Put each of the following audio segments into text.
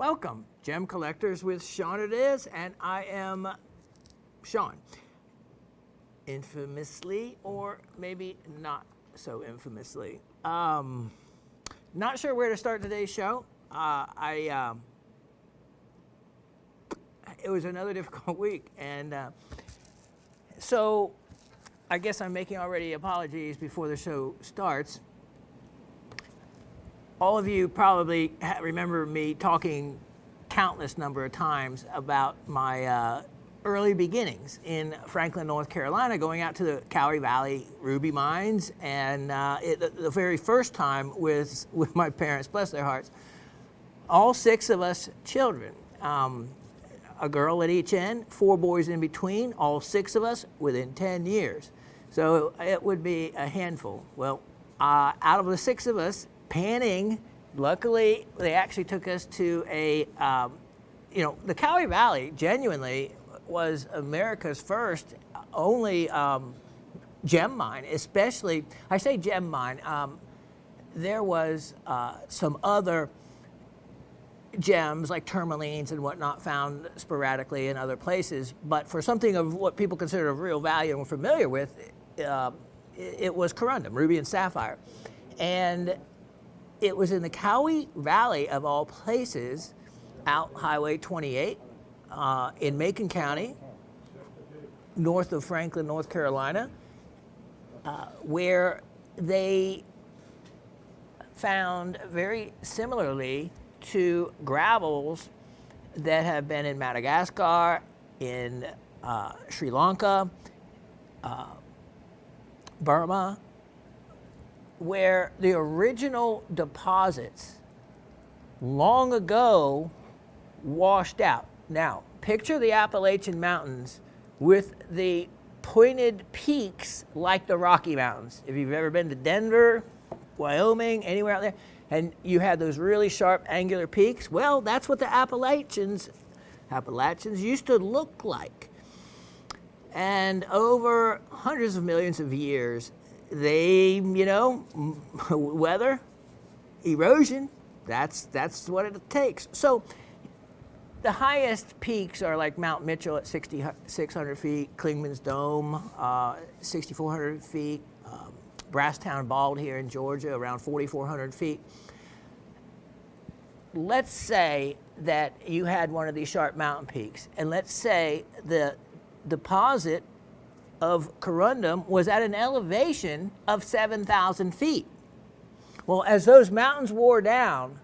Welcome, Gem Collectors with Shawn it is, and I am Shawn. Infamously, or maybe not so infamously. Not sure where to start today's show. It was another difficult week, and so I guess I'm making already apologies before the show starts. All of you probably remember me talking countless number of times about my early beginnings in Franklin, North Carolina, going out to the Cowrie Valley ruby mines, and the very first time with my parents, bless their hearts, all 6 of us children, a girl at each end, 4 boys in between, all 6 of us within 10 years. So it would be a handful. Well, out of the 6 of us, panning, luckily they actually took us to a, the Cowrie Valley genuinely was America's first, only gem mine, especially, I say gem mine, there was some other gems like tourmalines and whatnot found sporadically in other places, but for something of what people consider of real value and we're familiar with, it was corundum, ruby and sapphire. And it was in the Cowrie Valley, of all places, out Highway 28 in Macon County, north of Franklin, North Carolina, where they found, very similarly to gravels that have been in Madagascar, in Sri Lanka, Burma, where the original deposits long ago washed out. Now, picture the Appalachian Mountains with the pointed peaks like the Rocky Mountains. If you've ever been to Denver, Wyoming, anywhere out there, and you had those really sharp angular peaks, well, that's what the Appalachians used to look like. And over hundreds of millions of years, they, weather, erosion, that's what it takes. So the highest peaks are like Mount Mitchell at 6,600 feet, Klingman's Dome, 6,400 feet, Brasstown Bald here in Georgia, around 4,400 feet. Let's say that you had one of these sharp mountain peaks, and let's say the deposit of corundum was at an elevation of 7,000 feet. Well, as those mountains wore down,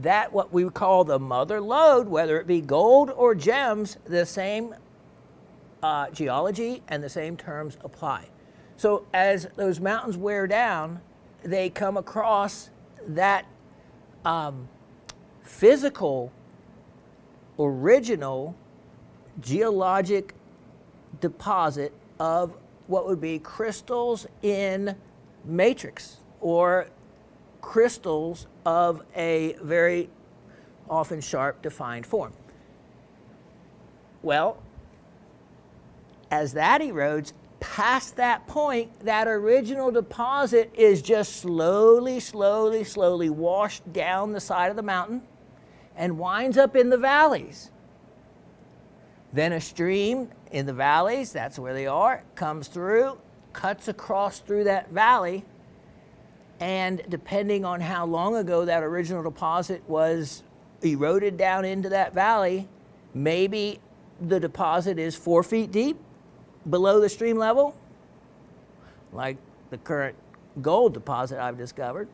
that what we call the mother lode, whether it be gold or gems, the same geology and the same terms apply. So as those mountains wear down, they come across that physical, original, geologic deposit of what would be crystals in matrix, or crystals of a very often sharp defined form. Well, as that erodes past that point, that original deposit is just slowly washed down the side of the mountain and winds up in the valleys. Then a stream in the valleys, that's where they are, comes through, cuts across through that valley, and depending on how long ago that original deposit was eroded down into that valley, maybe the deposit is 4 feet deep below the stream level, like the current gold deposit I've discovered,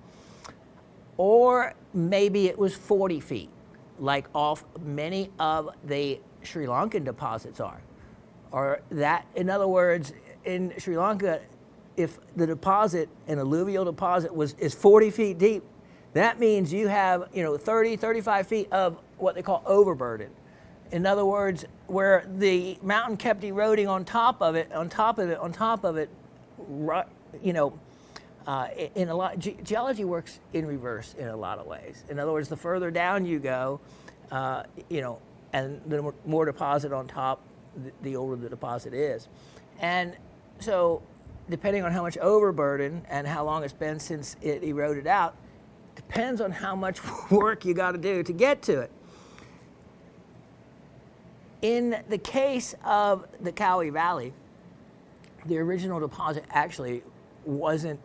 or maybe it was 40 feet, like off many of the Sri Lankan deposits are. Or that, in other words, in Sri Lanka, if the deposit, an alluvial deposit, is 40 feet deep, that means you have 30, 35 feet of what they call overburden. In other words, where the mountain kept eroding on top of it, in a lot, geology works in reverse in a lot of ways. In other words, the further down you go, and the more deposit on top, the older the deposit is. And so depending on how much overburden and how long it's been since it eroded out, depends on how much work you got to do to get to it. In the case of the Cowie Valley, the original deposit actually wasn't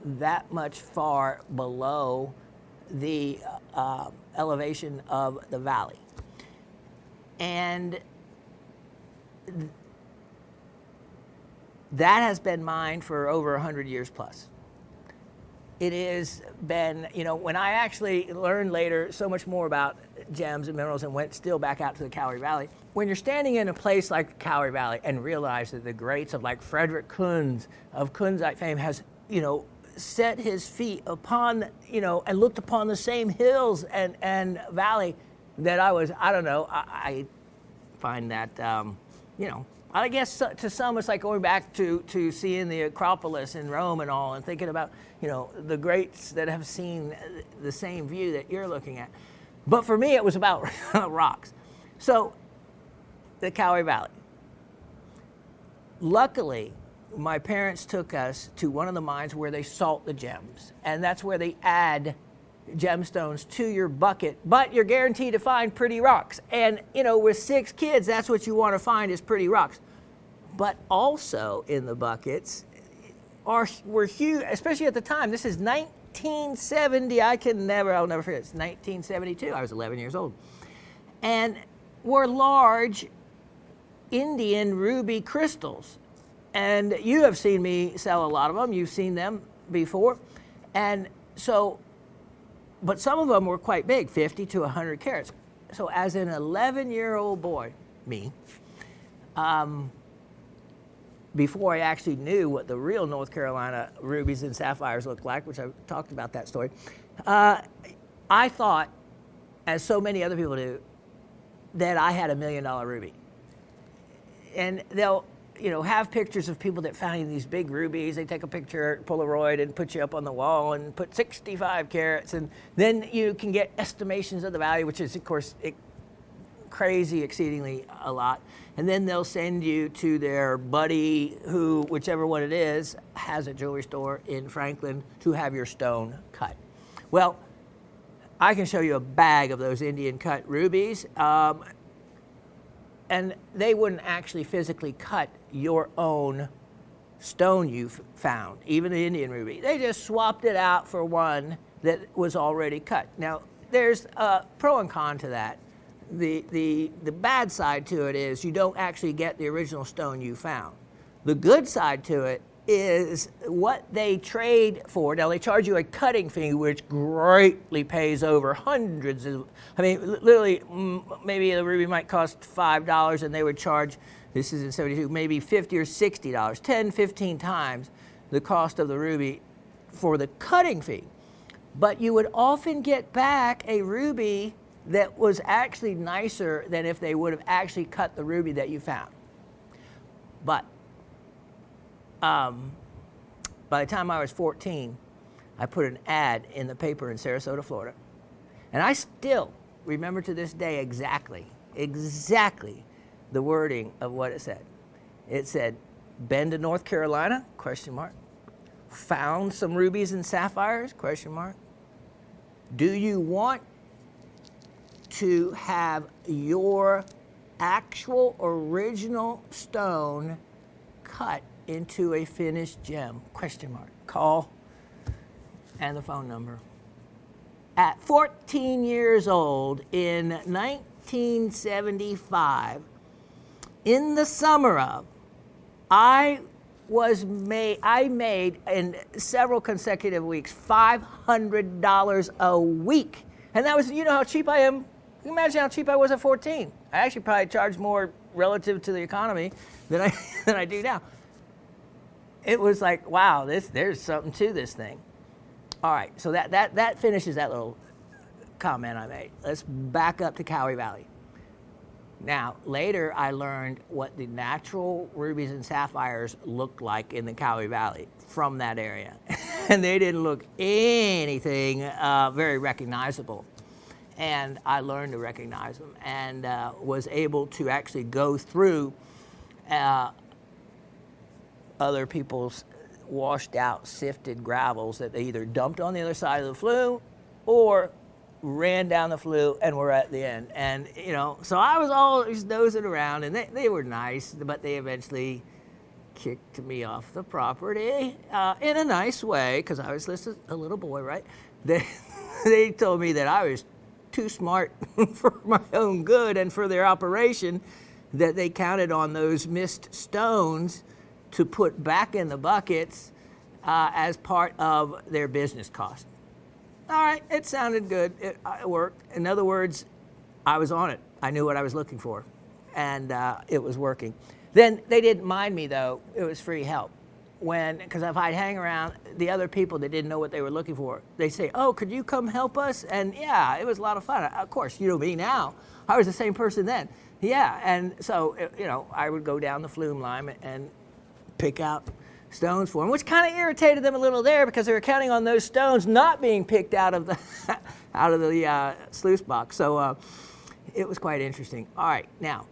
that much far below the elevation of the valley. And that has been mined for over 100 years plus. It has been, when I actually learned later so much more about gems and minerals and went still back out to the Cowie Valley, when you're standing in a place like the Cowie Valley and realize that the greats of like Frederick Kunz of Kunzite fame has, set his feet upon, and looked upon the same hills and valley that I find that, I guess to some it's like going back to seeing the Acropolis in Rome and all, and thinking about, the greats that have seen the same view that you're looking at. But for me, it was about rocks. So, the Cowie Valley. Luckily, my parents took us to one of the mines where they salt the gems, and that's where they add gemstones to your bucket, but you're guaranteed to find pretty rocks. And, with 6 kids, that's what you want to find is pretty rocks. But also in the buckets were huge, especially at the time. This is 1970. I'll never forget. It's 1972. I was 11 years old. And were large Indian ruby crystals. And you have seen me sell a lot of them. You've seen them before. And so, but some of them were quite big, 50 to 100 carats. So as an 11-year-old boy, me, before I actually knew what the real North Carolina rubies and sapphires looked like, which I've talked about that story, I thought, as so many other people do, that I had $1 million ruby. And they'll, have pictures of people that found these big rubies. They take a picture, Polaroid, and put you up on the wall and put 65 carats. And then you can get estimations of the value, which is, of course, crazy, exceedingly a lot. And then they'll send you to their buddy who, whichever one it is, has a jewelry store in Franklin to have your stone cut. Well, I can show you a bag of those Indian cut rubies. And they wouldn't actually physically cut your own stone you found, even the Indian ruby. They just swapped it out for one that was already cut. Now, there's a pro and con to that. The bad side to it is you don't actually get the original stone you found. The good side to it is what they trade for. Now, they charge you a cutting fee, which greatly pays over hundreds of, literally, maybe the ruby might cost $5, and they would charge, this is in 72, maybe $50 or $60, 10, 15 times the cost of the ruby for the cutting fee. But you would often get back a ruby that was actually nicer than if they would have actually cut the ruby that you found. But by the time I was 14, I put an ad in the paper in Sarasota, Florida. And I still remember to this day exactly the wording of what it said. It said, "Been to North Carolina? ? Found some rubies and sapphires? ? Do you want to have your actual original stone cut into a finished gem? ? Call and the phone number. At 14 years old in 1975, in the summer of, I made in several consecutive weeks $500 a week. And that was, how cheap I am. Imagine how cheap I was at 14. I actually probably charged more relative to the economy than I do now. It was like, wow, there's something to this thing. All right, so that finishes that little comment I made. Let's back up to Cowie Valley. Now, later I learned what the natural rubies and sapphires looked like in the Cowie Valley from that area. And they didn't look anything very recognizable. And I learned to recognize them and was able to actually go through other people's washed out, sifted gravels that they either dumped on the other side of the flume or ran down the flue, and we're at the end. And, you know, so I was always nosing around, and they were nice, but they eventually kicked me off the property in a nice way, because I was just a little boy, right? They told me that I was too smart for my own good and for their operation, that they counted on those missed stones to put back in the buckets as part of their business cost. All right, it sounded good. It worked. In other words, I was on it. I knew what I was looking for, and it was working. Then they didn't mind me, though. It was free help. Because if I'd hang around the other people that didn't know what they were looking for, they'd say, oh, could you come help us? And yeah, it was a lot of fun. Of course, you know me now. I was the same person then. Yeah, and so, you know, I would go down the flume line and pick out stones for them, which kind of irritated them a little there, because they were counting on those stones not being picked out of the sluice box. So it was quite interesting. All right, now,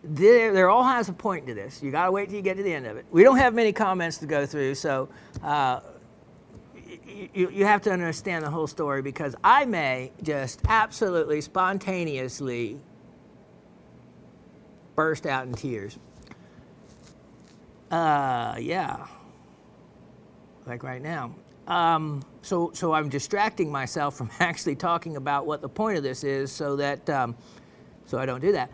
there all has a point to this. You got to wait till you get to the end of it. We don't have many comments to go through, so you have to understand the whole story, because I may just absolutely spontaneously burst out in tears. Yeah, like right now. So I'm distracting myself from actually talking about what the point of this is, so that so I don't do that.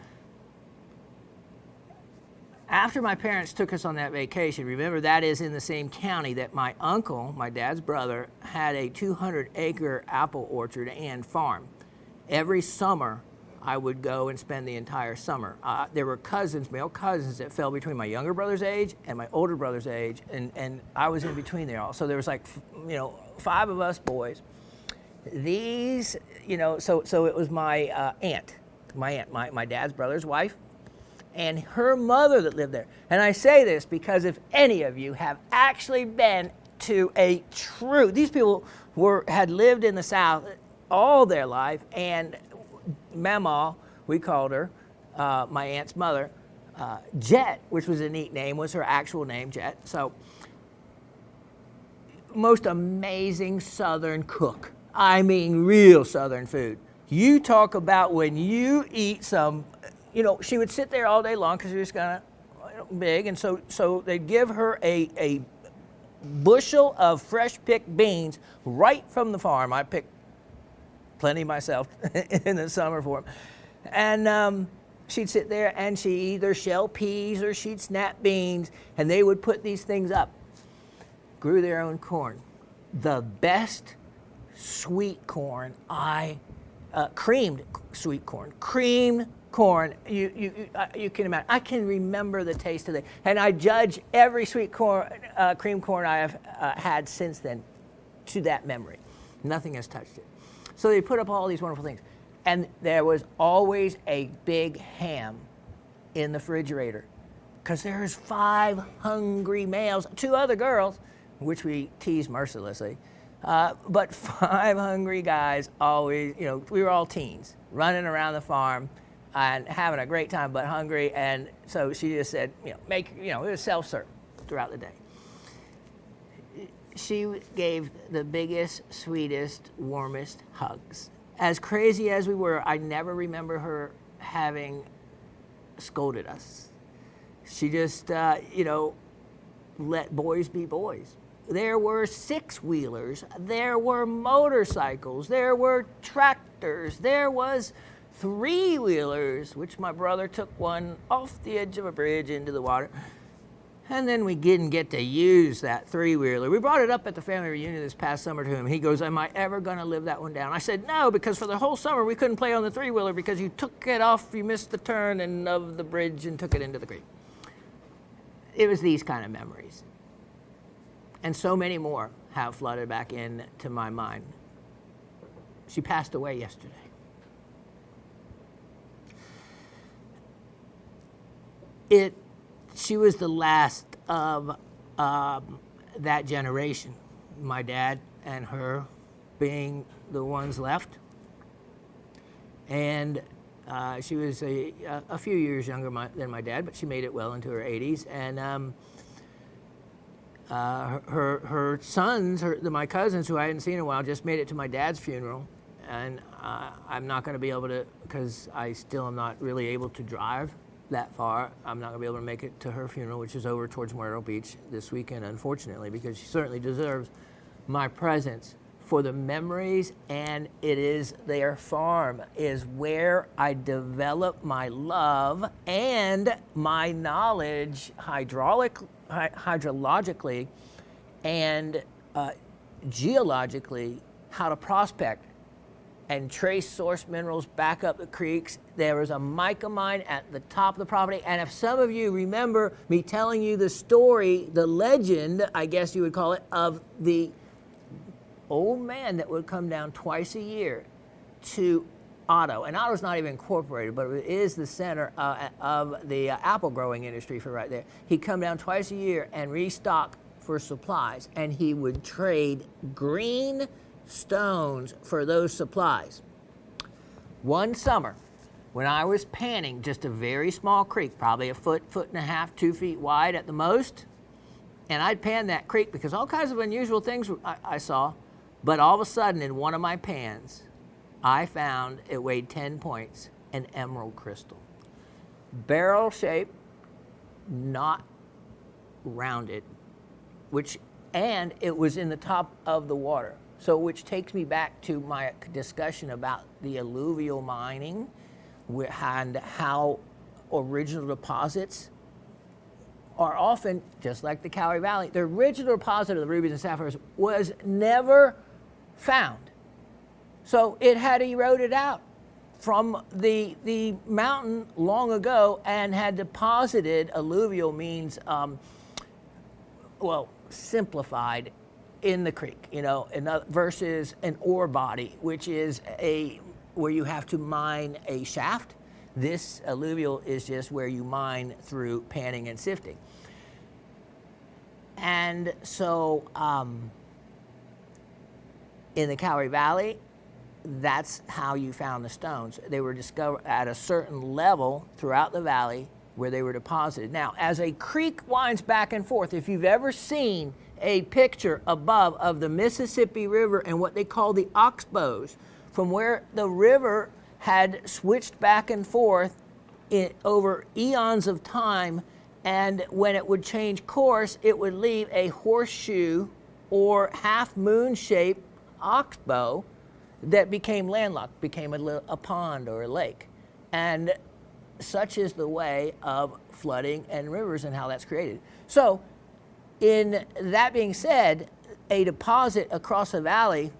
After my parents took us on that vacation, remember that is in the same county that my uncle, my dad's brother, had a 200-acre apple orchard and farm. Every summer, I would go and spend the entire summer. There were cousins, male cousins, that fell between my younger brother's age and my older brother's age, and I was in between there all. So there was like, you know, 5 of us boys. These, you know, so it was my aunt, my dad's brother's wife, and her mother that lived there. And I say this because if any of you have actually been to a true, these people had lived in the South all their life, and Mama, we called her, my aunt's mother, Jet, which was a neat name, was her actual name, Jet. So, most amazing Southern cook. I mean, real Southern food. You talk about when you eat some, you know, she would sit there all day long because she was kind of big, and so they'd give her a bushel of fresh picked beans right from the farm. I picked plenty myself in the summer for them. And she'd sit there and she'd either shell peas or she'd snap beans, and they would put these things up. Grew their own corn. The best sweet corn creamed sweet corn. Creamed corn. You can imagine. I can remember the taste of it. And I judge every sweet corn, cream corn I have had since then to that memory. Nothing has touched it. So they put up all these wonderful things. And there was always a big ham in the refrigerator, because there's 5 hungry males, 2 other girls, which we tease mercilessly, but 5 hungry guys always, you know, we were all teens, running around the farm and having a great time, but hungry. And so she just said, you know, it was self-serve throughout the day. She gave the biggest, sweetest, warmest hugs. As crazy as we were, I never remember her having scolded us. She just, you know, let boys be boys. There were 6-wheelers, there were motorcycles, there were tractors, there was 3-wheelers, which my brother took one off the edge of a bridge into the water. And then we didn't get to use that 3-wheeler. We brought it up at the family reunion this past summer to him. He goes, am I ever going to live that one down? I said, no, because for the whole summer we couldn't play on the 3-wheeler because you took it off, you missed the turn and of the bridge and took it into the creek. It was these kind of memories. And so many more have flooded back into my mind. She passed away yesterday. She was the last of that generation, my dad and her being the ones left. And she was a few years younger than my dad, but she made it well into her 80s. And her sons, my cousins, who I hadn't seen in a while, just made it to my dad's funeral, and I'm not going to be able to, because I still am not really able to drive that far. I'm not going to be able to make it to her funeral, which is over towards Myrtle Beach this weekend, unfortunately, because she certainly deserves my presence for the memories, and it is their farm is where I develop my love and my knowledge hydrologically and geologically how to prospect and trace source minerals back up the creeks. There was a mica mine at the top of the property, and if some of you remember me telling you the story, the legend, I guess you would call it, of the old man that would come down twice a year to Otto, and Otto's not even incorporated, but it is the center of the apple growing industry for right there. He'd come down twice a year and restock for supplies, and he would trade green stones for those supplies. One summer, when I was panning just a very small creek, probably a foot and a half, 2 feet wide at the most, and I'd pan that creek because all kinds of unusual things I saw, but all of a sudden in one of my pans, I found, it weighed 10 points, an emerald crystal. Barrel shape, not rounded, and it was in the top of the water. So which takes me back to my discussion about the alluvial mining and how original deposits are often, just like the Cowrie Valley, the original deposit of the rubies and sapphires was never found. So it had eroded out from the mountain long ago and had deposited, alluvial means, simplified, in the creek, versus an ore body, which is where you have to mine a shaft. This alluvial is just where you mine through panning and sifting. And so in the Cowrie Valley, that's how you found the stones. They were discovered at a certain level throughout the valley where they were deposited. Now, as a creek winds back and forth, if you've ever seen a picture above of the Mississippi River and what they call the oxbows, from where the river had switched back and forth over eons of time, and when it would change course, it would leave a horseshoe or half-moon shaped oxbow that became landlocked, became a pond or a lake. And such is the way of flooding and rivers and how that's created. So, in that being said, a deposit across a valley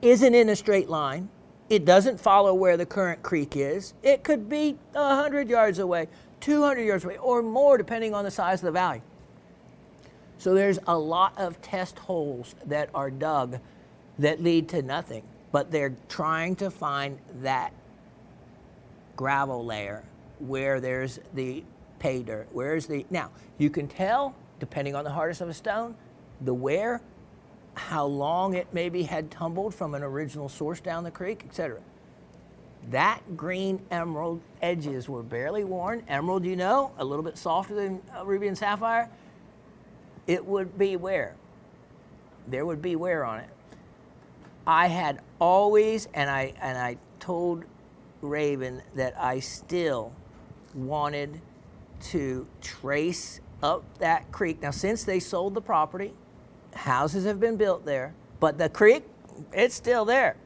isn't in a straight line. It doesn't follow where the current creek is. It could be 100 yards away, 200 yards away, or more, depending on the size of the valley. So there's a lot of test holes that are dug that lead to nothing, but they're trying to find that gravel layer where there's the pay dirt. Now, you can tell, depending on the hardness of a stone, how long it maybe had tumbled from an original source down the creek, etc. That green emerald edges were barely worn. Emerald, a little bit softer than ruby and sapphire. It would be wear. There would be wear on it. I had always, and I told Raven that I still wanted to trace up that creek. Now, since they sold the property, houses have been built there, but the creek, it's still there.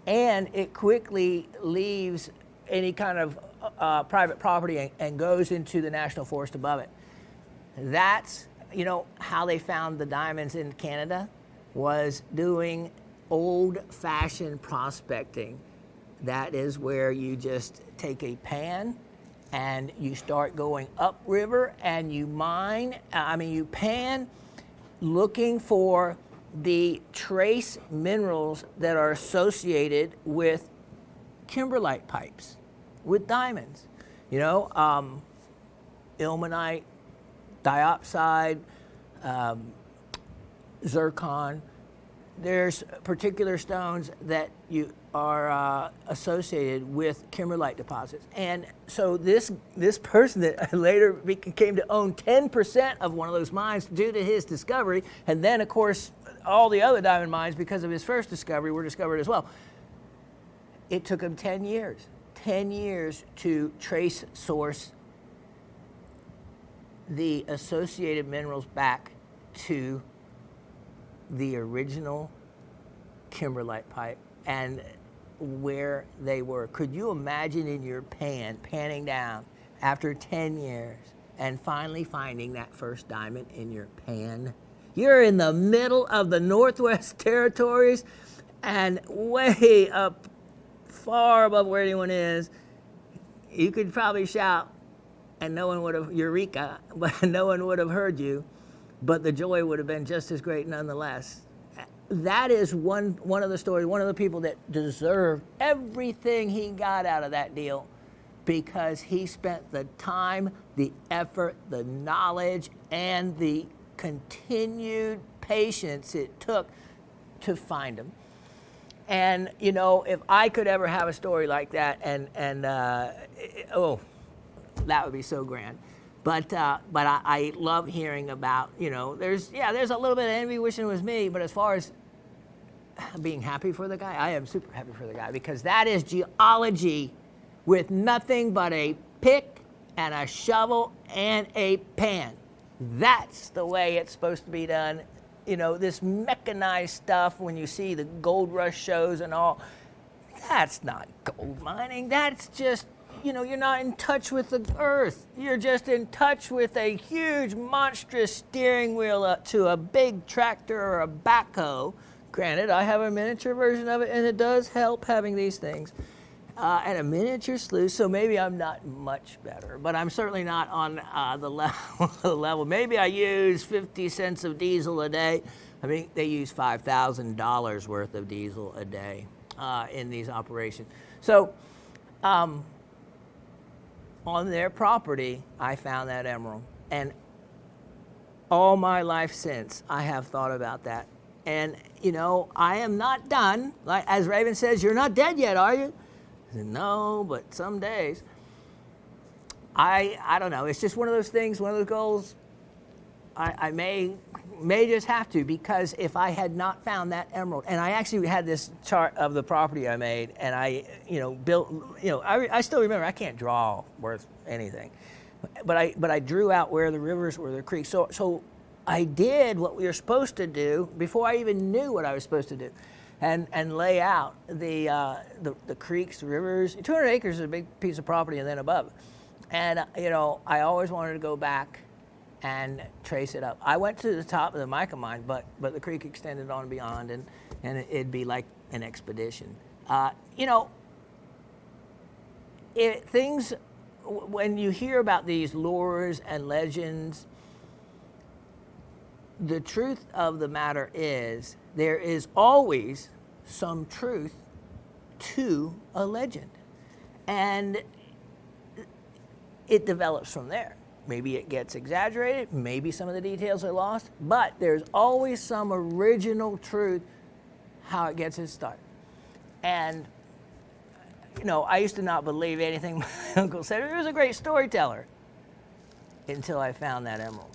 And it quickly leaves any kind of private property and goes into the national forest above it. That's, how they found the diamonds in Canada was doing old-fashioned prospecting. That is where you just take a pan and you start going upriver and you you pan, looking for the trace minerals that are associated with kimberlite pipes, with diamonds. Ilmenite, diopside, zircon, there's particular stones that you are associated with kimberlite deposits. And so this person that later came to own 10% of one of those mines due to his discovery, and then, of course, all the other diamond mines, because of his first discovery, were discovered as well. It took him 10 years to trace source the associated minerals back to the original kimberlite pipe and where they were. Could you imagine in your panning down after 10 years and finally finding that first diamond in your pan? You're in the middle of the Northwest Territories and way up far above where anyone is. You could probably shout and no one would have, Eureka, but no one would have heard you. But the joy would have been just as great nonetheless. That is one of the stories, one of the people that deserved everything he got out of that deal, because he spent the time, the effort, the knowledge, and the continued patience it took to find him. And, you know, if I could ever have a story like that, that would be so grand. But I love hearing about, you know, there's a little bit of envy wishing it was me, but as far as being happy for the guy, I am super happy for the guy, because that is geology with nothing but a pick and a shovel and a pan. That's the way it's supposed to be done. You know, this mechanized stuff, when you see the gold rush shows and all, that's not gold mining. That's just, you know, you're not in touch with the earth. You're just in touch with a huge, monstrous steering wheel to a big tractor or a backhoe. Granted, I have a miniature version of it, and it does help having these things. And a miniature sluice, so maybe I'm not much better, but I'm certainly not on the level. Maybe I use 50 cents of diesel a day. I mean, they use $5,000 worth of diesel a day in these operations. So, on their property, I found that emerald. And all my life since, I have thought about that. And, you know, I am not done. Like, as Raven says, you're not dead yet, are you? I said, no, but some days. I don't know. It's just one of those things, one of those goals. I may just have to, because if I had not found that emerald, and I actually had this chart of the property I made, and I, you know, built, you know, I still remember, I can't draw worth anything, but I drew out where the rivers were, the creeks. So I did what we were supposed to do before I even knew what I was supposed to do, and lay out the creeks, the rivers. 200 acres is a big piece of property, and then above, and you know, I always wanted to go back and trace it up. I went to the top of the mica mine, but the creek extended on beyond, and it'd be like an expedition. You know, when you hear about these lures and legends, the truth of the matter is there is always some truth to a legend, and it develops from there. Maybe it gets exaggerated, maybe some of the details are lost, but there's always some original truth how it gets its start. And, you know, I used to not believe anything my uncle said. He was a great storyteller until I found that emerald.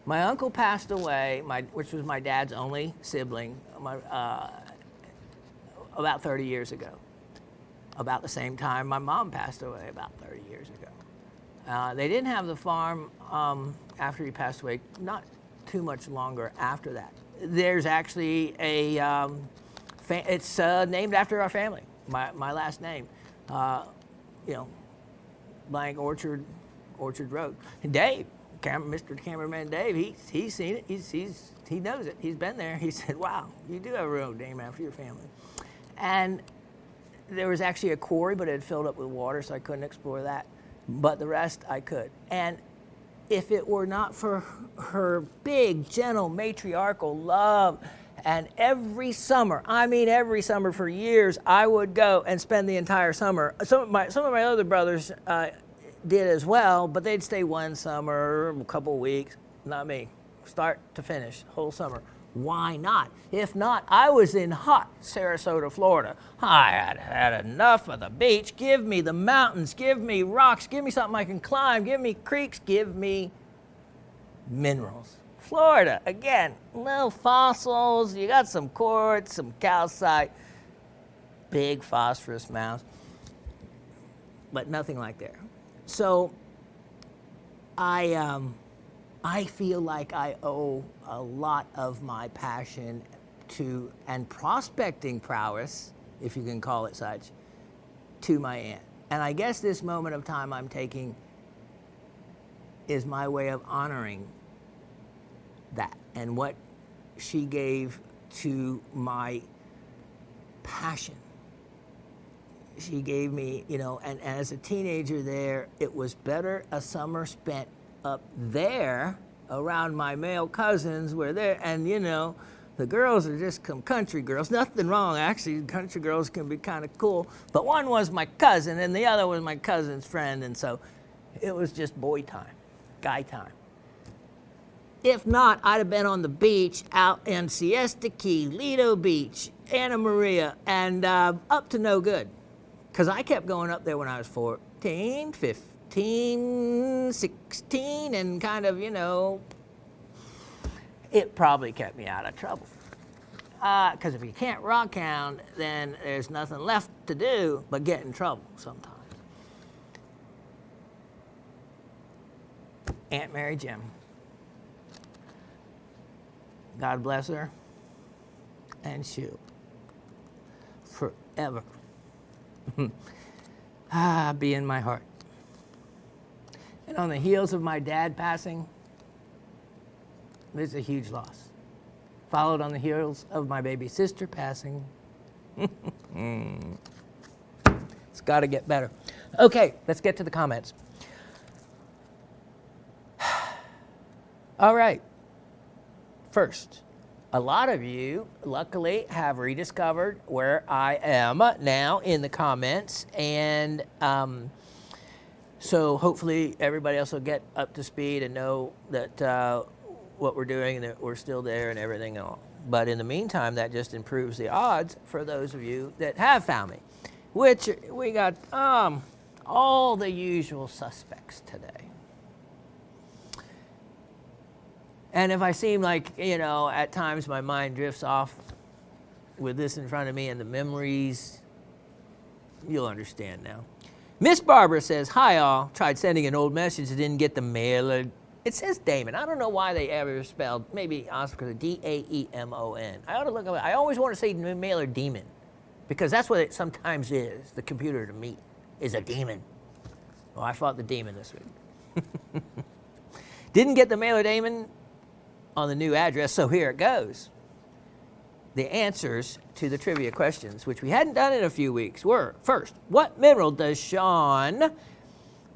My uncle passed away, which was my dad's only sibling, about 30 years ago. About the same time my mom passed away, about 30 years ago. They didn't have the farm after he passed away, not too much longer after that. There's actually it's named after our family, my last name, you know, blank Orchard Road. And Dave, Mr. Cameraman Dave, he's seen it, he knows it, he's been there. He said, wow, you do have a road named after your family. And there was actually a quarry, but it had filled up with water, so I couldn't explore that. But the rest I could. And if it were not for her big, gentle, matriarchal love, and every summer for years, I would go and spend the entire summer. Some of my other brothers did as well, but they'd stay one summer, a couple of weeks. Not me. Start to finish, whole summer. Why not? If not, I was in hot Sarasota, Florida. I had had enough of the beach. Give me the mountains. Give me rocks. Give me something I can climb. Give me creeks. Give me minerals. Florida, again, little fossils. You got some quartz, some calcite, big phosphorus mounds, but nothing like there. So I feel like I owe a lot of my passion to, and prospecting prowess, if you can call it such, to my aunt. And I guess this moment of time I'm taking is my way of honoring that and what she gave to my passion. She gave me, you know, and as a teenager there, it was better a summer spent up there around my male cousins were there, and you know, the girls are just some country girls. Nothing wrong, actually, country girls can be kind of cool, but one was my cousin and the other was my cousin's friend, and so it was just boy time, guy time. If not, I'd have been on the beach out in Siesta Key, Lido Beach, Anna Maria, and up to no good, because I kept going up there when I was 14, 15, 16, and kind of, you know, it probably kept me out of trouble. Because if you can't rock hound, then there's nothing left to do but get in trouble sometimes. Aunt Mary Jim. God bless her and she'll forever be in my heart. And on the heels of my dad passing, it's a huge loss. Followed on the heels of my baby sister passing. It's got to get better. Okay, let's get to the comments. All right. First, a lot of you, luckily, have rediscovered where I am now in the comments, and so hopefully everybody else will get up to speed and know that what we're doing and that we're still there and everything and all. But in the meantime, that just improves the odds for those of you that have found me, which we got all the usual suspects today. And if I seem like, you know, at times my mind drifts off with this in front of me and the memories, you'll understand now. Miss Barbara says, hi all, tried sending an old message, didn't get the mailer. It says Damon. I don't know why they ever spelled, maybe Oscar, D-A-E-M-O-N. I ought to look up, I always want to say mailer demon, because that's what it sometimes is. The computer to me is a demon. Well, I fought the demon this week. Didn't get the mailer Damon on the new address, so here it goes. The answers to the trivia questions, which we hadn't done in a few weeks, were, first, what mineral does Shawn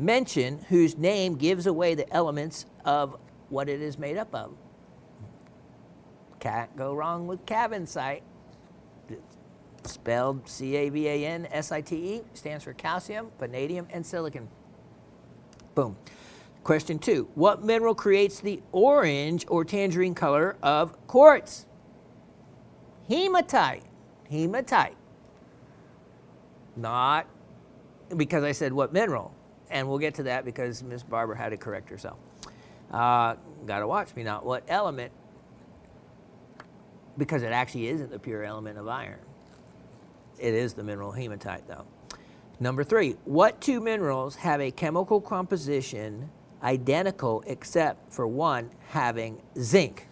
mention whose name gives away the elements of what it is made up of? Can't go wrong with Calcite. Spelled C-A-V-A-N-S-I-T-E, stands for calcium, vanadium, and silicon. Boom. Question 2, what mineral creates the orange or tangerine color of quartz? Hematite. Hematite. Not because I said what mineral, and we'll get to that because Miss Barbara had to correct herself. Got to watch me, not what element, because it actually isn't the pure element of iron. It is the mineral hematite, though. Number 3, what two minerals have a chemical composition identical except for one having zinc?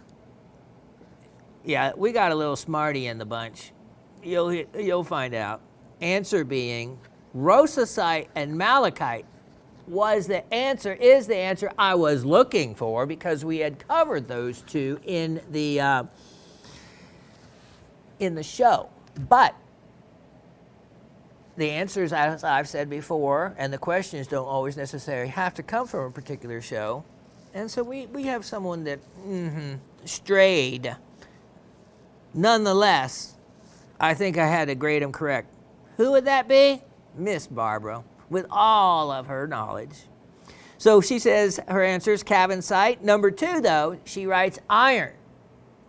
Yeah, we got a little smarty in the bunch. You'll find out. Answer being rosacite and malachite is the answer I was looking for, because we had covered those two in the show. But the answers, as I've said before, and the questions don't always necessarily have to come from a particular show. And so we have someone that strayed. Nonetheless, I think I had to grade him correct. Who would that be? Miss Barbara, with all of her knowledge. So she says her answer is Calcite. Number 2, though, she writes iron.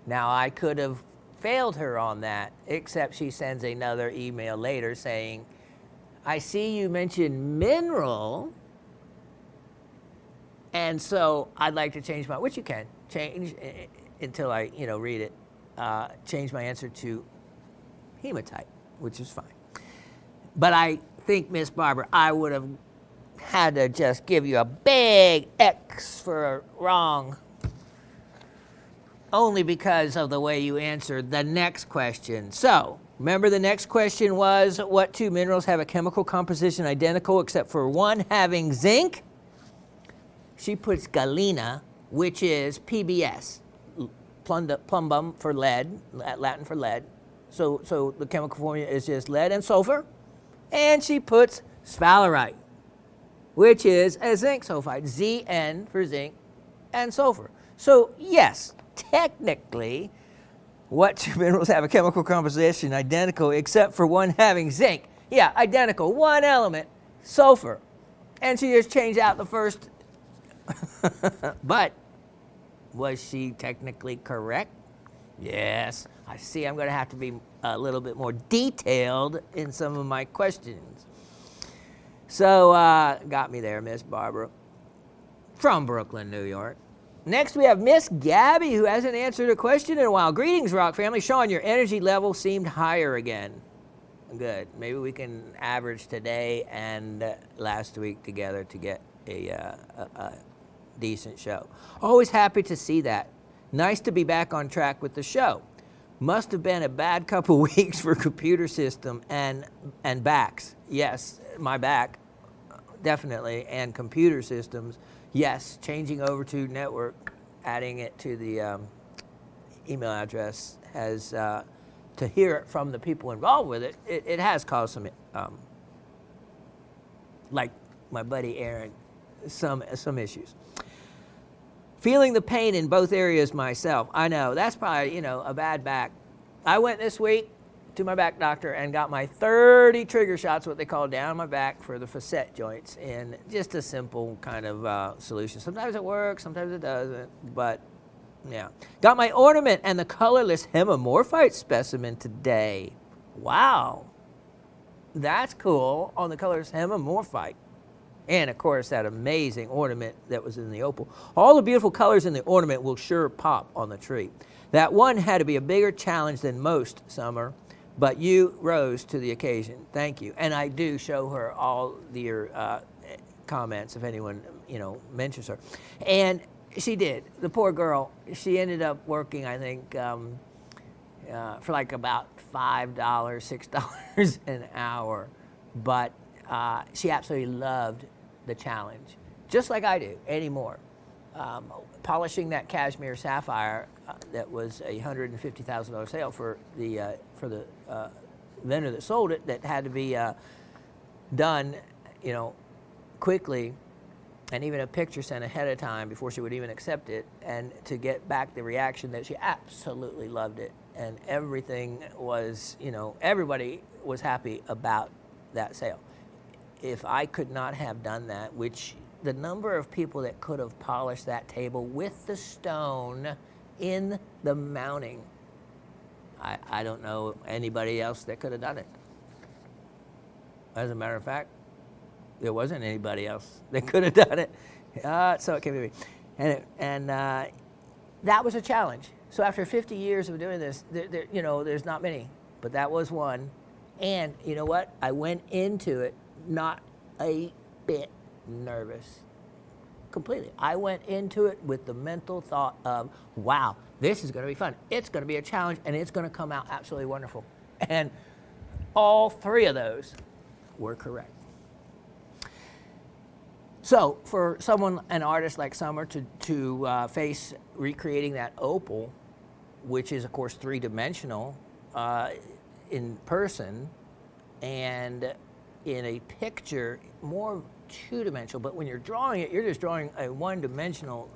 Now, I could have failed her on that, except she sends another email later saying, I see you mentioned mineral, and so I'd like to change my, which you can change until I, read it, change my answer to hematite, which is fine. But I think, Miss Barbara, I would have had to just give you a big X for a wrong, only because of the way you answered the next question. So, remember the next question was, what two minerals have a chemical composition identical except for one having zinc? She puts galena, which is PBS, plumbum for lead, Latin for lead. So the chemical formula is just lead and sulfur. And she puts sphalerite, which is a zinc sulfide, Zn for zinc and sulfur. So yes, technically, what two minerals have a chemical composition identical except for one having zinc? Yeah, identical, one element, sulfur. And she just changed out the first. But was she technically correct? Yes. I see I'm going to have to be a little bit more detailed in some of my questions. So, got me there, Miss Barbara, from Brooklyn, New York. Next, we have Miss Gabby, who hasn't answered a question in a while. Greetings, Rock family. Shawn, your energy level seemed higher again. Good. Maybe we can average today and last week together to get a decent show. Always happy to see that. Nice to be back on track with the show. Must have been a bad couple weeks for computer system and backs. Yes, my back, definitely, and computer systems. Yes, changing over to network, adding it to the email address has, to hear it from the people involved with it, it has caused some, like my buddy Aaron, some issues. Feeling the pain in both areas myself. I know, that's probably, a bad back. I went this week to my back doctor and got my 30 trigger shots, what they call down my back for the facet joints, in just a simple kind of solution. Sometimes it works, sometimes it doesn't, but yeah. Got my ornament and the colorless hemimorphite specimen today. Wow. That's cool on the colorless hemimorphite. And, of course, that amazing ornament that was in the opal. All the beautiful colors in the ornament will sure pop on the tree. That one had to be a bigger challenge than most, Summer, but you rose to the occasion. Thank you. And I do show her all your comments if anyone, mentions her. And she did. The poor girl, she ended up working, I think, for like about $5, $6 an hour. But she absolutely loved the challenge, just like I do anymore. Polishing that cashmere sapphire that was a $150,000 sale for the vendor that sold it, that had to be done, quickly, and even a picture sent ahead of time before she would even accept it, and to get back the reaction that she absolutely loved it, and everything was, everybody was happy about that sale. If I could not have done that, which the number of people that could have polished that table with the stone in the mounting, I don't know anybody else that could have done it. As a matter of fact, there wasn't anybody else that could have done it. So it came to me. And that was a challenge. So after 50 years of doing this, there's not many, but that was one. And you know what? I went into it not a bit nervous. Completely. I went into it with the mental thought of, wow, this is going to be fun. It's going to be a challenge, and it's going to come out absolutely wonderful. And all three of those were correct. So for someone, an artist like Summer, to face recreating that opal, which is, of course, three-dimensional in person, and in a picture, more two-dimensional, but when you're drawing it, you're just drawing a one-dimensional,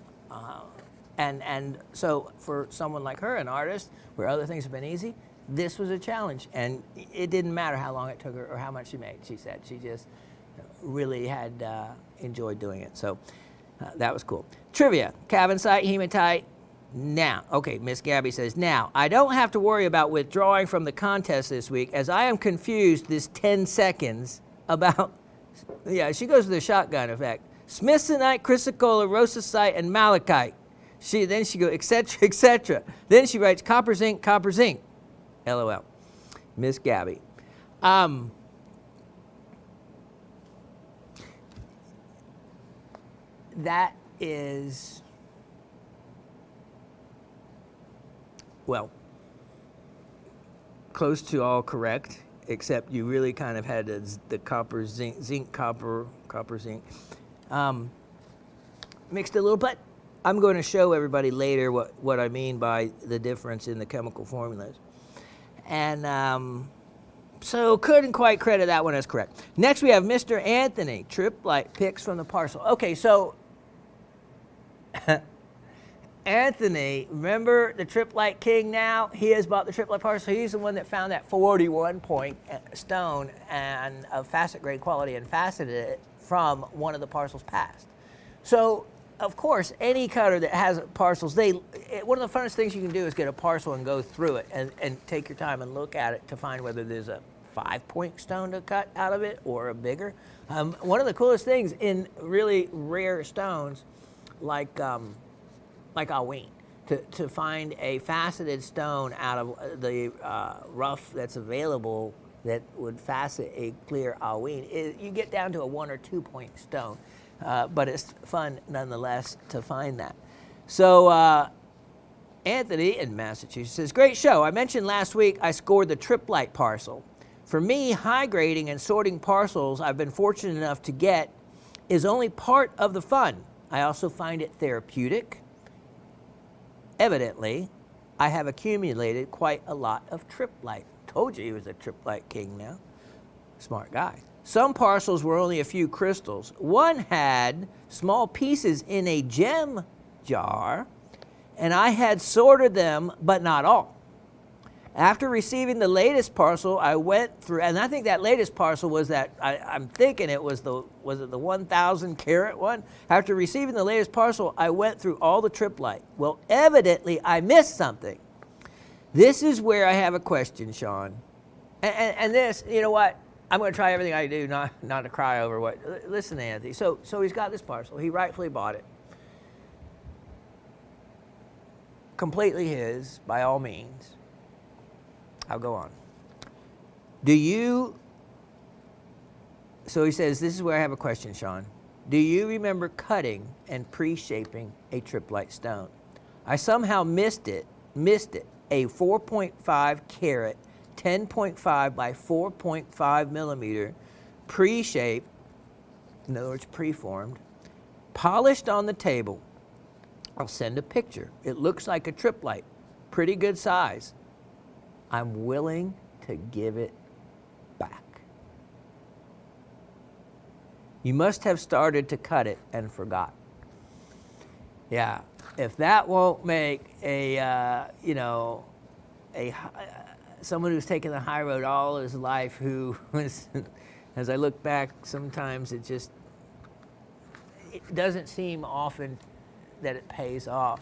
and so for someone like her, an artist, where other things have been easy, this was a challenge, and it didn't matter how long it took her or how much she made. She said she just really had enjoyed doing it, so that was cool. Trivia: Calcite, hematite, Now, okay, Miss Gabby says, now, I don't have to worry about withdrawing from the contest this week as I am confused this 10 seconds about, yeah, she goes to the shotgun effect. Smithsonite, chrysocolla, rosacite, and malachite. Then she goes, etc., etc. Then she writes copper, zinc, LOL. Miss Gabby. That is, well, close to all correct, except you really kind of had the copper, zinc, copper, zinc. Mixed a little, but I'm going to show everybody later what I mean by the difference in the chemical formulas. And so couldn't quite credit that one as correct. Next we have Mr. Anthony, Triplite picks from the parcel. Okay, so Anthony, remember the Triplite King now? He has bought the Triplite parcel. He's the one that found that 41-point stone and of facet grade quality and faceted it from one of the parcels past. So, of course, any cutter that has parcels, one of the funnest things you can do is get a parcel and go through it and take your time and look at it to find whether there's a 5-point stone to cut out of it or a bigger. One of the coolest things in really rare stones, like Alwyn, to find a faceted stone out of the rough that's available that would facet a clear Alwyn, you get down to a 1 or 2 point stone. But it's fun nonetheless to find that. So Anthony in Massachusetts says, great show. I mentioned last week I scored the Triplite parcel. For me, high grading and sorting parcels I've been fortunate enough to get is only part of the fun. I also find it therapeutic. Evidently, I have accumulated quite a lot of Triplite. Told you he was a Triplite king now. Smart guy. Some parcels were only a few crystals. One had small pieces in a gem jar, and I had sorted them, but not all. After receiving the latest parcel, I went through, and I think that latest parcel was that, I'm thinking it was the 1,000 carat one? After receiving the latest parcel, I went through all the Triplite. Well, evidently, I missed something. This is where I have a question, Shawn. And this, you know what? I'm going to try everything I do not to cry over what. Listen, Anthony. So he's got this parcel. He rightfully bought it. Completely his, by all means. I'll go on. So he says, this is where I have a question, Shawn. Do you remember cutting and pre-shaping a Triplite stone? I somehow missed it, a 4.5 carat, 10.5 by 4.5 millimeter, pre-shaped, in other words, preformed, polished on the table. I'll send a picture. It looks like a Triplite, pretty good size. I'm willing to give it back. You must have started to cut it and forgot. Yeah, if that won't make someone who's taken the high road all his life, who was, as I look back, sometimes it doesn't seem often that it pays off.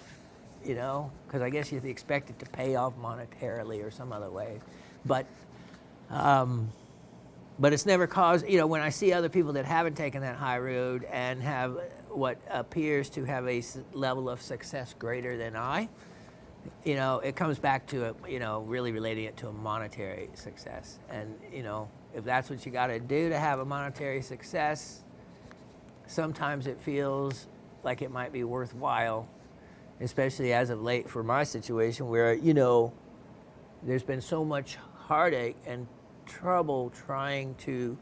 Because I guess you'd expect it to pay off monetarily or some other way. But it's never caused, when I see other people that haven't taken that high road and have what appears to have a level of success greater than I, it comes back to, really relating it to a monetary success. And, if that's what you got to do to have a monetary success, sometimes it feels like it might be worthwhile. Especially as of late for my situation where, there's been so much heartache and trouble trying to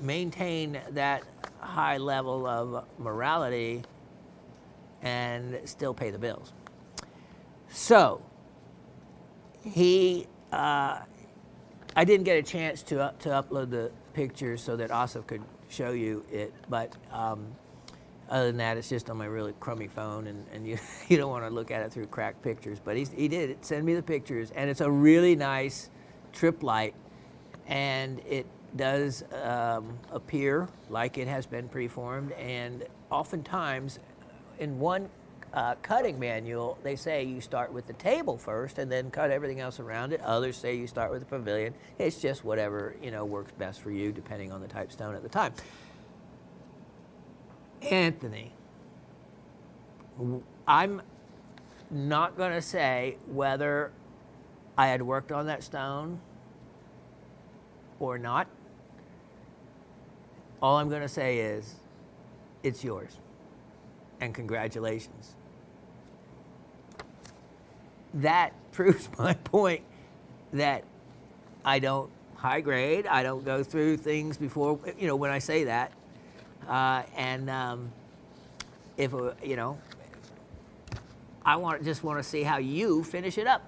maintain that high level of morality and still pay the bills. So, I didn't get a chance to upload the pictures so that Asif could show you it, but other than that, it's just on my really crummy phone, and you don't want to look at it through cracked pictures. But he did send me the pictures, and it's a really nice Triplite, and it does appear like it has been preformed, and oftentimes in one cutting manual, they say you start with the table first and then cut everything else around it. Others say you start with the pavilion. It's just whatever, works best for you depending on the type stone at the time. Anthony, I'm not going to say whether I had worked on that stone or not. All I'm going to say is it's yours. And congratulations. That proves my point that I don't high grade. I don't go through things before, when I say that. If, I just want to see how you finish it up.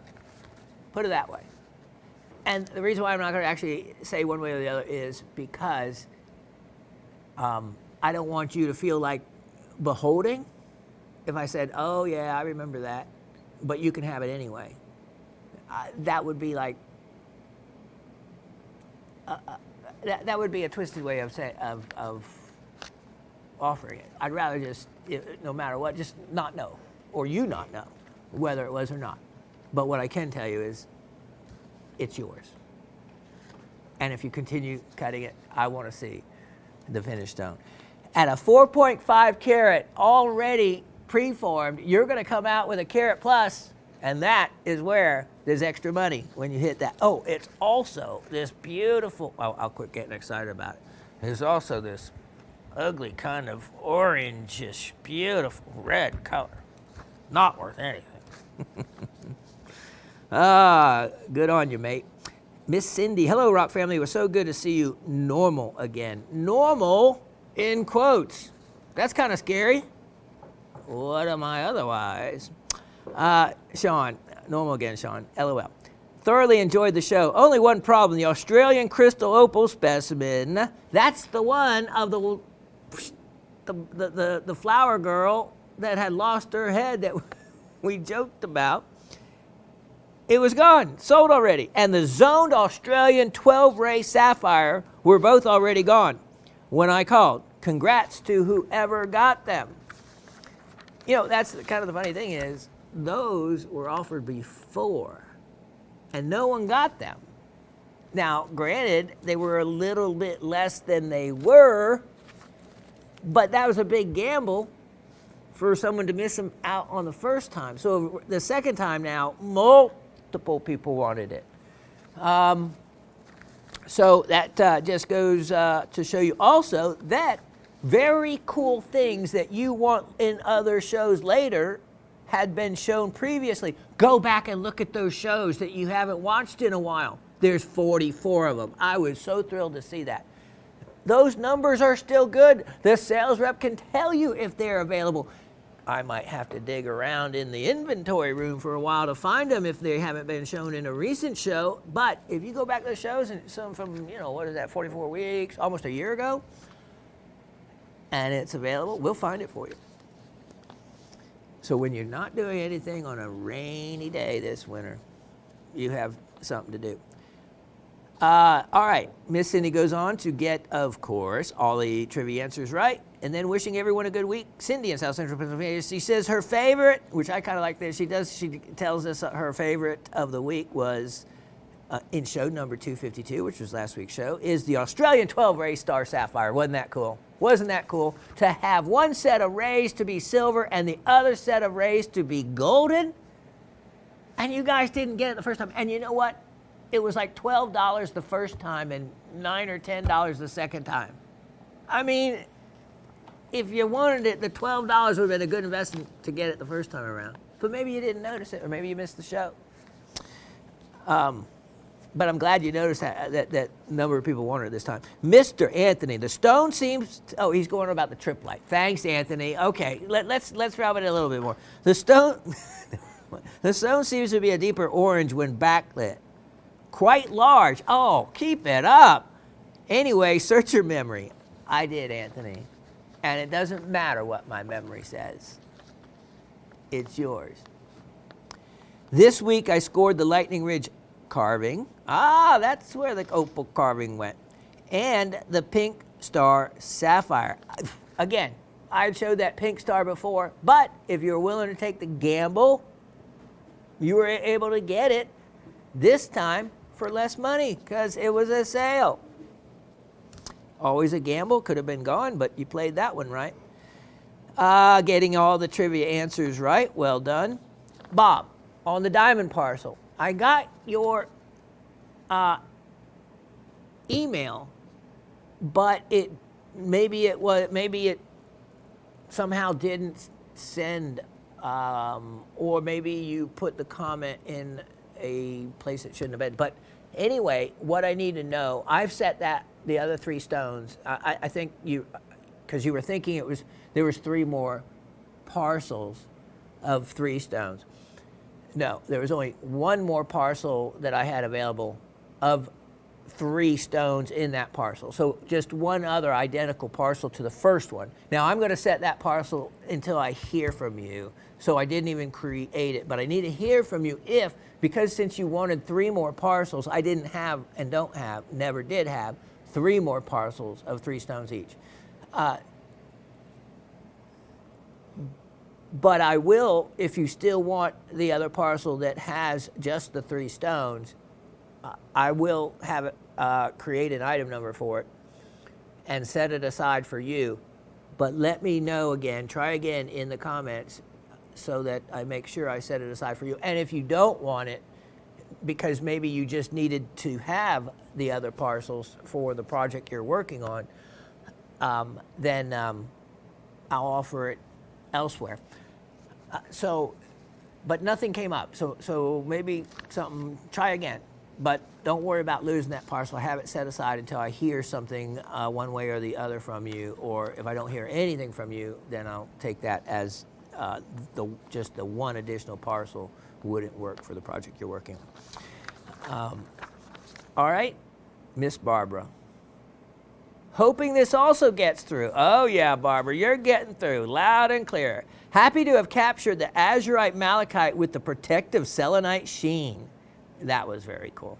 Put it that way. And the reason why I'm not going to actually say one way or the other is because I don't want you to feel like beholding if I said, oh yeah, I remember that, but you can have it anyway. That would be like that would be a twisted way of offering it. I'd rather just, no matter what, just not know, or you not know whether it was or not. But what I can tell you is it's yours. And if you continue cutting it, I want to see the finished stone. At a 4.5 carat already preformed, you're going to come out with a carat plus, and that is where there's extra money when you hit that. Oh, it's also this beautiful, I'll quit getting excited about it. There's also this ugly kind of orangish, beautiful red color. Not worth anything. Good on you, mate. Miss Cindy, hello, Rock family. It was so good to see you normal again. Normal in quotes. That's kind of scary. What am I otherwise? Shawn, normal again, Shawn. LOL. Thoroughly enjoyed the show. Only one problem, the Australian crystal opal specimen. That's the one of the flower girl that had lost her head that we joked about. It was gone, sold already. And the zoned Australian 12-ray sapphire were both already gone when I called. Congrats to whoever got them. That's kind of the funny thing is, those were offered before, and no one got them. Now, granted, they were a little bit less than they were, but that was a big gamble for someone to miss them out on the first time. So the second time now, multiple people wanted it. So that just goes to show you also that very cool things that you want in other shows later had been shown previously. Go back and look at those shows that you haven't watched in a while. There's 44 of them. I was so thrilled to see that. Those numbers are still good. The sales rep can tell you if they're available. I might have to dig around in the inventory room for a while to find them if they haven't been shown in a recent show. But if you go back to the shows, and some from, 44 weeks, almost a year ago, and it's available, we'll find it for you. So when you're not doing anything on a rainy day this winter, you have something to do. All right, Miss Cindy goes on to get, of course, all the trivia answers right, and then wishing everyone a good week. Cindy in South Central Pennsylvania, she says her favorite, which I kind of like this, she tells us her favorite of the week was in show number 252, which was last week's show, is the Australian 12-ray star sapphire. Wasn't that cool? Wasn't that cool? To have one set of rays to be silver and the other set of rays to be golden, and you guys didn't get it the first time. And you know what? It was like $12 the first time and $9 or $10 the second time. I mean, if you wanted it, the $12 would have been a good investment to get it the first time around. But maybe you didn't notice it, or maybe you missed the show. But I'm glad you noticed that number of people wanted it this time. Mr. Anthony, the stone seems... he's going about the trip light. Thanks, Anthony. Okay, let's wrap it a little bit more. The stone seems to be a deeper orange when backlit. Quite large. Oh, keep it up. Anyway, search your memory. I did, Anthony. And it doesn't matter what my memory says. It's yours. This week I scored the Lightning Ridge carving. That's where the opal carving went. And the pink star sapphire. Again, I showed that pink star before, but if you're willing to take the gamble, you were able to get it this time for less money because it was a sale. Always a gamble, could have been gone, but you played that one right. Getting all the trivia answers right, well done. Bob, on the diamond parcel, I got your email, but maybe it somehow didn't send, or maybe you put the comment in a place it shouldn't have been. But anyway, what I need to know, I've set the other 3 stones. I think because you were thinking there was 3 more parcels of 3 stones. No, there was only 1 more parcel that I had available of 3 stones in that parcel. So just 1 other identical parcel to the first one. Now I'm going to set that parcel until I hear from you. So I didn't even create it, but I need to hear from you because since you wanted 3 more parcels, I didn't have and never did have 3 more parcels of 3 stones each. But I will, if you still want the other parcel that has just the 3 stones, I will have it create an item number for it and set it aside for you. But let me know again, try again in the comments so that I make sure I set it aside for you. And if you don't want it, because maybe you just needed to have the other parcels for the project you're working on, then I'll offer it elsewhere. But nothing came up. So maybe try again. But don't worry about losing that parcel. Have it set aside until I hear something one way or the other from you. Or if I don't hear anything from you, then I'll take that as just the 1 additional parcel wouldn't work for the project you're working on. All right, Miss Barbara. Hoping this also gets through. Oh yeah, Barbara, you're getting through loud and clear. Happy to have captured the Azurite malachite with the protective selenite sheen. That was very cool.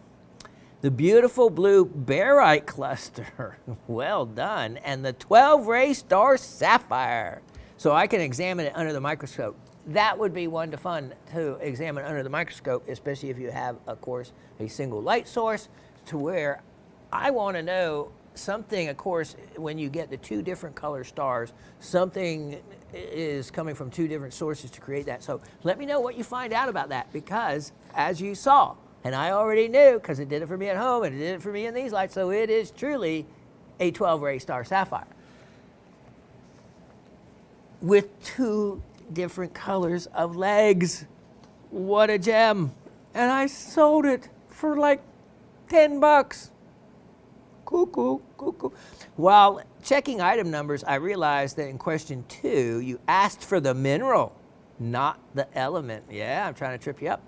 The beautiful blue barite cluster. Well done. And the 12-ray star sapphire. So I can examine it under the microscope. That would be one to fun to examine under the microscope, especially if you have, of course, a single light source, to where I want to know something, of course, when you get the 2 different color stars, something is coming from 2 different sources to create that. So let me know what you find out about that, because as you saw, and I already knew because it did it for me at home and it did it for me in these lights, so it is truly a 12-ray star sapphire with 2 different colors of legs. What a gem. And I sold it for like $10. Cuckoo. While checking item numbers, I realized that in question 2, you asked for the mineral, not the element. Yeah, I'm trying to trip you up.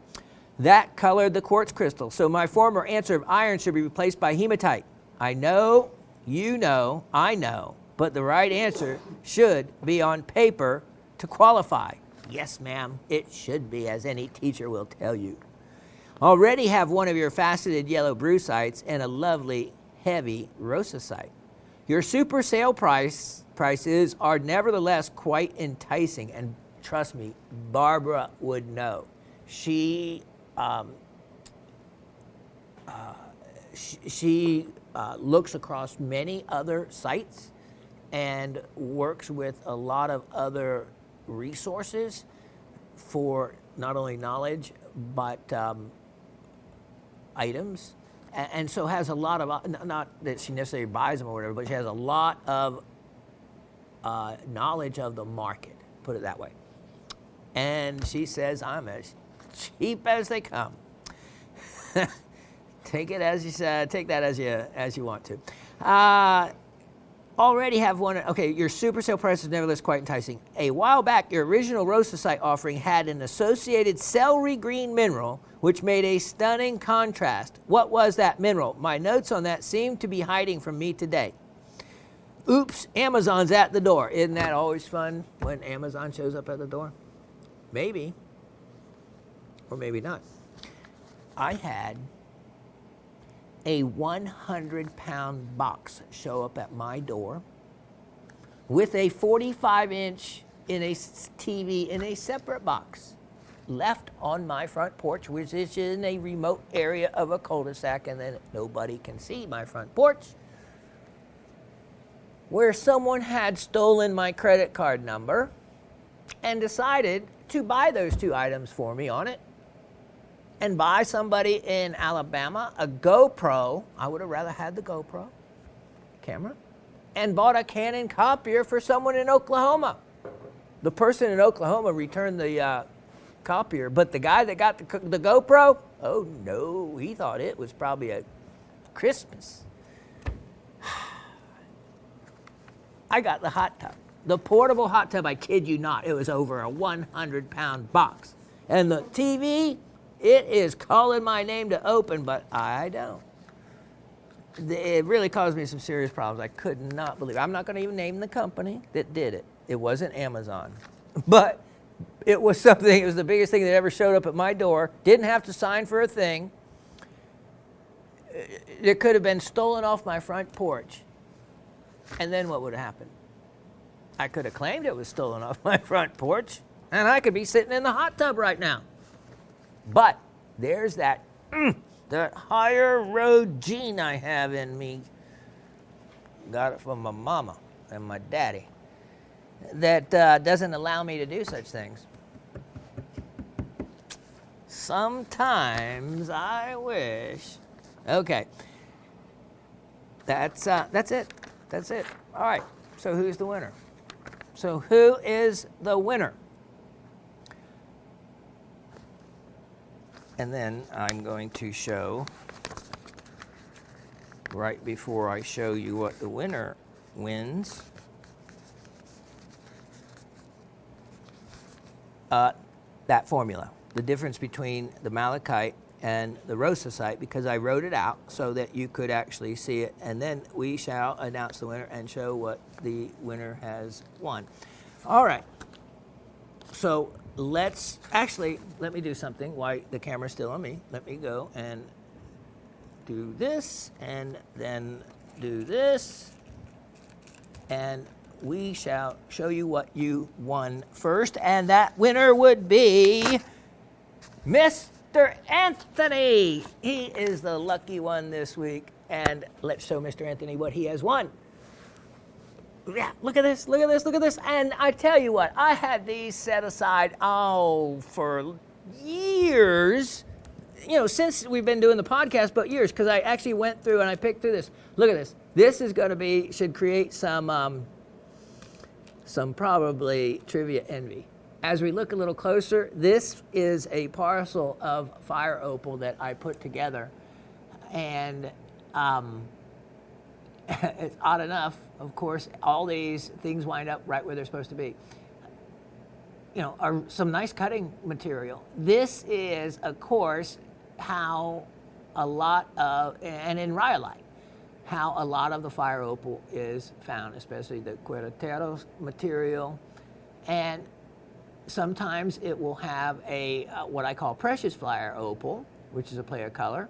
That colored the quartz crystal. So my former answer of iron should be replaced by hematite. I know, you know, I know, but the right answer should be on paper to qualify. Yes, ma'am, it should be, as any teacher will tell you. Already have one of your faceted yellow brucites and a lovely heavy rosacite. Your super sale prices are nevertheless quite enticing, and trust me, Barbara would know. She looks across many other sites and works with a lot of other resources for not only knowledge but items, and so has a lot of, not that she necessarily buys them or whatever, but she has a lot of knowledge of the market, put it that way. And she says I'm as cheap as they come. Take it as you said. Take that as you want to. Already have one. Okay, your super sale price is nevertheless quite enticing. A while back, your original rosacite offering had an associated celery green mineral, which made a stunning contrast. What was that mineral? My notes on that seem to be hiding from me today. Oops, Amazon's at the door. Isn't that always fun when Amazon shows up at the door? Maybe, or maybe not. I had a 100-pound box show up at my door with a 45-inch in a TV in a separate box, left on my front porch, which is in a remote area of a cul-de-sac, and then nobody can see my front porch, where someone had stolen my credit card number and decided to buy those 2 items for me on it, and buy somebody in Alabama a GoPro. I would have rather had the GoPro camera, and bought a Canon copier for someone in Oklahoma. The person in Oklahoma returned the copier, but the guy that got the GoPro, oh no, he thought it was probably a Christmas. I got the hot tub, the portable hot tub. I kid you not, it was over a 100-pound box. And the TV, it is calling my name to open, but I don't. It really caused me some serious problems. I could not believe it. I'm not going to even name the company that did it. It wasn't Amazon. But it was something, it was the biggest thing that ever showed up at my door. Didn't have to sign for a thing. It could have been stolen off my front porch. And then what would have happened? I could have claimed it was stolen off my front porch, and I could be sitting in the hot tub right now. But there's that higher road gene I have in me. Got it from my mama and my daddy. That doesn't allow me to do such things. Sometimes I wish. Okay. That's it. That's it. All right. So who's the winner? So who is the winner? And then I'm going to show, right before I show you what the winner wins, that formula, the difference between the malachite and the rossicite, because I wrote it out so that you could actually see it, and then we shall announce the winner and show what the winner has won. All right. So let me do something while the camera's still on me. Let me go and do this, and then do this, and we shall show you what you won first, and that winner would be Mr. Anthony. He is the lucky one this week, and let's show Mr. Anthony what he has won. Yeah, look at this, look at this, look at this. And I tell you what, I had these set aside, for years, since we've been doing the podcast, but years, because I actually went through and I picked through this. Look at this. This is going to should create some probably trivia envy. As we look a little closer, this is a parcel of fire opal that I put together, and it's odd enough, of course, all these things wind up right where they're supposed to be. Are some nice cutting material. This is, of course, how a lot of, and in rhyolite, how a lot of the fire opal is found, especially the cueroteros material. And sometimes it will have a what I call precious fire opal, which is a player color,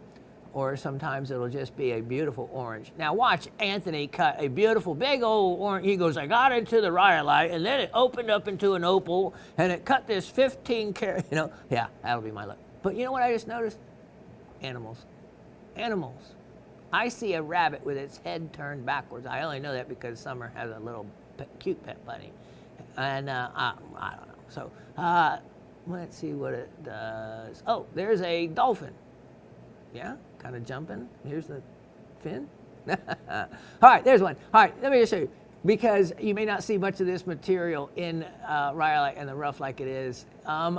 or sometimes it'll just be a beautiful orange. Now watch Anthony cut a beautiful big old orange. He goes, I got into the rhyolite, and then it opened up into an opal, and it cut this 15 karat, yeah, that'll be my luck. But you know what I just noticed? Animals. I see a rabbit with its head turned backwards. I only know that because Summer has a little cute pet bunny. And I don't know. So let's see what it does. Oh, there's a dolphin. Yeah, kind of jumping. Here's the fin. All right, there's one. All right, let me just show you. Because you may not see much of this material in rhyolite and the rough like it is.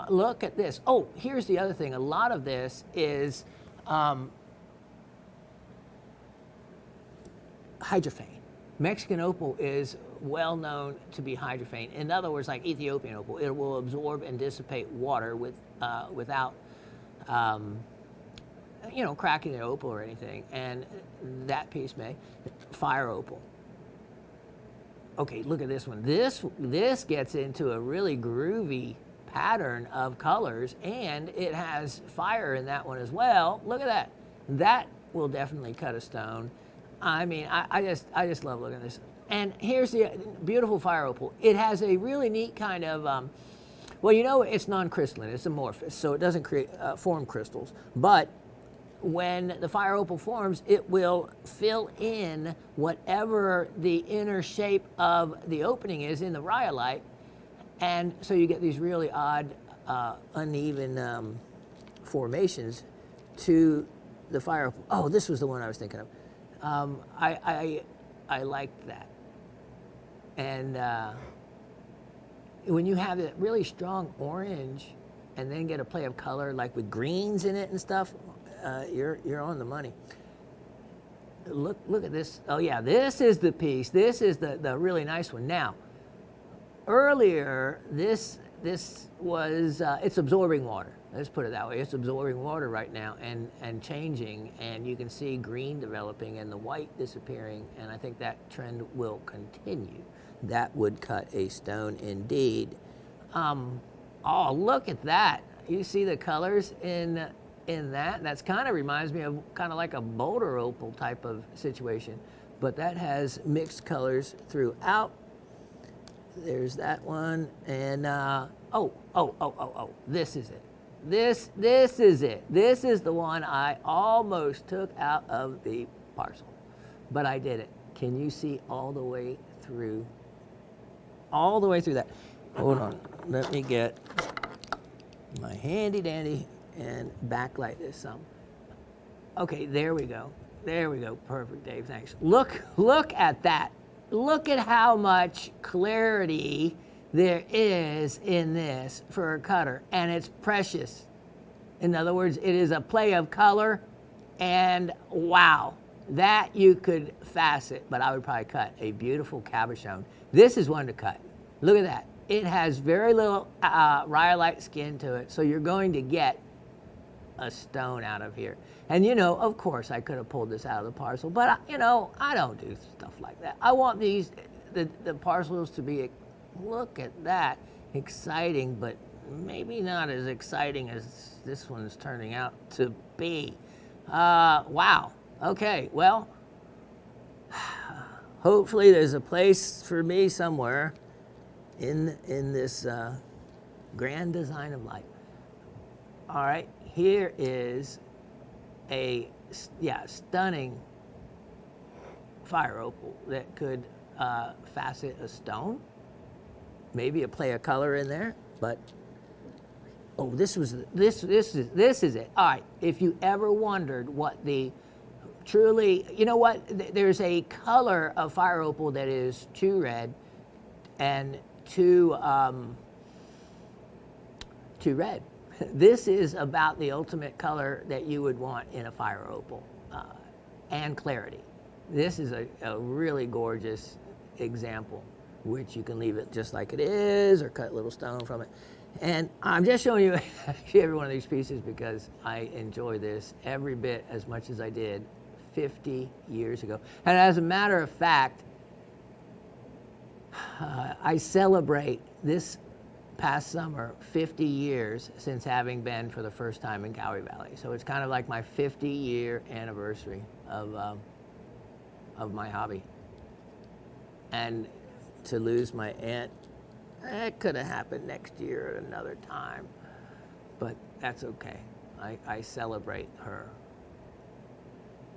Look at this. Oh, here's the other thing. A lot of this is hydrophane. Mexican opal is well known to be hydrophane. In other words, like Ethiopian opal, it will absorb and dissipate water without cracking the opal or anything. And that piece may. Fire opal. Okay, look at this one. This gets into a really groovy pattern of colors, and it has fire in that one as well. Look at that. That will definitely cut a stone. I mean, I just love looking at this. And here's the beautiful fire opal. It has a really neat kind of, well, you know, it's non-crystalline, it's amorphous, so it doesn't form crystals. But when the fire opal forms, it will fill in whatever the inner shape of the opening is in the rhyolite. And so you get these really odd, uneven formations to the fire opal. Oh, this was the one I was thinking of. I liked that. And when you have that really strong orange and then get a play of color like with greens in it and stuff, you're on the money. Look at this. Oh yeah, this is the piece. This is the really nice one. Now, earlier this was it's absorbing water. Let's put it that way. It's absorbing water right now and changing, and you can see green developing and the white disappearing, and I think that trend will continue. That would cut a stone indeed. Oh, look at that. You see the colors in that? That's kind of reminds me of kind of like a boulder opal type of situation, but that has mixed colors throughout. There's that one, and oh, this is it. This is it. This is the one I almost took out of the parcel, but I did it. Can you see all the way through? All the way through that. Hold on. Let me get my handy dandy and backlight this some. Okay, there we go. There we go. Perfect, Dave. Thanks. Look at that. Look at how much clarity there is in this for a cutter, and it's precious. In other words, it is a play of color, and wow, that you could facet, but I would probably cut a beautiful cabochon. This is one to cut. Look at that. It has very little rhyolite skin to it, so you're going to get a stone out of here. And you know, of course, I could have pulled this out of the parcel, but you know, I don't do stuff like that. I want the parcels to be, look at that, exciting, but maybe not as exciting as this one's turning out to be. Wow. Okay, well, hopefully there's a place for me somewhere in this grand design of life. All right, here is a stunning fire opal that could facet a stone, maybe a play of color in there, but oh, this is it. All right, if you ever wondered what the truly, you know what, there's a color of fire opal that is too red and too red. This is about the ultimate color that you would want in a fire opal, and clarity. This is a really gorgeous example, which you can leave it just like it is or cut a little stone from it. And I'm just showing you every one of these pieces because I enjoy this every bit as much as I did 50 years ago. And as a matter of fact, I celebrate this past summer 50 years since having been for the first time in Cowrie Valley. So it's kind of like my 50-year anniversary of my hobby. And to lose my aunt, it could have happened next year at another time, but that's okay. I celebrate her.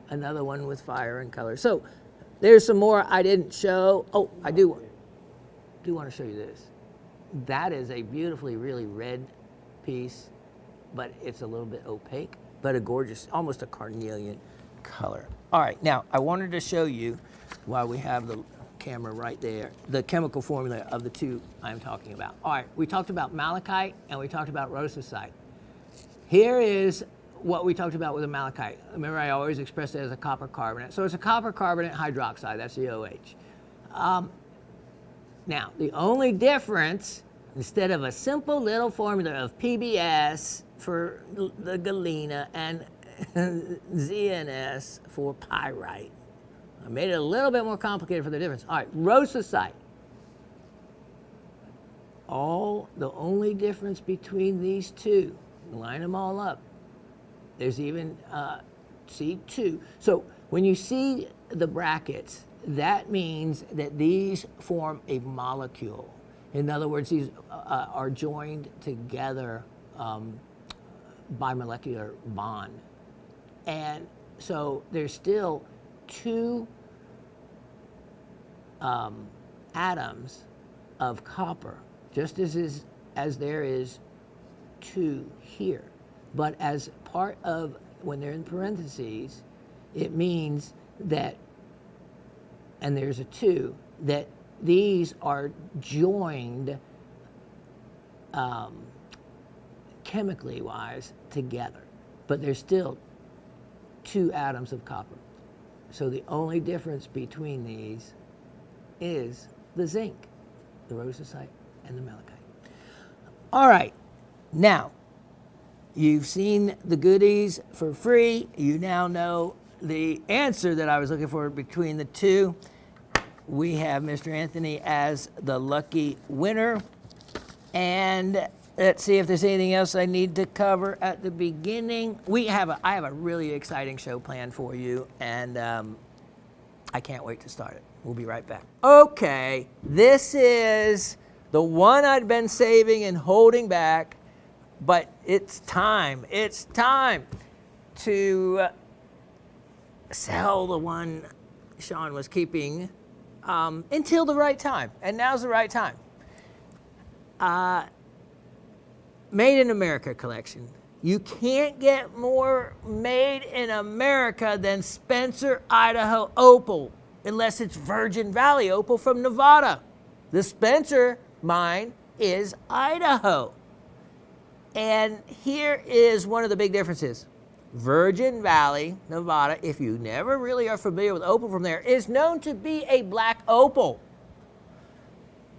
Another one with fire and color. So there's some more I didn't show. Oh, I do want to show you this. That is a beautifully, really red piece, but it's a little bit opaque, but a gorgeous, almost a carnelian color. All right, now I wanted to show you, while we have the camera right there, the chemical formula of the two I'm talking about. All right, we talked about malachite and we talked about rossicite. Here is what we talked about with the malachite. Remember, I always expressed it as a copper carbonate. So it's a copper carbonate hydroxide, that's the OH. Now, the only difference, instead of a simple little formula of PBS for the galena and ZNS for pyrite, I made it a little bit more complicated for the difference. All right, rossicite. The only difference between these two, line them all up, there's even C2. So when you see the brackets, that means that these form a molecule. In other words, these are joined together by molecular bond. And so there's still two atoms of copper, just as there is two here. But as part of, when they're in parentheses, it means that, and there's a 2, that these are joined chemically wise together. But there's still 2 atoms of copper. So the only difference between these is the zinc, the rosacite, and the malachite. All right, now, you've seen the goodies for free. You now know the answer that I was looking for between the two. We have Mr. Anthony as the lucky winner. And let's see if there's anything else I need to cover at the beginning. I have a really exciting show planned for you, and I can't wait to start it. We'll be right back. Okay, this is the one I'd been saving and holding back, but it's time. It's time to sell the one Shawn was keeping until the right time, and now's the right time. Made in America collection. You can't get more made in America than Spencer, Idaho opal, unless it's Virgin Valley opal from Nevada. The Spencer mine is Idaho. And here is one of the big differences. Virgin Valley, Nevada, if you never really are familiar with opal from there, is known to be a black opal.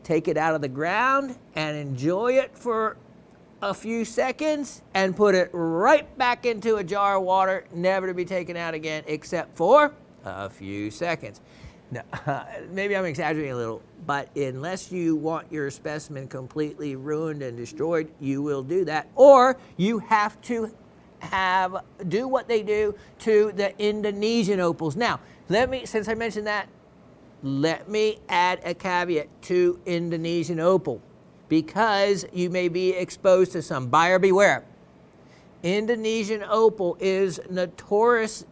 Take it out of the ground and enjoy it for a few seconds and put it right back into a jar of water, never to be taken out again except for a few seconds. Now, maybe I'm exaggerating a little, but unless you want your specimen completely ruined and destroyed, you will do that. Or you have to do what they do to the Indonesian opals. Now, since I mentioned that, let me add a caveat to Indonesian opal, because you may be exposed to some. Buyer beware. Indonesian opal is notoriously,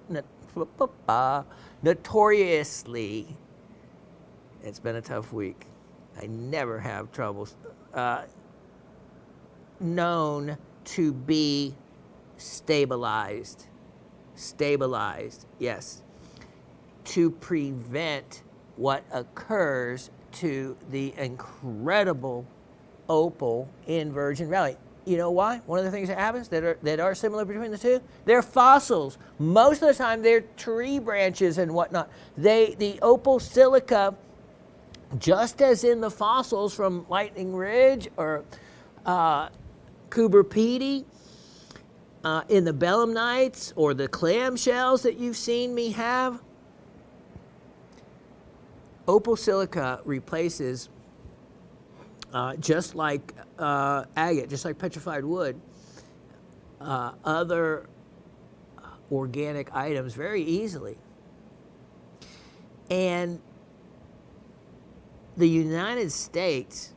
it's been a tough week. I never have troubles. Known to be stabilized, yes, to prevent what occurs to the incredible opal in Virgin Valley. You know why? One of the things that happens that are similar between the two, they're fossils. Most of the time, they're tree branches and whatnot. The opal silica, just as in the fossils from Lightning Ridge or Coober Pedy, in the belemnites or the clam shells that you've seen me have, opal silica replaces, just like agate, just like petrified wood, other organic items very easily. And the United States,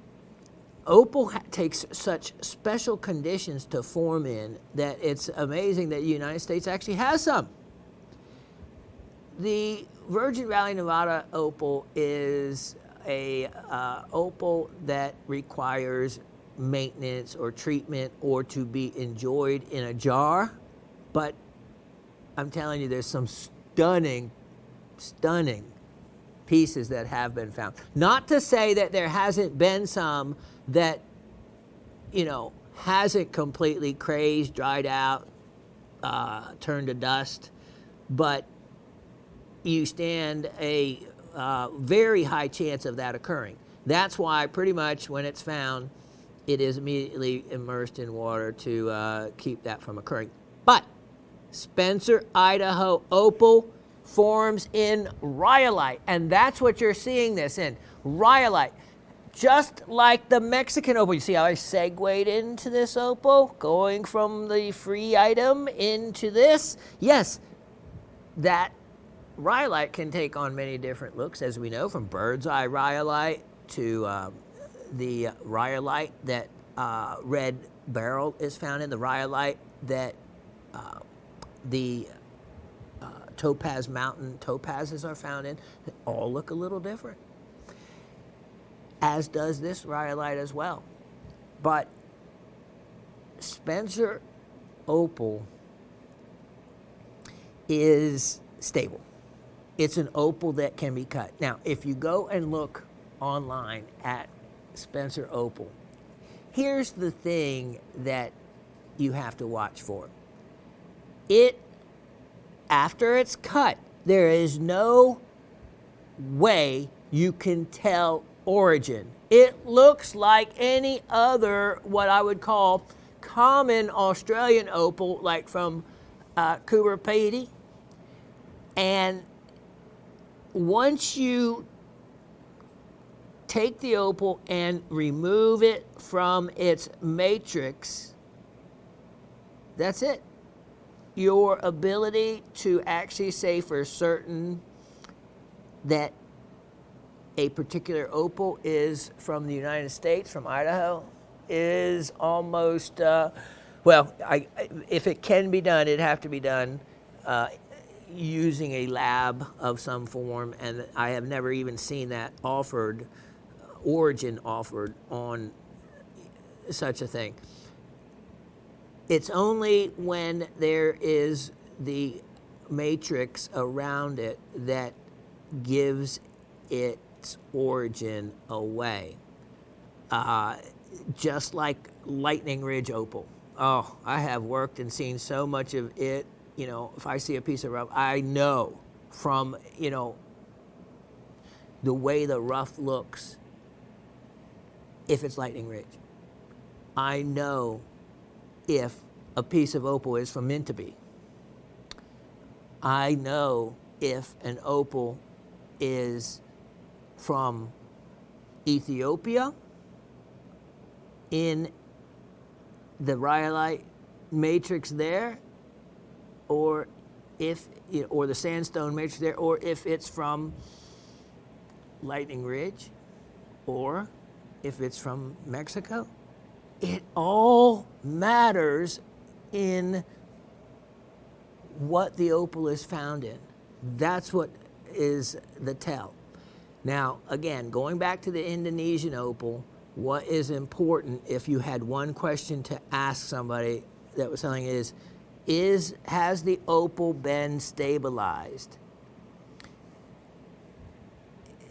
opal takes such special conditions to form in that it's amazing that the United States actually has some. The Virgin Valley, Nevada opal is a opal that requires maintenance or treatment or to be enjoyed in a jar. But I'm telling you, there's some stunning pieces that have been found. Not to say that there hasn't been some that, hasn't completely crazed, dried out, turned to dust, but you stand a very high chance of that occurring. That's why pretty much when it's found, it is immediately immersed in water to keep that from occurring. But Spencer, Idaho opal forms in rhyolite, and that's what you're seeing this in, rhyolite. Just like the Mexican opal. You see how I segued into this opal, going from the free item into this? Yes, that rhyolite can take on many different looks, as we know, from bird's eye rhyolite to the rhyolite that red beryl is found in, the rhyolite that the Topaz Mountain topazes are found in. They all look a little different, as does this rhyolite as well. But Spencer opal is stable. It's an opal that can be cut. Now, if you go and look online at Spencer opal, here's the thing that you have to watch for. After it's cut, there is no way you can tell origin. It looks like any other, what I would call common Australian opal, like from Coober Pedy. And once you take the opal and remove it from its matrix, that's it. Your ability to actually say for certain that a particular opal is from the United States, from Idaho, is almost, if it can be done, it'd have to be done using a lab of some form, and I have never even seen that origin offered on such a thing. It's only when there is the matrix around it that gives its origin away. Just like Lightning Ridge opal. Oh, I have worked and seen so much of it. You know, if I see a piece of rough, I know from, the way the rough looks, if it's Lightning Ridge. I know if a piece of opal is from Mintabee. I know if an opal is from Ethiopia in the rhyolite matrix there, or the sandstone matrix there, or if it's from Lightning Ridge, or if it's from Mexico. It all matters in what the opal is found in. That's what is the tell. Now, again, going back to the Indonesian opal, what is important, if you had one question to ask somebody that was selling, has the opal been stabilized?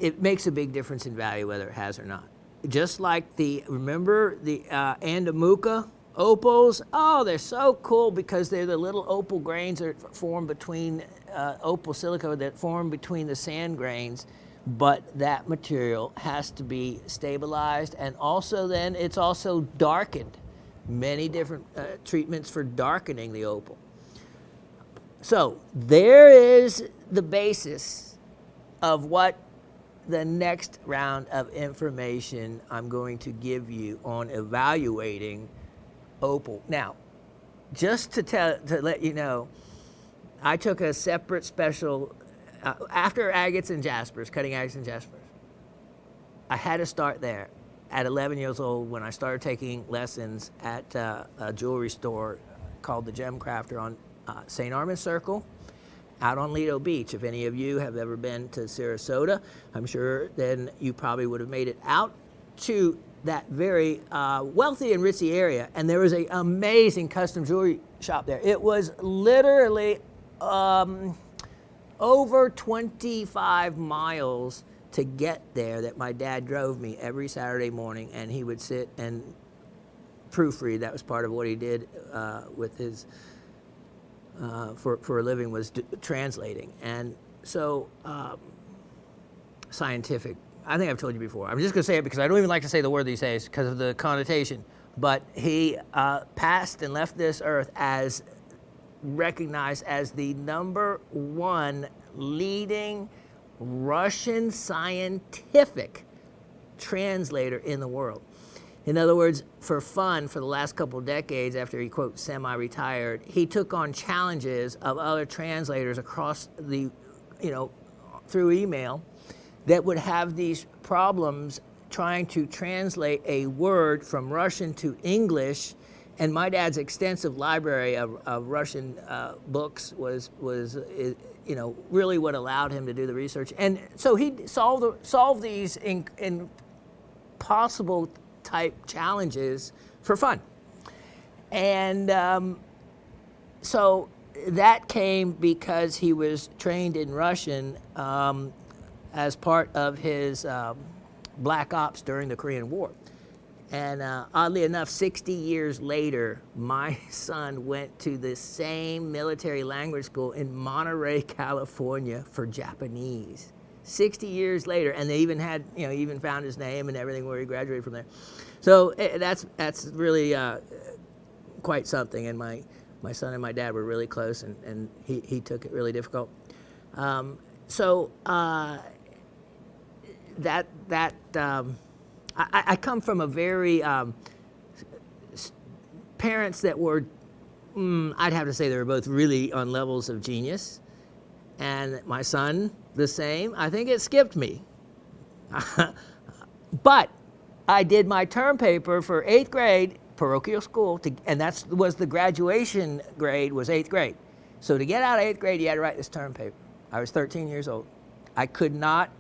It makes a big difference in value whether it has or not. Just like remember the Andamuka opals? Oh, they're so cool because they're the little opal grains that form between, opal silica that form between the sand grains, but that material has to be stabilized, and also then it's also darkened. Many different treatments for darkening the opal. So there is the basis of what the next round of information I'm going to give you on evaluating opal. Now, just to let you know, I took a separate special after agates and jaspers, cutting agates and jaspers. I had to start there at 11 years old when I started taking lessons at a jewelry store called the Gem Crafter on St. Armand Circle, out on Lido Beach. If any of you have ever been to Sarasota, I'm sure then you probably would have made it out to that very wealthy and ritzy area. And there was an amazing custom jewelry shop there. It was literally over 25 miles to get there that my dad drove me every Saturday morning, and he would sit and proofread. That was part of what he did with his for a living, was translating. And so scientific, I think I've told you before. I'm just going to say it because I don't even like to say the word these days because of the connotation. But he passed and left this earth as recognized as the #1 leading Russian scientific translator in the world. In other words, for fun, for the last couple of decades after he, quote, semi-retired, he took on challenges of other translators across the through email, that would have these problems trying to translate a word from Russian to English. And my dad's extensive library of Russian books was really what allowed him to do the research. And so he solved these impossible type challenges for fun. And so that came because he was trained in Russian as part of his black ops during the Korean War. And oddly enough, 60 years later, my son went to the same military language school in Monterey, California for Japanese. 60 years later, and they even had, even found his name and everything where he graduated from there. So that's really quite something. And my son and my dad were really close, and he took it really difficult. I come from a very parents that were, I'd have to say they were both really on levels of genius, and my son the same. I think it skipped me, but I did my term paper for 8th grade parochial school, and that was the graduation grade was 8th grade. So to get out of 8th grade, you had to write this term paper. I was 13 years old. I could not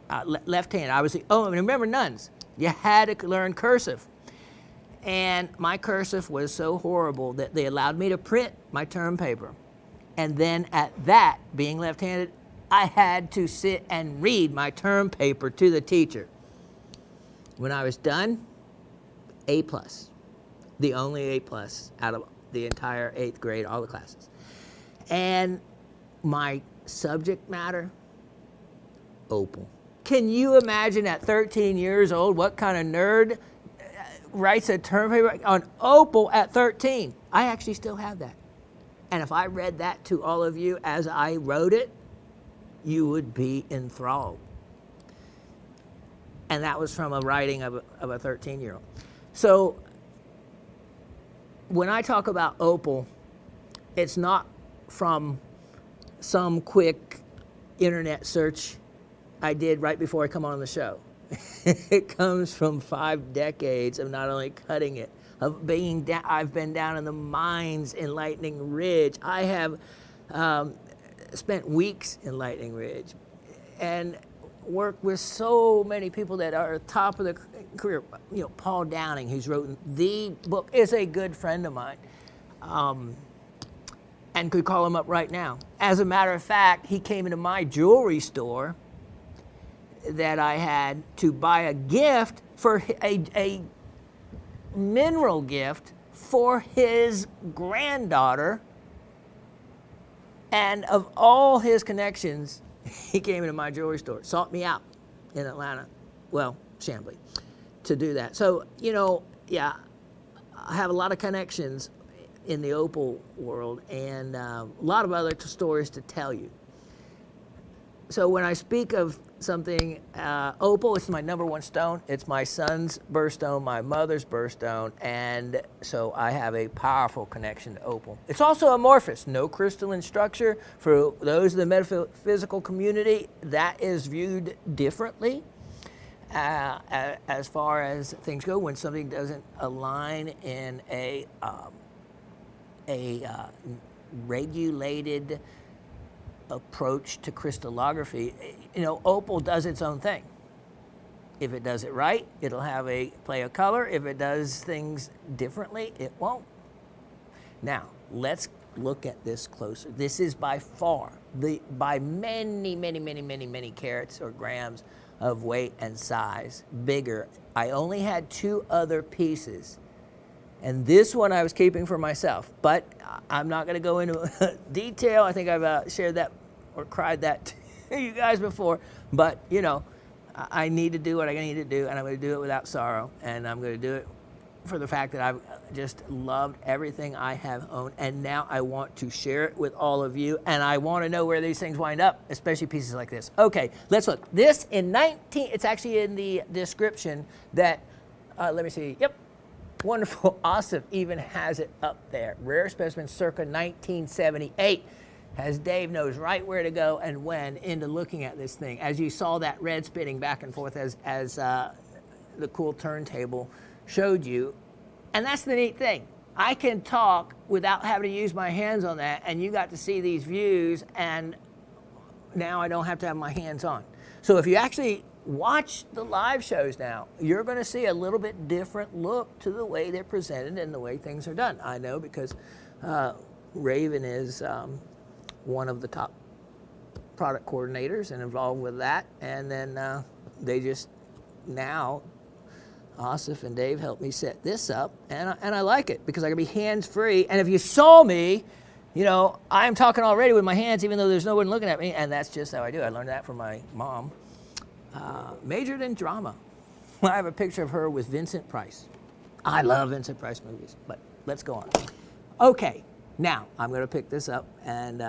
left hand. I was and remember nuns. You had to learn cursive. And my cursive was so horrible that they allowed me to print my term paper. And then at that, being left-handed, I had to sit and read my term paper to the teacher. When I was done, A+. The only A+ out of the entire 8th grade, all the classes. And my subject matter, Opal. Can you imagine at 13 years old what kind of nerd writes a term paper on Opal at 13? I actually still have that. And if I read that to all of you as I wrote it, you would be enthralled. And that was from a writing of a 13-year-old. So when I talk about Opal, it's not from some quick internet search I did right before I come on the show. It comes from 5 decades of not only cutting it, of being down. I've been down in the mines in Lightning Ridge. I have spent weeks in Lightning Ridge and worked with so many people that are at the top of the career. Paul Downing, who's written the book, is a good friend of mine. And could call him up right now. As a matter of fact, he came into my jewelry store that I had to buy a gift for a mineral gift for his granddaughter. And of all his connections, he came into my jewelry store, sought me out in Atlanta, well, Chamblee, to do that. So, I have a lot of connections in the opal world and a lot of other stories to tell you. So when I speak of something, opal, it's my #1 stone. It's my son's birthstone, my mother's birthstone, and so I have a powerful connection to opal. It's also amorphous, no crystalline structure. For those in the metaphysical community, that is viewed differently as far as things go. When something doesn't align in a regulated approach to crystallography, opal does its own thing. If it does it right, it'll have a play of color. If it does things differently, it won't. Now, let's look at this closer. This is by far, by many carats or grams of weight and size, bigger. I only had 2 other pieces. And this one I was keeping for myself, but I'm not going to go into detail. I think I've shared that or cried that to you guys before. But, I need to do what I need to do, and I'm going to do it without sorrow. And I'm going to do it for the fact that I've just loved everything I have owned. And now I want to share it with all of you. And I want to know where these things wind up, especially pieces like this. Okay, let's look. This it's actually in the description that, let me see. Yep. Wonderful, awesome, even has it up there. Rare specimen circa 1978. as Dave knows right where to go and when into looking at this thing. As you saw that red spinning back and forth as the cool turntable showed you. And that's the neat thing. I can talk without having to use my hands on that, and you got to see these views, and now I don't have to have my hands on. So if you actually watch the live shows now, you're going to see a little bit different look to the way they're presented and the way things are done. I know because Raven is one of the top product coordinators and involved with that. And then they just now, Asif and Dave helped me set this up, and I like it because I can be hands-free. And if you saw me, you know, I'm talking already with my hands even though there's no one looking at me, and that's just how I do. I learned that from my mom. Majored in drama. I have a picture of her with Vincent Price. I love Vincent Price movies, but let's go on. Okay, now I'm going to pick this up and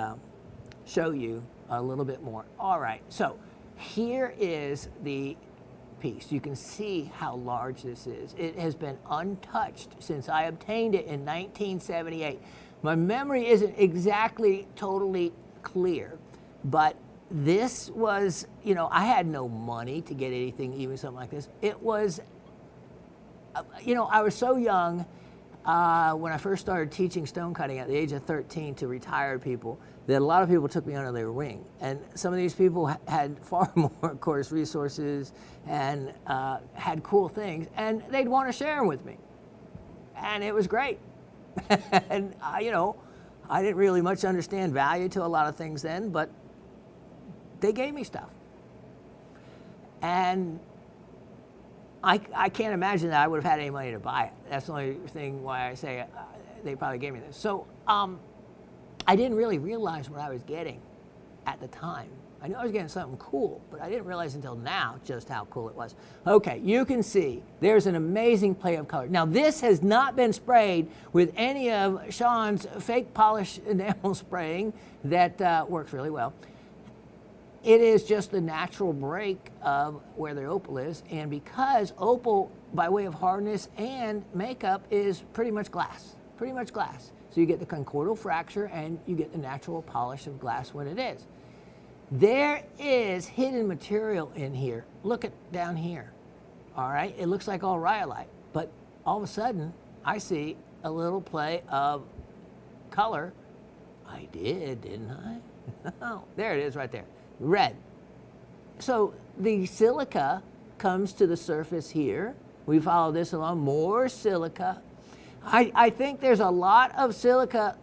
show you a little bit more. All right, so here is the piece. You can see how large this is. It has been untouched since I obtained it in 1978. My memory isn't exactly totally clear, but this was, you know, I had no money to get anything, even something like this. It was, you know, I was so young when I first started teaching stone cutting at the age of 13 to retired people that a lot of people took me under their wing. And some of these people had far more, of course, resources and had cool things, and they'd want to share them with me. And it was great. And, you know, I didn't really much understand value to a lot of things then, but they gave me stuff. And I can't imagine that I would have had any money to buy it. That's the only thing why I say they probably gave me this. So I didn't really realize what I was getting at the time. I knew I was getting something cool, but I didn't realize until now just how cool it was. Okay, you can see there's an amazing play of color. Now this has not been sprayed with any of Shawn's fake polish enamel spraying that works really well. It is just the natural break of where the opal is, and because opal, by way of hardness and makeup, is pretty much glass. So you get the conchoidal fracture and you get the natural polish of glass when it is. There is hidden material in here. Look at down here. All right, it looks like all rhyolite, but all of a sudden I see a little play of color. I did, didn't I? Oh, there it is right there. Red. So the silica comes to the surface here. We follow this along, more silica. I think there's a lot of silica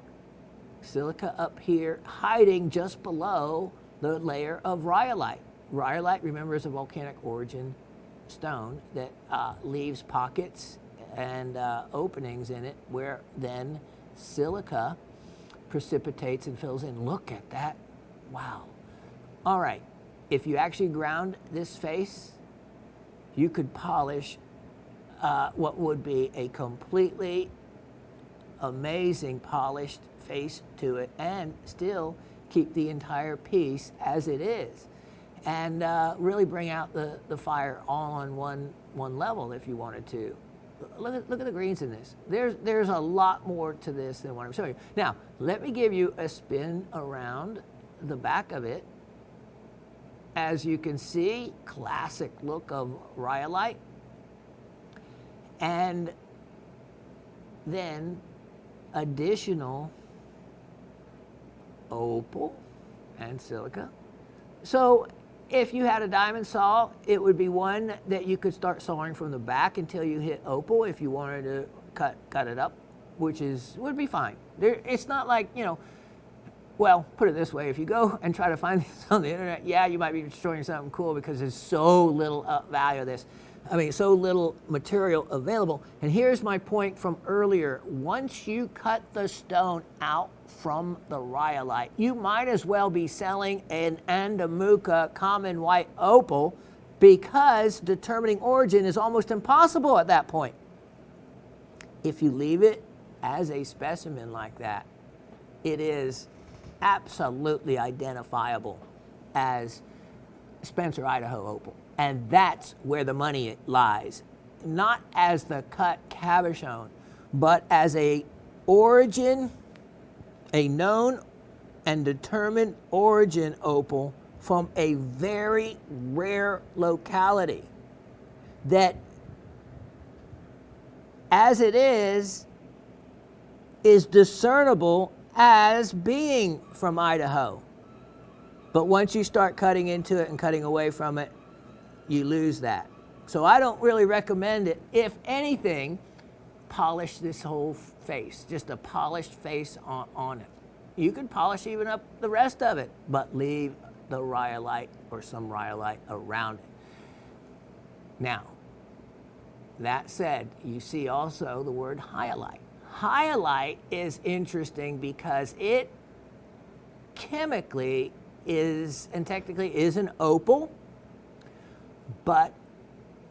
up here hiding just below the layer of rhyolite. Rhyolite, remember, is a volcanic origin stone that leaves pockets and openings in it where then silica precipitates and fills in. Look at that. Wow. All right, if you actually ground this face, you could polish what would be a completely amazing polished face to it and still keep the entire piece as it is and really bring out the fire all on one level if you wanted to. Look at the greens in this. There's a lot more to this than what I'm showing you. Now, let me give you a spin around the back of it. As you can see, classic look of rhyolite. And then additional opal and silica. So if you had a diamond saw, it would be one that you could start sawing from the back until you hit opal if you wanted to cut it up, which would be fine. It's not like, you know, well, put it this way, if you go and try to find this on the internet, yeah, you might be destroying something cool because there's so little value of this. I mean, so little material available. And here's my point from earlier. Once you cut the stone out from the rhyolite, you might as well be selling an Andamuka common white opal because determining origin is almost impossible at that point. If you leave it as a specimen like that, it is absolutely identifiable as Spencer, Idaho opal. And that's where the money lies. Not as the cut cabochon, but as a origin, a known and determined origin opal from a very rare locality that, as it is discernible as being from Idaho. But once you start cutting into it and cutting away from it, you lose that. So I don't really recommend it. If anything, polish this whole face, just a polished face on it. You could polish even up the rest of it, but leave the rhyolite or some rhyolite around it. Now, that said, you see also the word hyalite. Hyalite is interesting because it chemically is, and technically is, an opal, but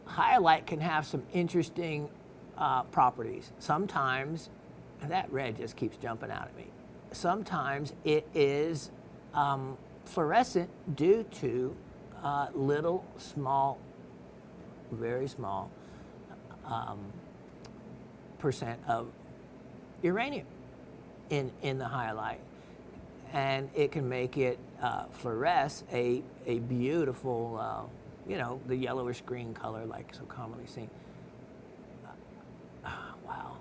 hyalite can have some interesting properties. Sometimes, and that red just keeps jumping out at me, sometimes it is fluorescent due to little, small, very small percent of uranium in the hyalite, and it can make it fluoresce a beautiful, the yellowish green color like so commonly seen. Wow,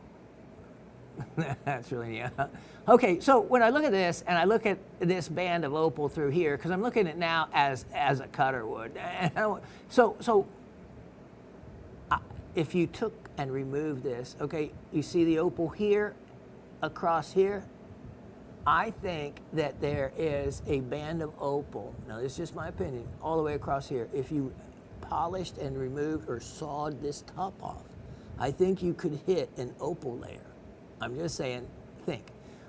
that's really neat. Okay, so when I look at this and I look at this band of opal through here, because I'm looking at it now as a cutter would, so if you took and removed this, okay, you see the opal here, across here. I think that there is a band of opal, now this is just my opinion, all the way across here. If you polished and removed or sawed this top off, I think you could hit an opal layer. I'm just saying, think.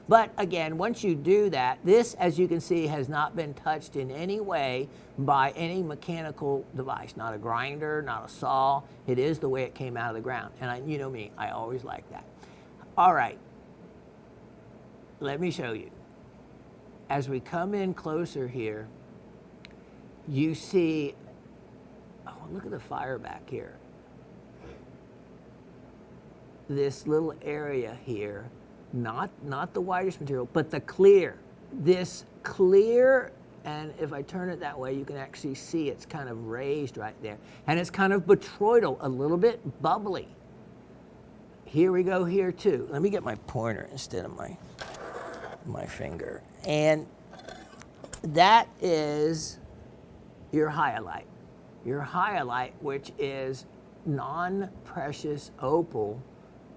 But again, once you do that, this, as you can see, has not been touched in any way by any mechanical device, not a grinder, not a saw. It is the way it came out of the ground. And you know me, I always like that. All right. Let me show you. As we come in closer here, you see, oh, look at the fire back here. This little area here, not the whitish material, but the clear. This clear, and if I turn it that way, you can actually see it's kind of raised right there. And it's kind of botryoidal, a little bit bubbly. Here we go here too. Let me get my pointer instead of my finger. And that is your hyalite. Your hyalite, which is non-precious opal,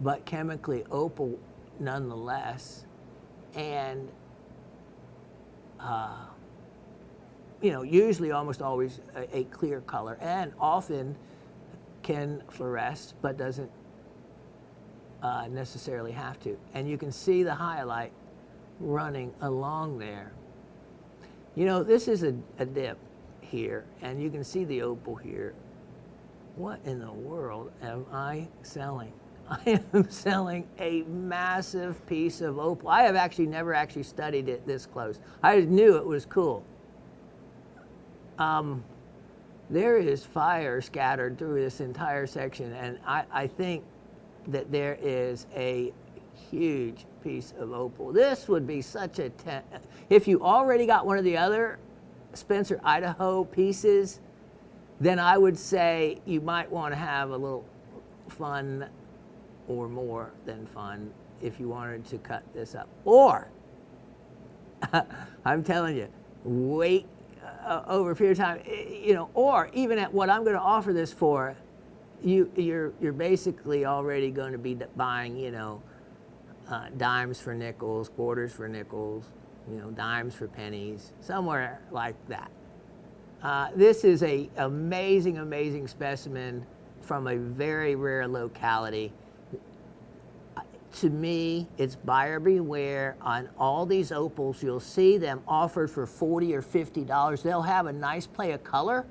but chemically opal nonetheless. And, usually almost always a clear color, and often can fluoresce, but doesn't necessarily have to. And you can see the hyalite running along there. This is a dip here, and you can see the opal here. What in the world am I selling? I am selling a massive piece of opal. I have actually never actually studied it this close. I just knew it was cool. There is fire scattered through this entire section, and I think that there is a huge piece of opal. This would be such a if you already got one of the other Spencer, Idaho pieces, then I would say you might want to have a little fun, or more than fun, if you wanted to cut this up. Or, I'm telling you, wait over a period of time, or even at what I'm going to offer this for, you're basically already going to be buying, dimes for nickels, quarters for nickels, dimes for pennies, somewhere like that. This is a amazing, amazing specimen from a very rare locality. To me, it's buyer beware. On all these opals, you'll see them offered for $40 or $50. They'll have a nice play of color,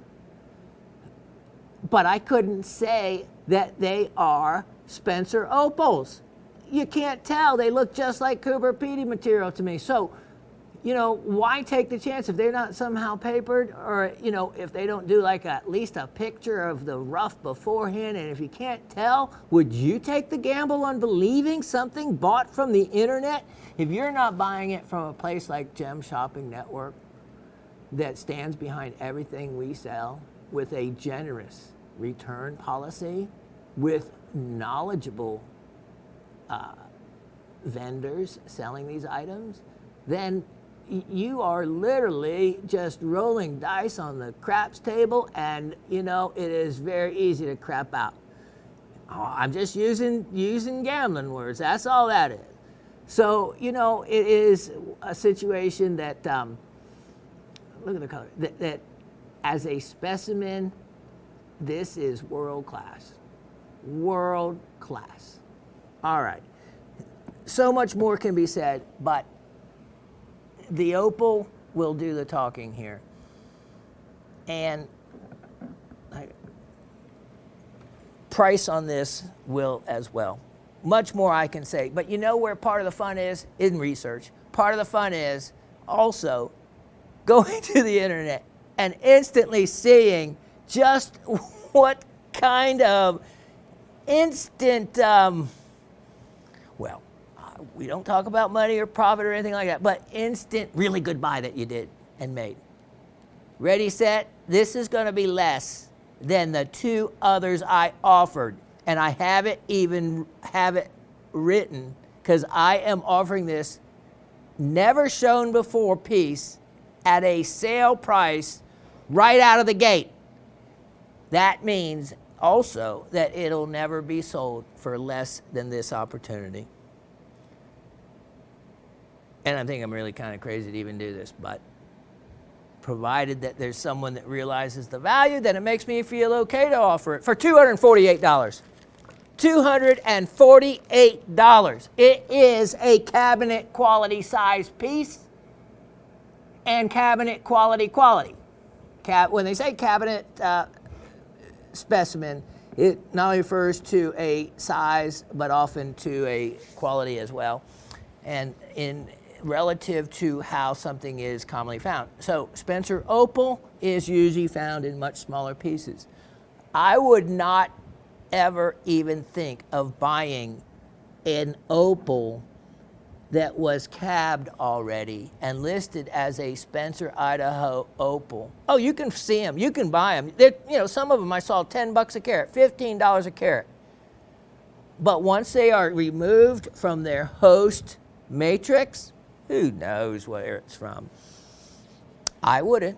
but I couldn't say that they are Spencer opals. You can't tell. They look just like Cooper Pedy material to me. So why take the chance if they're not somehow papered, or, if they don't do like at least a picture of the rough beforehand, and if you can't tell, would you take the gamble on believing something bought from the internet? If you're not buying it from a place like Gem Shopping Network that stands behind everything we sell with a generous return policy, with knowledgeable vendors selling these items, then you are literally just rolling dice on the craps table, and it is very easy to crap out. I'm just using gambling words. That's all that is. So it is a situation that look at the color. That as a specimen, this is world class. World class. All right. So much more can be said, but the opal will do the talking here. And price on this will as well. Much more I can say. But where part of the fun is? In research. Part of the fun is also going to the internet and instantly seeing just what kind of instant, we don't talk about money or profit or anything like that, but instant, really good buy that you did and made. Ready, set, this is going to be less than the two others I offered. And I have it written because I am offering this never shown before piece at a sale price right out of the gate. That means also that it'll never be sold for less than this opportunity. And I think I'm really kind of crazy to even do this, but provided that there's someone that realizes the value, then it makes me feel okay to offer it for $248. $248. It is a cabinet quality size piece and cabinet quality. When they say cabinet specimen, it not only refers to a size, but often to a quality as well, and in relative to how something is commonly found. So Spencer opal is usually found in much smaller pieces. I would not ever even think of buying an opal that was cabbed already and listed as a Spencer, Idaho opal. Oh, you can see them. You can buy them. Some of them I saw $10 a carat, $15 a carat. But once they are removed from their host matrix, who knows where it's from? I wouldn't.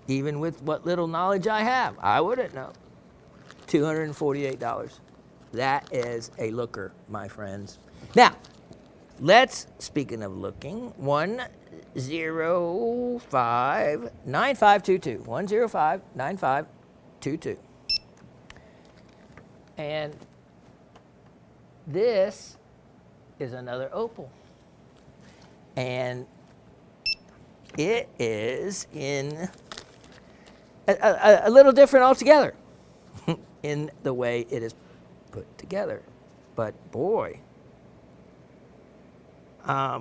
Even with what little knowledge I have, I wouldn't know. $248. That is a looker, my friends. Now, speaking of looking, 105-9522. 105-9522. And this is another opal. And it is in a little different altogether in the way it is put together. But boy, I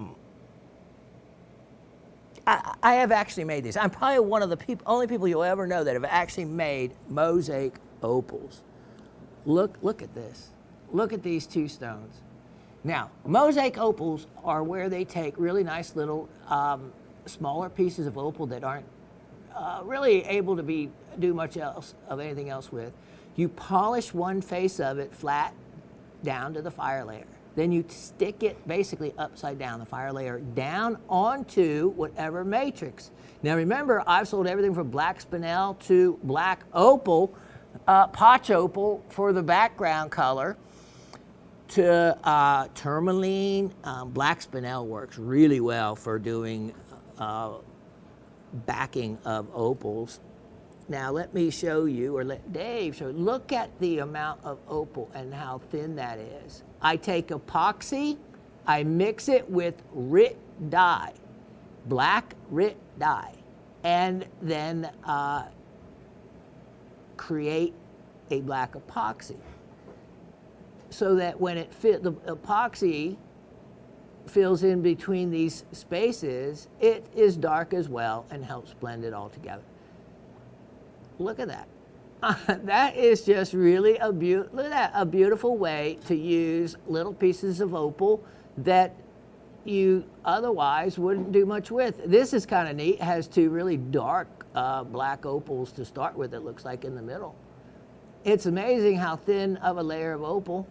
have actually made these. I'm probably one of the only people you'll ever know that have actually made mosaic opals. Look at this. Look at these two stones. Now, mosaic opals are where they take really nice little smaller pieces of opal that aren't really able to do much else of anything else with. You polish one face of it flat down to the fire layer. Then you stick it basically upside down, the fire layer, down onto whatever matrix. Now remember, I've sold everything from black spinel to black opal, potch opal for the background color, to tourmaline. Black spinel works really well for doing backing of opals. Now let me show you, or let Dave show you. Look at the amount of opal and how thin that is. I take epoxy, I mix it with RIT dye, black RIT dye, and then create a black epoxy. So that when it the epoxy fills in between these spaces, it is dark as well and helps blend it all together. Look at that. That is just really look at that, a beautiful way to use little pieces of opal that you otherwise wouldn't do much with. This is kind of neat. It has two really dark black opals to start with, it looks like, in the middle. It's amazing how thin of a layer of opal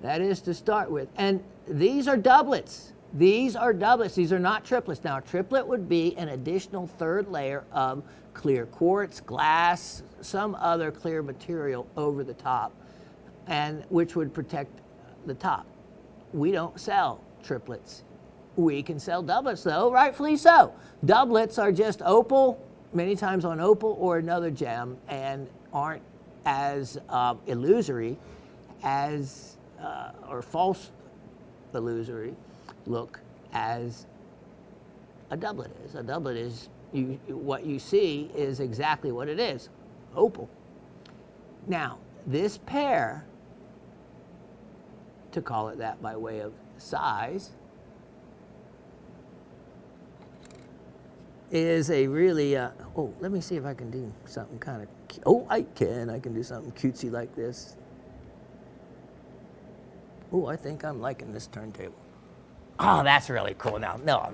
that is to start with. And these are doublets. These are doublets. These are not triplets. Now, a triplet would be an additional third layer of clear quartz, glass, some other clear material over the top, and which would protect the top. We don't sell triplets. We can sell doublets, though, rightfully so. Doublets are just opal, many times on opal or another gem, and aren't as illusory as, or false illusory look as a doublet is. A doublet is, what you see is exactly what it is, opal. Now, this pair, to call it that by way of size, is a really, oh, let me see if I can do something kind of, oh, I can do something cutesy like this. Oh, I think I'm liking this turntable. Oh, that's really cool. Now, no,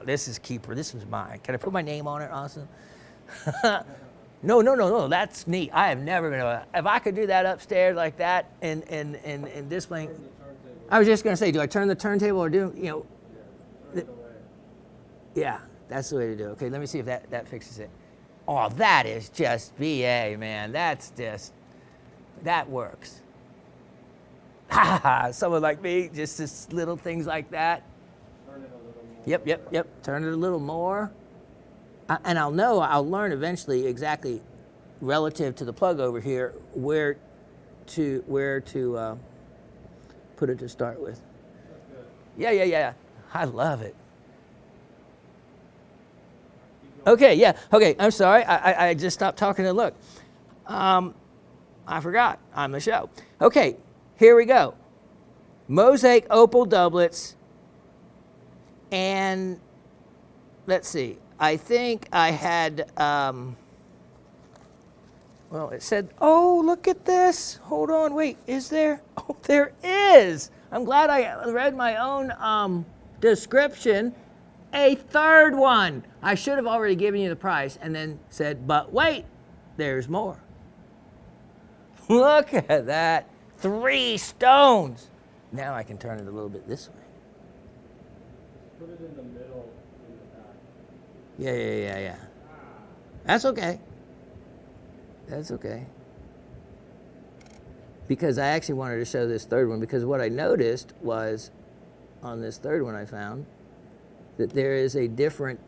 this is keeper. This is mine. Can I put my name on it, Austin? No, that's neat. I have never been able to, if I could do that upstairs like that and displaying. I was just going to say, do I turn the turntable or do, you know? Yeah, that's the way to do it. Okay, let me see if that fixes it. Oh, that is just BA, man. That's just, that works. Someone like me, just little things like that. Turn it a little more. Yep. Turn it a little more. And I'll learn eventually exactly, relative to the plug over here, where to put it to start with. That's good. Yeah. I love it. Okay, I'm sorry. I just stopped talking to look. I forgot. I'm the show. Okay, here we go. Mosaic Opal doublets. And let's see. I think I had, well, it said, oh, look at this. Hold on, wait, is there? Oh, there is. I'm glad I read my own description. A third one. I should have already given you the price and then said, but wait, there's more. Look at that. 3 stones. Now I can turn it a little bit this way. Put it in the middle in the back. Yeah. That's okay. That's okay. Because I actually wanted to show this third one, because what I noticed was on this third one I found that there is a different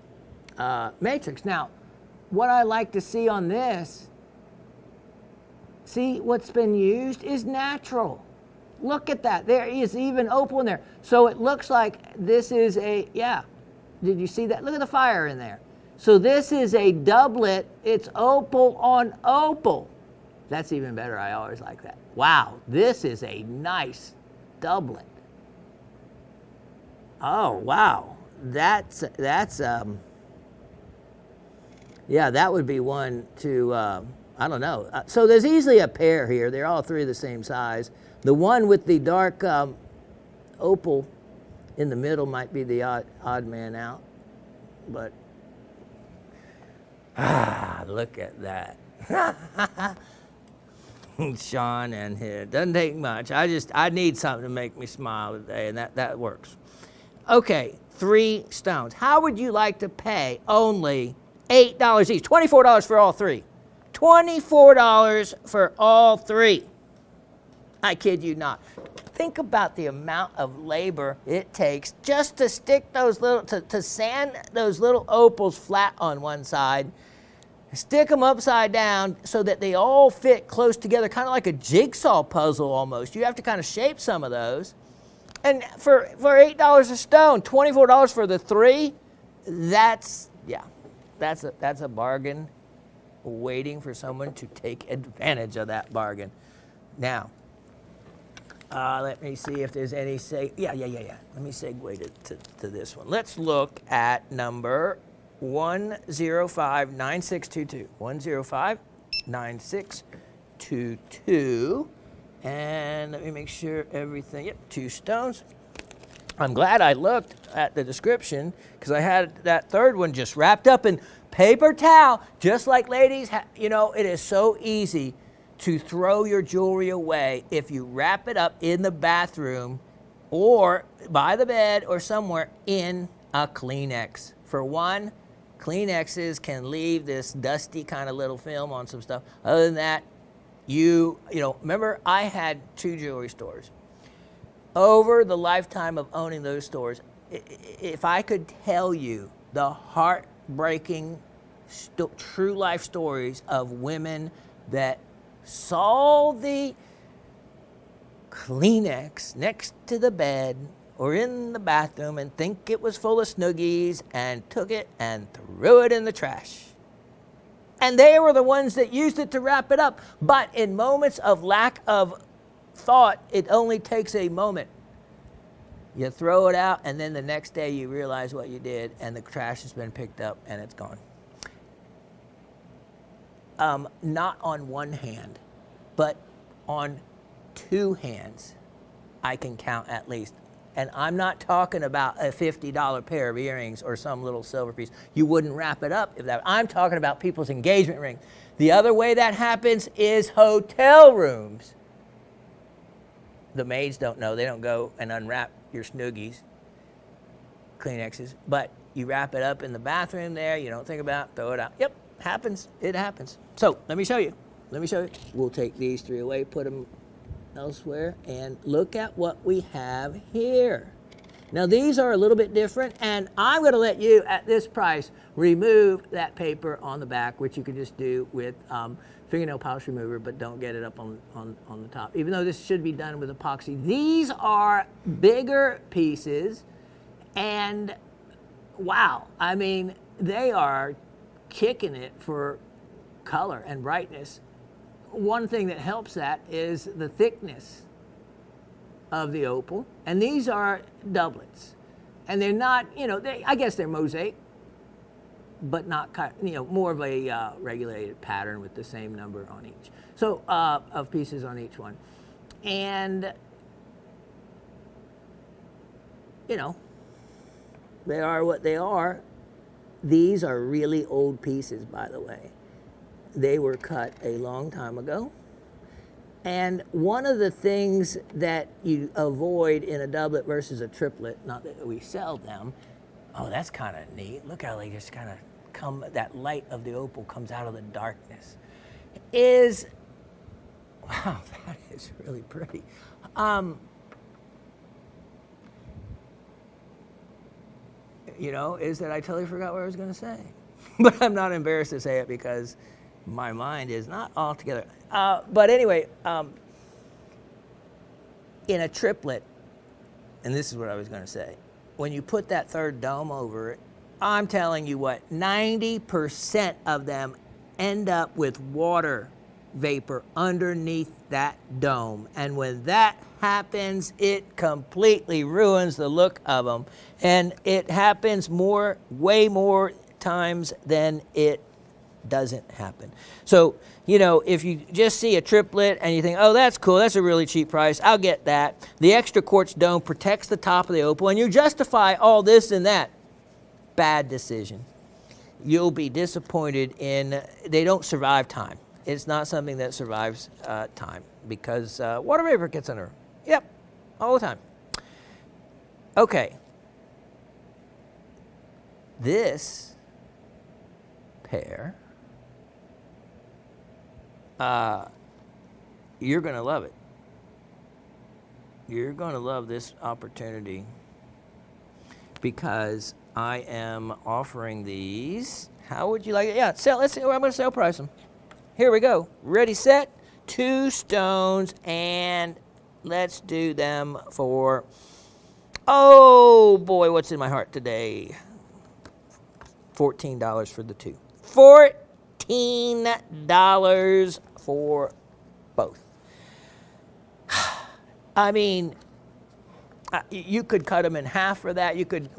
matrix. Now, what I like to see on this, see what's been used is natural. Look at that. There is even opal in there. So it looks like this is a, yeah. Did you see that? Look at the fire in there. So this is a doublet. It's opal on opal. That's even better. I always like that. Wow, this is a nice doublet. Oh, wow. That's yeah, that would be one to, I don't know. So there's easily a pair here. They're all 3 the same size. The one with the dark opal in the middle might be the odd man out. But, look at that. Shawn and his. Doesn't take much. I need something to make me smile today, and that works. Okay, 3 stones. How would you like to pay only $8 each? $24 for all 3. $24 for all 3. I kid you not. Think about the amount of labor it takes just to stick those little, to sand those little opals flat on one side, stick them upside down so that they all fit close together, kind of like a jigsaw puzzle almost. You have to kind of shape some of those. And for $8 a stone, $24 for the 3, that's a bargain waiting for someone to take advantage of that bargain. Now, Let me see if there's any yeah. Let me segue to this one. Let's look at number 1059622. 1059622. And let me make sure everything, yep, 2 stones. I'm glad I looked at the description because I had that third one just wrapped up in paper towel, just like ladies. It is so easy to throw your jewelry away if you wrap it up in the bathroom or by the bed or somewhere in a Kleenex. For one, Kleenexes can leave this dusty kind of little film on some stuff. Other than that, remember I had 2 jewelry stores. Over the lifetime of owning those stores, if I could tell you the heartbreaking true life stories of women that saw the Kleenex next to the bed or in the bathroom and think it was full of Snuggies and took it and threw it in the trash. And they were the ones that used it to wrap it up. But in moments of lack of thought, it only takes a moment. You throw it out, and then the next day you realize what you did, and the trash has been picked up, and it's gone. Not on one hand, but on 2 hands, I can count at least. And I'm not talking about a $50 pair of earrings or some little silver piece. You wouldn't wrap it up if that. I'm talking about people's engagement rings. The other way that happens is hotel rooms. The maids don't know. They don't go and unwrap your Snuggies, Kleenexes, but you wrap it up in the bathroom there. You don't think about it, throw it out. Yep, happens. It happens. So let me show you. We'll take these 3 away, put them elsewhere, and look at what we have here. Now these are a little bit different, and I'm going to let you, at this price, remove that paper on the back, which you can just do with fingernail polish remover, but don't get it up on the top, even though this should be done with epoxy. These are bigger pieces, and wow, I mean, they are kicking it for color and brightness. One thing that helps that is the thickness of the opal, and these are doublets, and they're not, I guess they're mosaic, but not, more of a regulated pattern with the same number on each. So of pieces on each one, and they are what they are. These are really old pieces, by the way. They were cut a long time ago. And one of the things that you avoid in a doublet versus a triplet, not that we sell them, oh, that's kind of neat. Look how they just kind of come, that light of the opal comes out of the darkness. Wow, that is really pretty. Is that I totally forgot what I was going to say. But I'm not embarrassed to say it because my mind is not all together. But anyway, in a triplet, and this is what I was going to say, when you put that third dome over it, I'm telling you what, 90% of them end up with water vapor underneath that dome. And when that happens, it completely ruins the look of them. And it happens way more times than it doesn't happen. So, if you just see a triplet and you think, oh, that's cool, that's a really cheap price, I'll get that. The extra quartz dome protects the top of the opal, and you justify all this and that. Bad decision. You'll be disappointed they don't survive time. It's not something that survives time because water vapor gets under. Yep, all the time. Okay. This pair, you're going to love it. You're going to love this opportunity because I am offering these. How would you like it? Yeah, let's see. I'm going to sale price them. Here we go. Ready, set. 2 stones, and let's do them for, oh boy, what's in my heart today? $14 for the 2. $14 for both. I mean, you could cut them in half for that. You could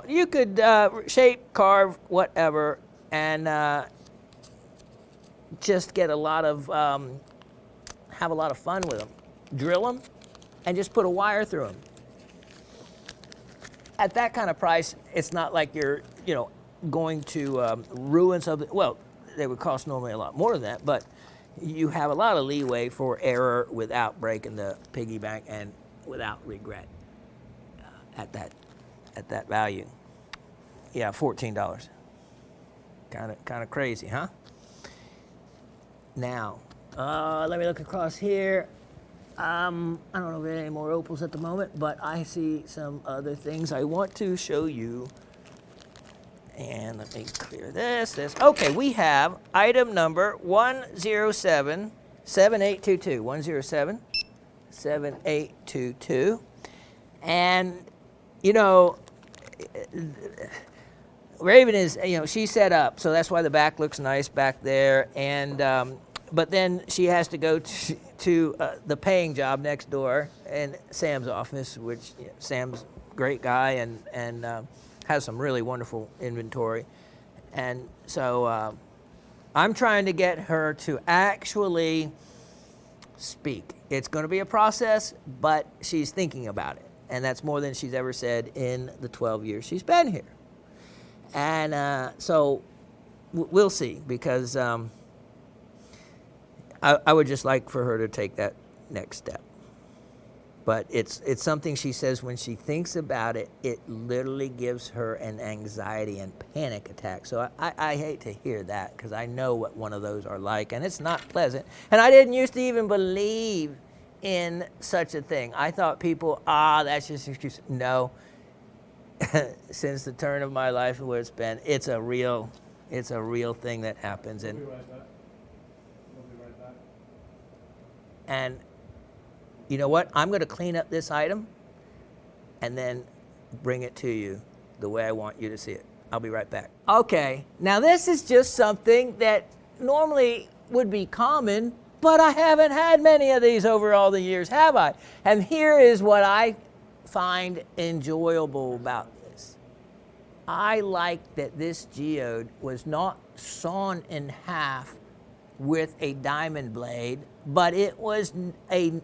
you could shape, carve, whatever, and just get a lot of, have a lot of fun with them. Drill them, and just put a wire through them. At that kind of price, it's not like you're, going to ruin something. Well, they would cost normally a lot more than that, but you have a lot of leeway for error without breaking the piggy bank and without regret at that value. Yeah, $14. Kind of crazy, huh? Now, let me look across here. I don't know if there are any more opals at the moment, but I see some other things I want to show you. And let me clear this. Okay, we have item number 107-7822. 107-7822. And, Raven is, she's set up, so that's why the back looks nice back there. And but then she has to go to the paying job next door in Sam's office, which Sam's a great guy and has some really wonderful inventory. And so I'm trying to get her to actually speak. It's going to be a process, but she's thinking about it. And that's more than she's ever said in the 12 years she's been here. And so we'll see, because I would just like for her to take that next step. But it's something she says when she thinks about it, it literally gives her an anxiety and panic attack. So I hate to hear that, because I know what one of those are like, and it's not pleasant. And I didn't used to even believe in such a thing. I thought people, that's just an excuse. No. Since the turn of my life and where it's been, it's a real thing that happens. And We'll be right back. We'll be right back. And you know what? I'm going to clean up this item and then bring it to you the way I want you to see it. I'll be right back. Okay, now this is just something that normally would be common, but I haven't had many of these over all the years, have I? And here is what I find enjoyable about this. I like that this geode was not sawn in half with a diamond blade, but it was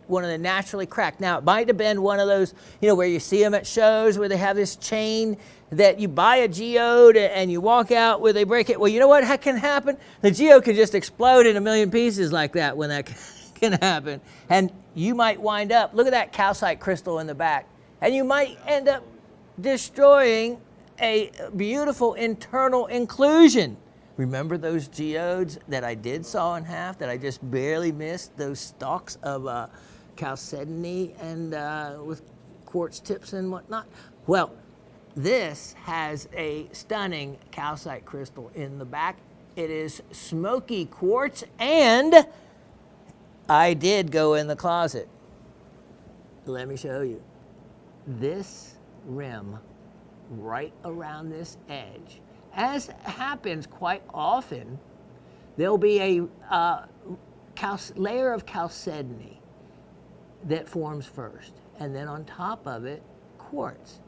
one of the naturally cracked. Now, it might have been one of those, where you see them at shows where they have this chain that you buy a geode and you walk out where they break it. Well, you know what can happen? The geode can just explode in a million pieces like that when that can happen. And you might wind up, look at that calcite crystal in the back, and you might end up destroying a beautiful internal inclusion. Remember those geodes that I did saw in half, that I just barely missed, those stalks of chalcedony and with quartz tips and whatnot? Well, this has a stunning calcite crystal in the back. It is Smoky Quartz, and I did go in the closet. Let me show you. This rim right around this edge, as happens quite often, there'll be a layer of chalcedony that forms first, and then on top of it, quartz.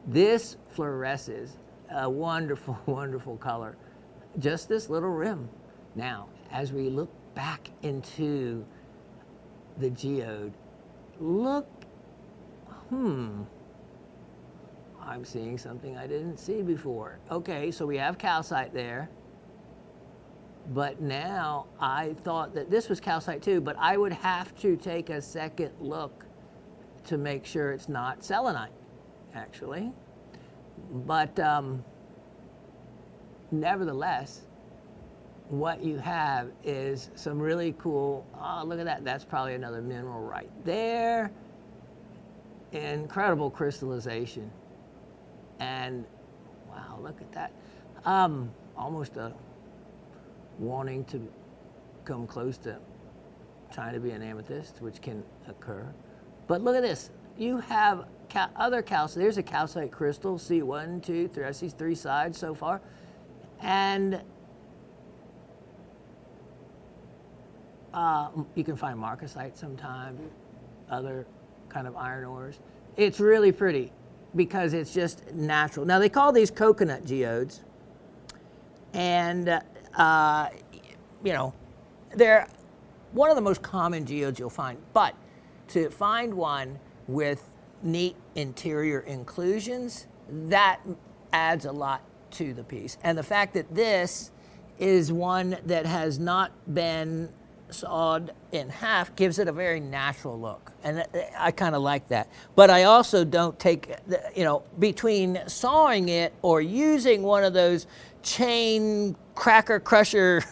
This fluoresces a wonderful, wonderful color. Just this little rim. Now, as we look back into the geode, look, I'm seeing something I didn't see before. Okay, so we have calcite there. But now I thought that this was calcite too, but I would have to take a second look to make sure it's not selenite, actually. But nevertheless, what you have is some really cool, look at that. That's probably another mineral right there. Incredible crystallization. And wow, look at that. Almost a wanting to come close to trying to be an amethyst, which can occur. But look at this. You have other calcite. There's a calcite crystal. See 1, 2, 3. I see 3 sides so far. And you can find marcasite sometime, other kind of iron ores. It's really pretty because it's just natural. Now, they call these coconut geodes, and, you know, they're one of the most common geodes you'll find. But to find one with neat interior inclusions, that adds a lot to the piece. And the fact that this is one that has not been sawed in half gives it a very natural look. And I kind of like that. But I also don't take, you know, between sawing it or using one of those chain cracker crusher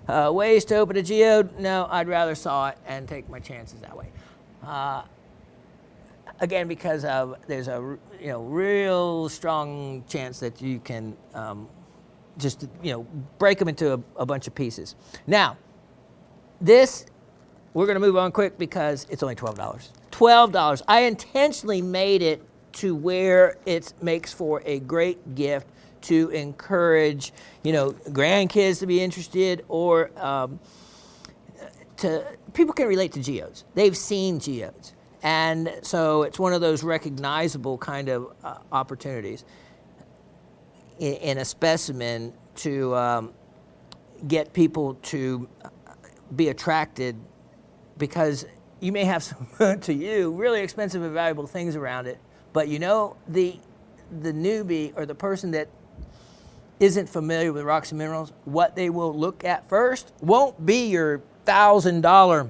ways to open a geode, no, I'd rather saw it and take my chances that way. Again, because of there's a real strong chance that you can just break them into a bunch of pieces. Now, this we're going to move on quick because it's only $12. $12. I intentionally made it to where it makes for a great gift to encourage grandkids to be interested, or people can relate to geodes. They've seen geodes. And so it's one of those recognizable kind of opportunities in a specimen to get people to be attracted, because you may have some, to you, really expensive and valuable things around it, but the newbie or the person that isn't familiar with rocks and minerals, what they will look at first won't be your $1,000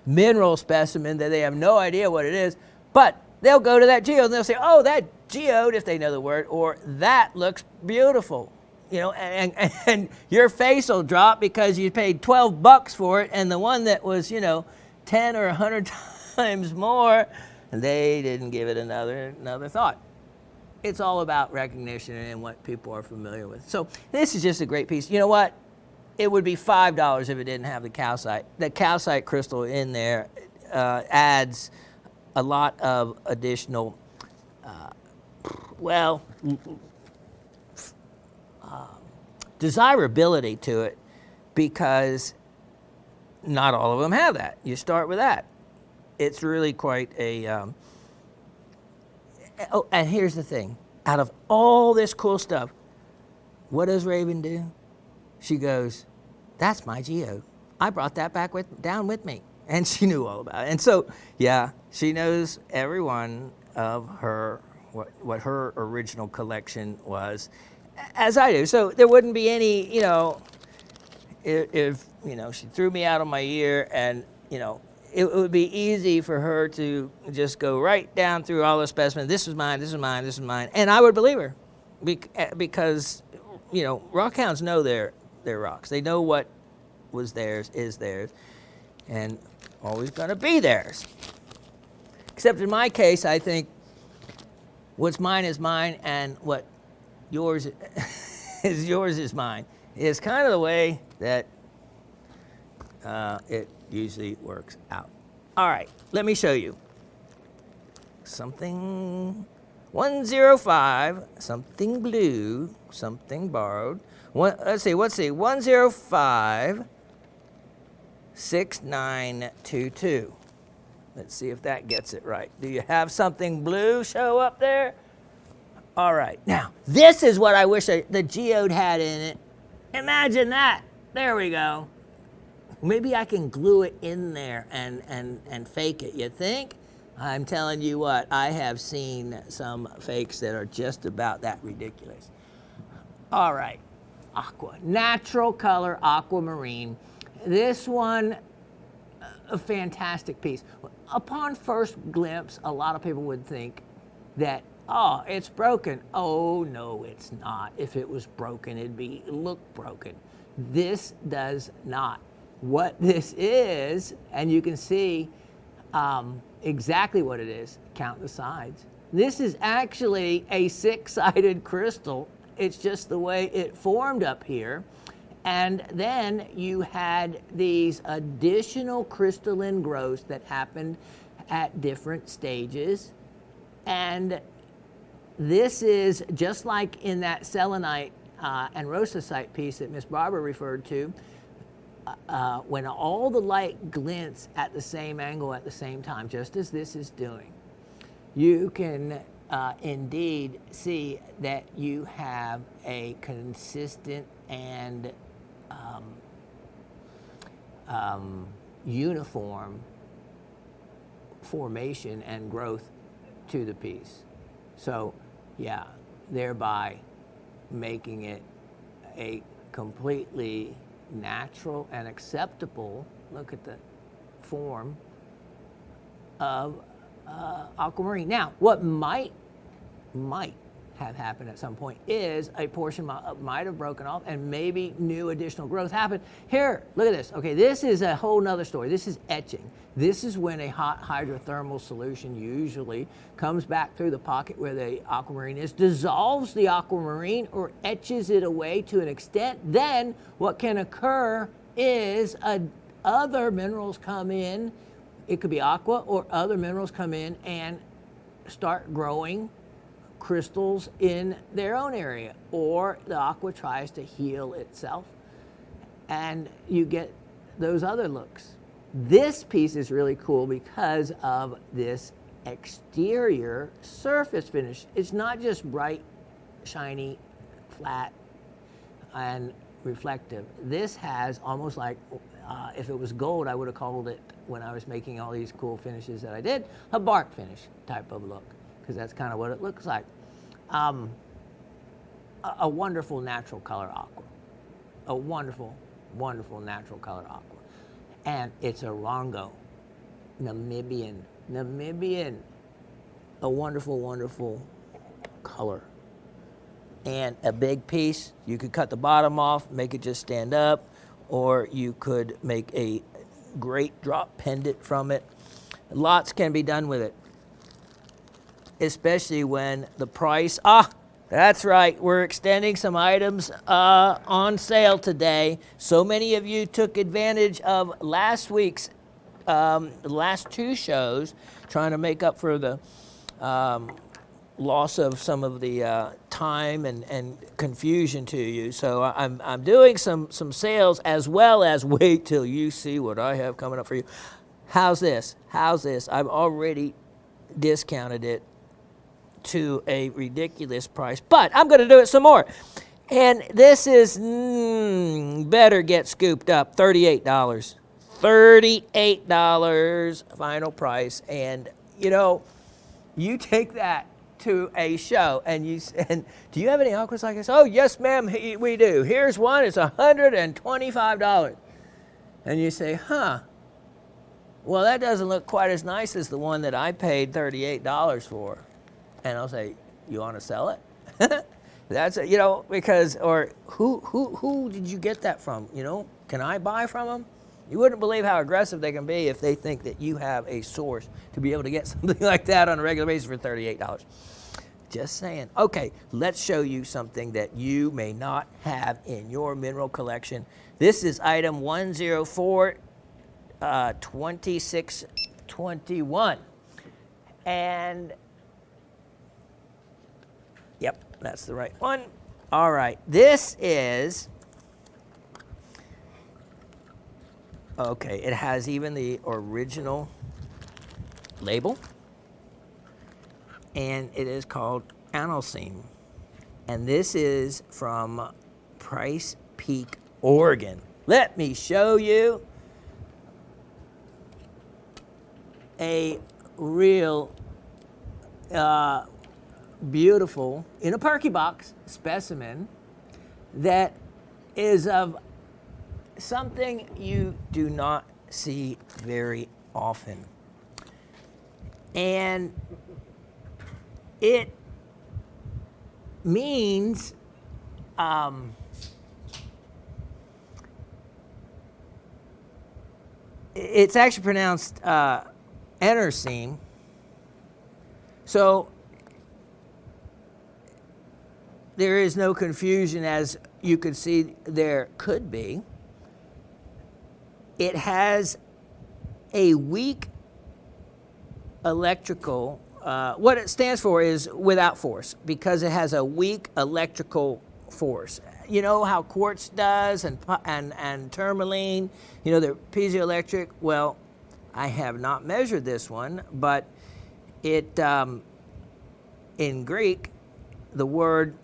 mineral specimen that they have no idea what it is, but they'll go to that geode and they'll say, oh, that geode, if they know the word, or that looks beautiful, and your face will drop because you paid $12 for it, and the one that was 10 or 100 times more, they didn't give it another thought. It's all about recognition and what people are familiar with. So this is just a great piece. You know what? It would be $5 if it didn't have the calcite. The calcite crystal in there adds a lot of additional, desirability to it, because not all of them have that. You start with that. It's really quite a... Oh, and here's the thing. Out of all this cool stuff, what does Raven do? She goes, that's my geode. I brought that down with me. And she knew all about it. And so, yeah, she knows every one of her, what her original collection was, as I do. So there wouldn't be any, if she threw me out on my ear, and, it would be easy for her to just go right down through all the specimens. This is mine, this is mine, this is mine. And I would believe her because, rockhounds know their rocks. They know what was theirs is theirs and always going to be theirs. Except in my case, I think what's mine is mine, and what yours is mine. It's kind of the way that it usually works out. All right, let me show you something. 105, something blue, something borrowed. Let's see. 105 6922. Let's see if that gets it right. Do you have something blue show up there? All right. Now, this is what I wish the geode had in it. Imagine that. There we go. Maybe I can glue it in there and fake it, you think? I'm telling you what, I have seen some fakes that are just about that ridiculous. All right, natural color aquamarine. This one, a fantastic piece. Upon first glimpse, a lot of people would think that, oh, it's broken. Oh, no, it's not. If it was broken, it'd look broken. This does not. What this is, and you can see exactly what it is. Count the sides. This is actually a 6-sided crystal. It's just the way it formed up here. And then you had these additional crystalline growths that happened at different stages. And this is just like in that selenite and rosacite piece that Miss Barbara referred to. when all the light glints at the same angle at the same time, just as this is doing, you can indeed see that you have a consistent and uniform formation and growth to the piece. So, yeah, thereby making it a completely natural and acceptable, look at the form of aquamarine. Now, what might have happened at some point is a portion might have broken off and maybe new additional growth happened. Here, look at this. Okay, this is a whole nother story. This is etching. This is when a hot hydrothermal solution usually comes back through the pocket where the aquamarine is, dissolves the aquamarine or etches it away to an extent. Then what can occur is other minerals come in. It could be aqua or other minerals come in and start growing crystals in their own area, or the aqua tries to heal itself and you get those other looks. This piece is really cool because of this exterior surface finish. It's not just bright, shiny, flat, and reflective. This has almost like, if it was gold, I would have called it, when I was making all these cool finishes that I did, a bark finish type of look, because that's kind of what it looks like. A wonderful natural color aqua. A wonderful, wonderful natural color aqua. And it's a Rongo, Namibian. A wonderful, wonderful color. And a big piece, you could cut the bottom off, make it just stand up, or you could make a great drop pendant from it. Lots can be done with it, especially when the price, that's right, we're extending some items on sale today. So many of you took advantage of last week's, last two shows, trying to make up for the loss of some of the time and confusion to you. So I'm doing some sales, as well as wait till you see what I have coming up for you. How's this? I've already discounted it to a ridiculous price, but I'm going to do it some more. And this is better get scooped up. $38. $38 final price. And you take that to a show and do you have any aquas like this? Oh, yes, ma'am, we do. Here's one. It's $125. And you say, well, that doesn't look quite as nice as the one that I paid $38 for. And I'll say, you want to sell it? That's it, because, or who did you get that from? Can I buy from them? You wouldn't believe how aggressive they can be if they think that you have a source to be able to get something like that on a regular basis for $38. Just saying. Okay, let's show you something that you may not have in your mineral collection. This is item 104-2621. And yep, that's the right one. All right, this is, okay, it has even the original label, and it is called Analcime. And this is from Price Peak, Oregon. Let me show you a real beautiful, in a perky box, specimen that is of something you do not see very often. And it means it's actually pronounced Enercime. So there is no confusion, as you could see there could be. It has a weak electrical, what it stands for is without force, because it has a weak electrical force. you know how quartz does and tourmaline, you know, they're piezoelectric. Well, I have not measured this one, but it, in Greek, the word,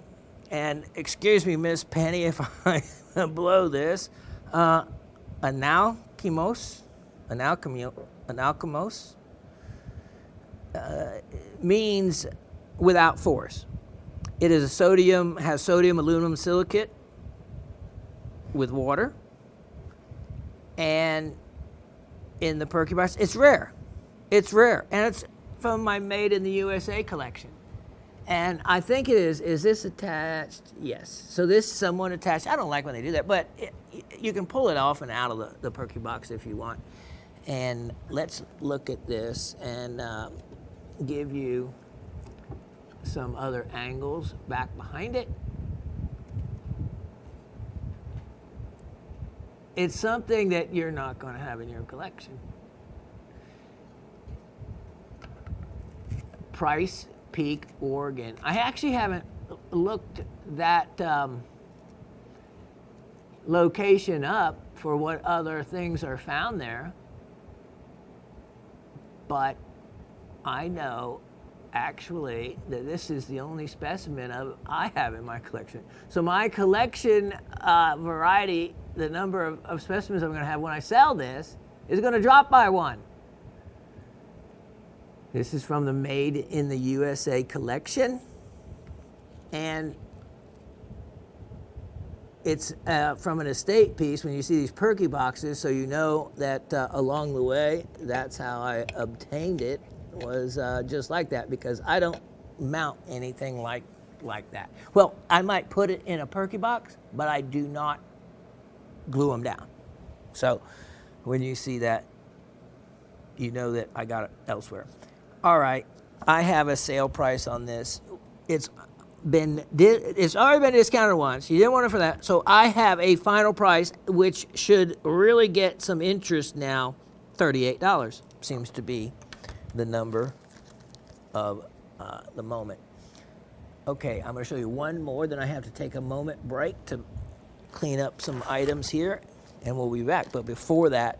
and excuse me, Miss Penny, if I blow this, analkimos, means without force. It is has sodium aluminum silicate with water, and in the Percubox, it's rare. It's rare, and it's from my Made in the USA collection. And I think it is. Is this attached? Yes. So this is somewhat attached. I don't like when they do that, but you can pull it off and out of the Percubox if you want. And let's look at this and give you some other angles back behind it. It's something that you're not going to have in your collection. Price Peak, Oregon. I actually haven't looked that location up for what other things are found there, but I know actually that this is the only specimen I have in my collection. So my collection variety, the number of specimens I'm going to have when I sell this, is going to drop by one. This is from the Made in the USA collection, and it's from an estate piece. When you see these Percuboxes, so you know that along the way, that's how I obtained it, was just like that, because I don't mount anything like that. Well, I might put it in a Percubox, but I do not glue them down. So when you see that, you know that I got it elsewhere. All right, I have a sale price on this. It's already been discounted once. You didn't want it for that. So I have a final price, which should really get some interest now. $38 seems to be the number of the moment. Okay, I'm going to show you one more, then I have to take a moment break to clean up some items here, and we'll be back. But before that,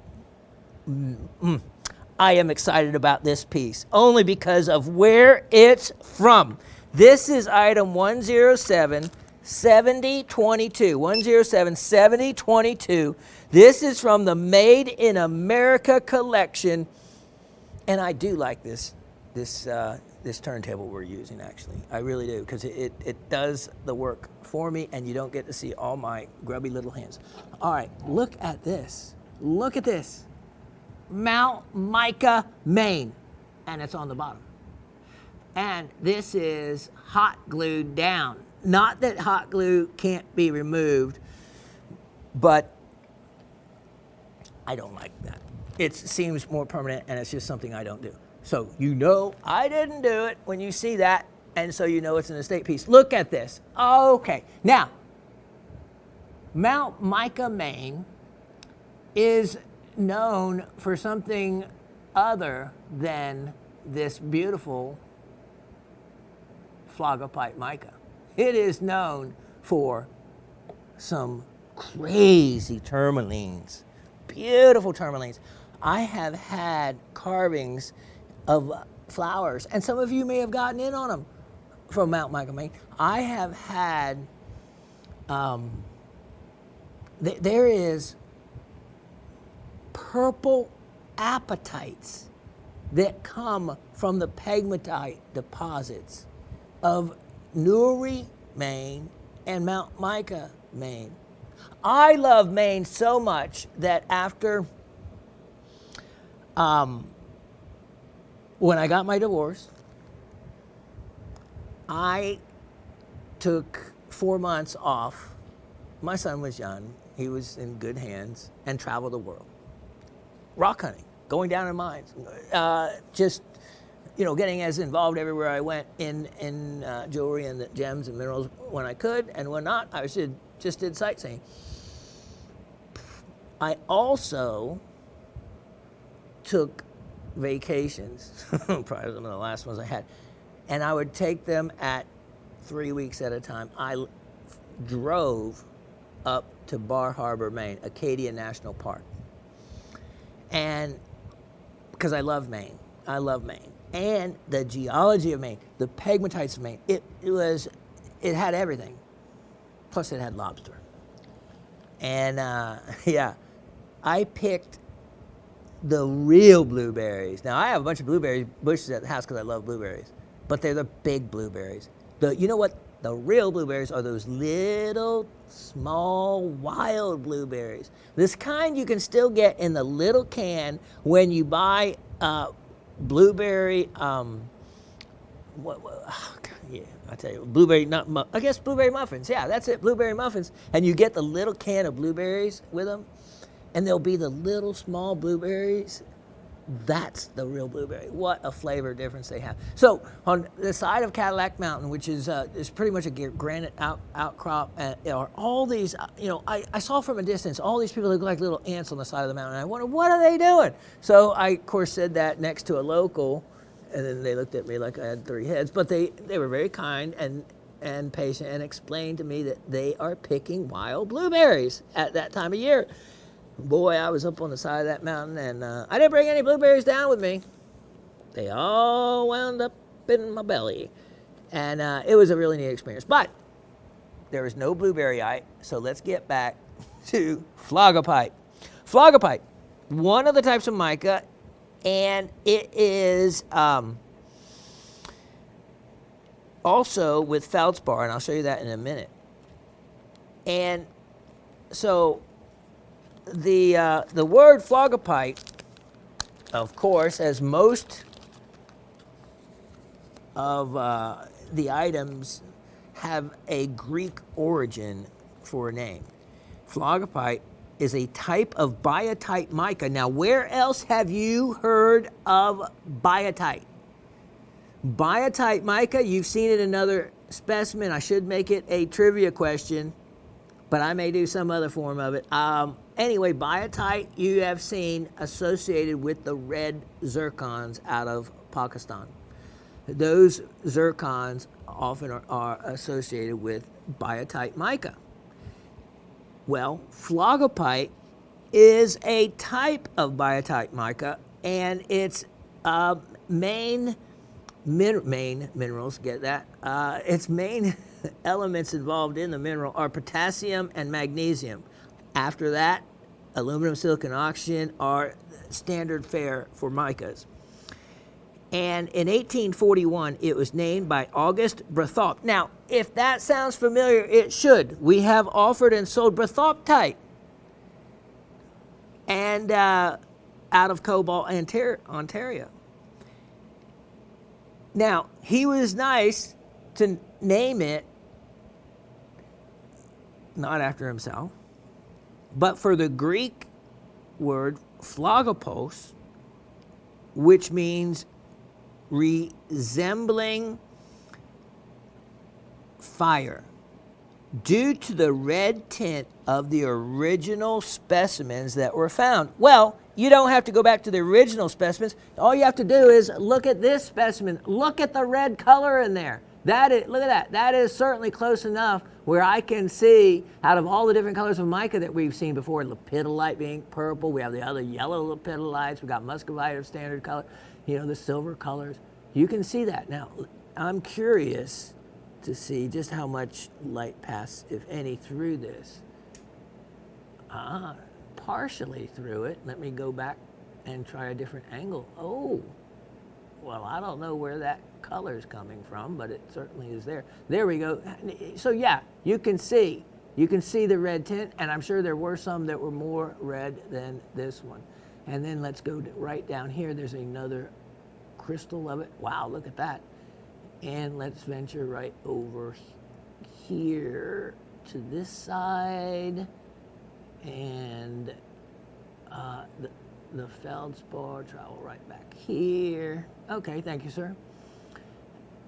I am excited about this piece, only because of where it's from. This is item 107-7022. 107-7022. This is from the Made in America collection, and I do like this turntable we're using, actually. I really do, because it does the work for me, and you don't get to see all my grubby little hands. All right, look at this. Look at this. Mount Micah, Maine, and it's on the bottom. And this is hot glued down. Not that hot glue can't be removed, but I don't like that. It seems more permanent, and it's just something I don't do. So you know I didn't do it when you see that, and so you know it's an estate piece. Look at this. Okay, now, Mount Micah, Maine is known for something other than this beautiful phlogopite mica. It is known for some crazy tourmalines, beautiful tourmalines. I have had carvings of flowers, and some of you may have gotten in on them from Mount Micah, Maine. I have had, there is purple apatites that come from the pegmatite deposits of Newry, Maine, and Mount Micah, Maine. I love Maine so much that after, when I got my divorce, I took 4 months off. My son was young. He was in good hands, and traveled the world. Rock hunting, going down in mines, just, getting as involved everywhere I went in jewelry and the gems and minerals when I could, and when not, I just did sightseeing. I also took vacations, probably one of the last ones I had, and I would take them at 3 weeks at a time. I drove up to Bar Harbor, Maine, Acadia National Park. And because I love Maine. And the geology of Maine, the pegmatites of Maine, it had everything. Plus it had lobster. And yeah, I picked the real blueberries. Now I have a bunch of blueberry bushes at the house because I love blueberries, but they're the big blueberries. You know what? The real blueberries are those little, small, wild blueberries. This kind you can still get in the little can when you buy blueberry. Yeah, I tell you, blueberry muffins. Yeah, that's it, blueberry muffins. And you get the little can of blueberries with them, and there'll be the little small blueberries. That's the real blueberry. What a flavor difference they have. So on the side of Cadillac Mountain, which is pretty much a granite outcrop, are all these, I saw from a distance all these people look like little ants on the side of the mountain. I wondered, what are they doing? So I, of course, said that next to a local, and then they looked at me like I had 3 heads. But they were very kind and patient and explained to me that they are picking wild blueberries at that time of year. Boy, I was up on the side of that mountain, and I didn't bring any blueberries down with me. They all wound up in my belly. And it was a really neat experience. But there was no blueberryite, so let's get back to phlogopite. Phlogopite, one of the types of mica, and it is also with feldspar, and I'll show you that in a minute. And so the word phlogopite, of course, as most of the items have a Greek origin for a name. Phlogopite is a type of biotite mica. Now, where else have you heard of biotite? Biotite mica, you've seen it in another specimen. I should make it a trivia question, but I may do some other form of it. Anyway, biotite you have seen associated with the red zircons out of Pakistan. Those zircons often are associated with biotite mica. Well, phlogopite is a type of biotite mica, and its main minerals, get that? Its main elements involved in the mineral are potassium and magnesium. After that, aluminum, silicon, oxygen are standard fare for micas. And in 1841, it was named by August Berthaupt. Now, if that sounds familiar, it should. We have offered and sold Berthauptite, and out of Cobalt, Ontario. Now, he was nice to name it not after himself, but for the Greek word phlogopos, which means resembling fire, due to the red tint of the original specimens that were found. Well, you don't have to go back to the original specimens. All you have to do is look at this specimen. Look at the red color in there. Look at that. That is certainly close enough where I can see, out of all the different colors of mica that we've seen before, lepidolite being purple, we have the other yellow lepidolites, we got muscovite of standard color, the silver colors. You can see that. Now, I'm curious to see just how much light passes, if any, through this. Partially through it. Let me go back and try a different angle. Oh, well, I don't know where that color is coming from, but it certainly is there. There we go. So yeah, you can see the red tint, and I'm sure there were some that were more red than this one. And then let's go right down here. There's another crystal of it. Wow, look at that. And let's venture right over here to this side, and the feldspar, travel right back here. Okay, thank you, sir.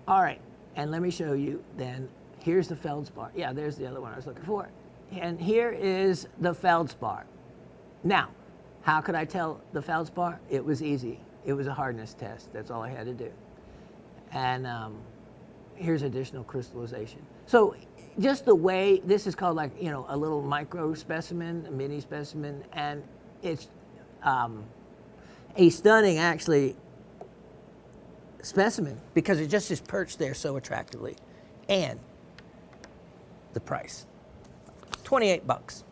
All right, and let me show you then. Here's the feldspar. Yeah, there's the other one I was looking for. And here is the feldspar. Now, how could I tell the feldspar? It was easy. It was a hardness test. That's all I had to do. And here's additional crystallization. So just the way, this is called like, you know, a little micro specimen, a mini specimen, and it's a stunning, actually, specimen because it just is perched there so attractively. And the price, $28.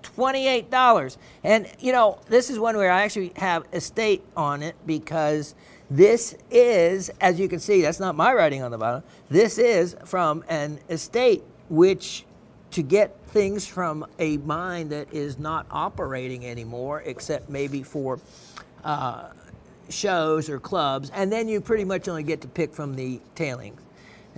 $28. And, you know, this is one where I actually have estate on it because this is, as you can see, that's not my writing on the bottom. This is from an estate, which to get things from a mine that is not operating anymore, except maybe for shows or clubs, and then you pretty much only get to pick from the tailings.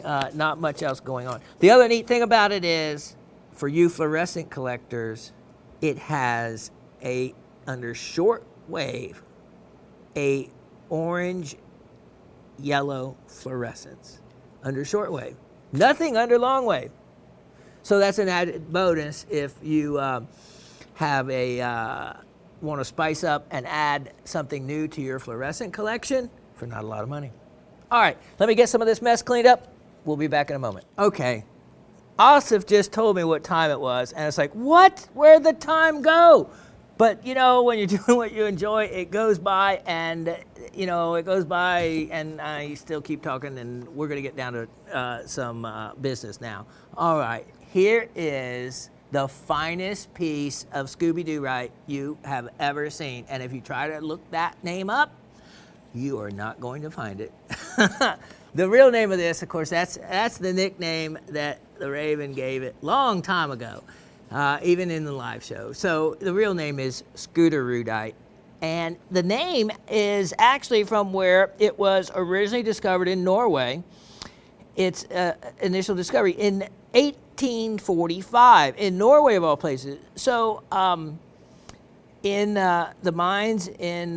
Not much else going on. The other neat thing about it is, for you fluorescent collectors, it has under short wave, a orange yellow fluorescence under short wave. Nothing under long wave. So that's an added bonus if you have want to spice up and add something new to your fluorescent collection for not a lot of money. All right, let me get some of this mess cleaned up. We'll be back in a moment. Okay, Asif just told me what time it was, and it's like, what? Where'd the time go? But, you know, when you're doing what you enjoy, it goes by, and, you know, it goes by, and I still keep talking, and we're going to get down to some business now. All right, here is the finest piece of Scooby-Doo you have ever seen. And if you try to look that name up, you are not going to find it. The real name of this, of course, that's the nickname that the Raven gave it long time ago, even in the live show. So the real name is Scooterudite. And the name is actually from where it was originally discovered in Norway. Its initial discovery in 1845 in Norway, of all places. So in the mines in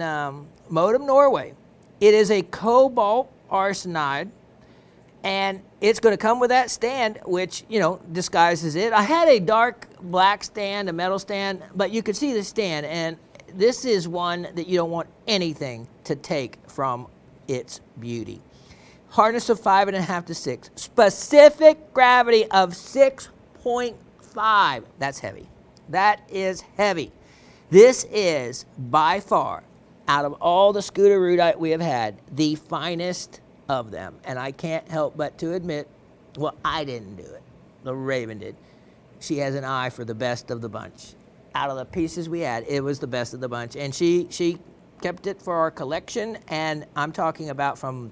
Modum, Norway, it is a cobalt arsenide, and it's going to come with that stand, which, you know, disguises it. I had a dark black stand, a metal stand, but you could see the stand, and this is one that you don't want anything to take from its beauty. Hardness of 5.5 to 6. Specific gravity of 6.5. That's heavy. That is heavy. This is by far, out of all the Scooterudite we have had, the finest of them. And I can't help but to admit, well, I didn't do it. The Raven did. She has an eye for the best of the bunch. Out of the pieces we had, it was the best of the bunch. And she kept it for our collection, and I'm talking about from,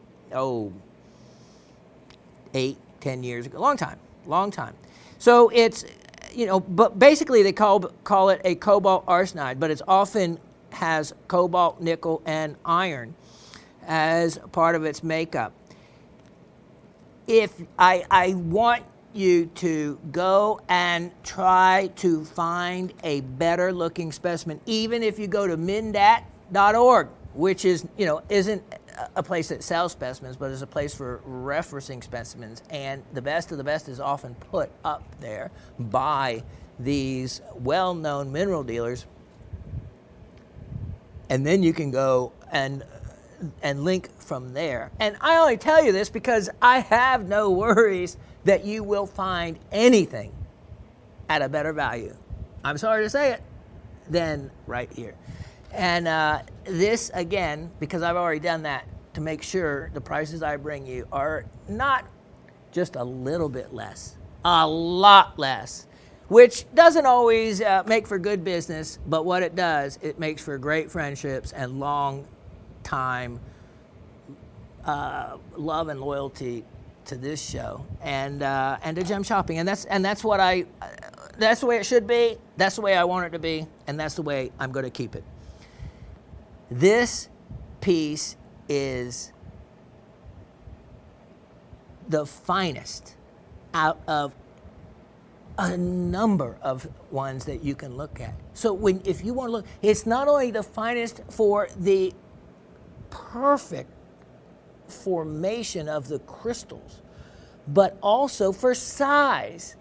8, 10 years ago. Long time. So it's, you know, but basically they call it a cobalt arsenide, but it's often has cobalt, nickel, and iron as part of its makeup. If I want you to go and try to find a better looking specimen, even if you go to mindat.org, which is, you know, isn't a place that sells specimens, but is a place for referencing specimens, and the best of the best is often put up there by these well-known mineral dealers, and then you can go and link from there. And I only tell you this because I have no worries that you will find anything at a better value, I'm sorry to say it, than right here. And this, again, because I've already done that, to make sure the prices I bring you are not just a little bit less, a lot less, which doesn't always make for good business, but what it does, it makes for great friendships and long time love and loyalty to this show and to gem shopping. And that's the way it should be, that's the way I want it to be, and that's the way I'm going to keep it. This piece is the finest out of a number of ones that you can look at. So if you want to look, it's not only the finest for the perfect formation of the crystals, but also for size.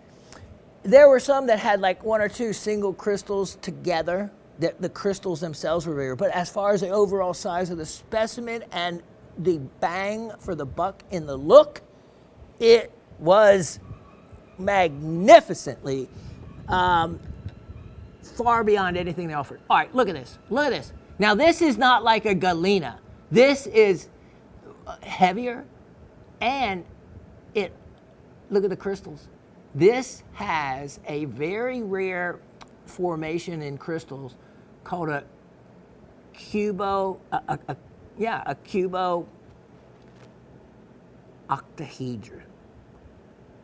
There were some that had like 1 or 2 single crystals together. The crystals themselves were bigger, but as far as the overall size of the specimen and the bang for the buck in the look, it was magnificently, far beyond anything they offered. All right, look at this. Look at this. Now, this is not like a galena. This is heavier, and look at the crystals. This has a very rare formation in crystals called a Cubo, a Cubo Octahedron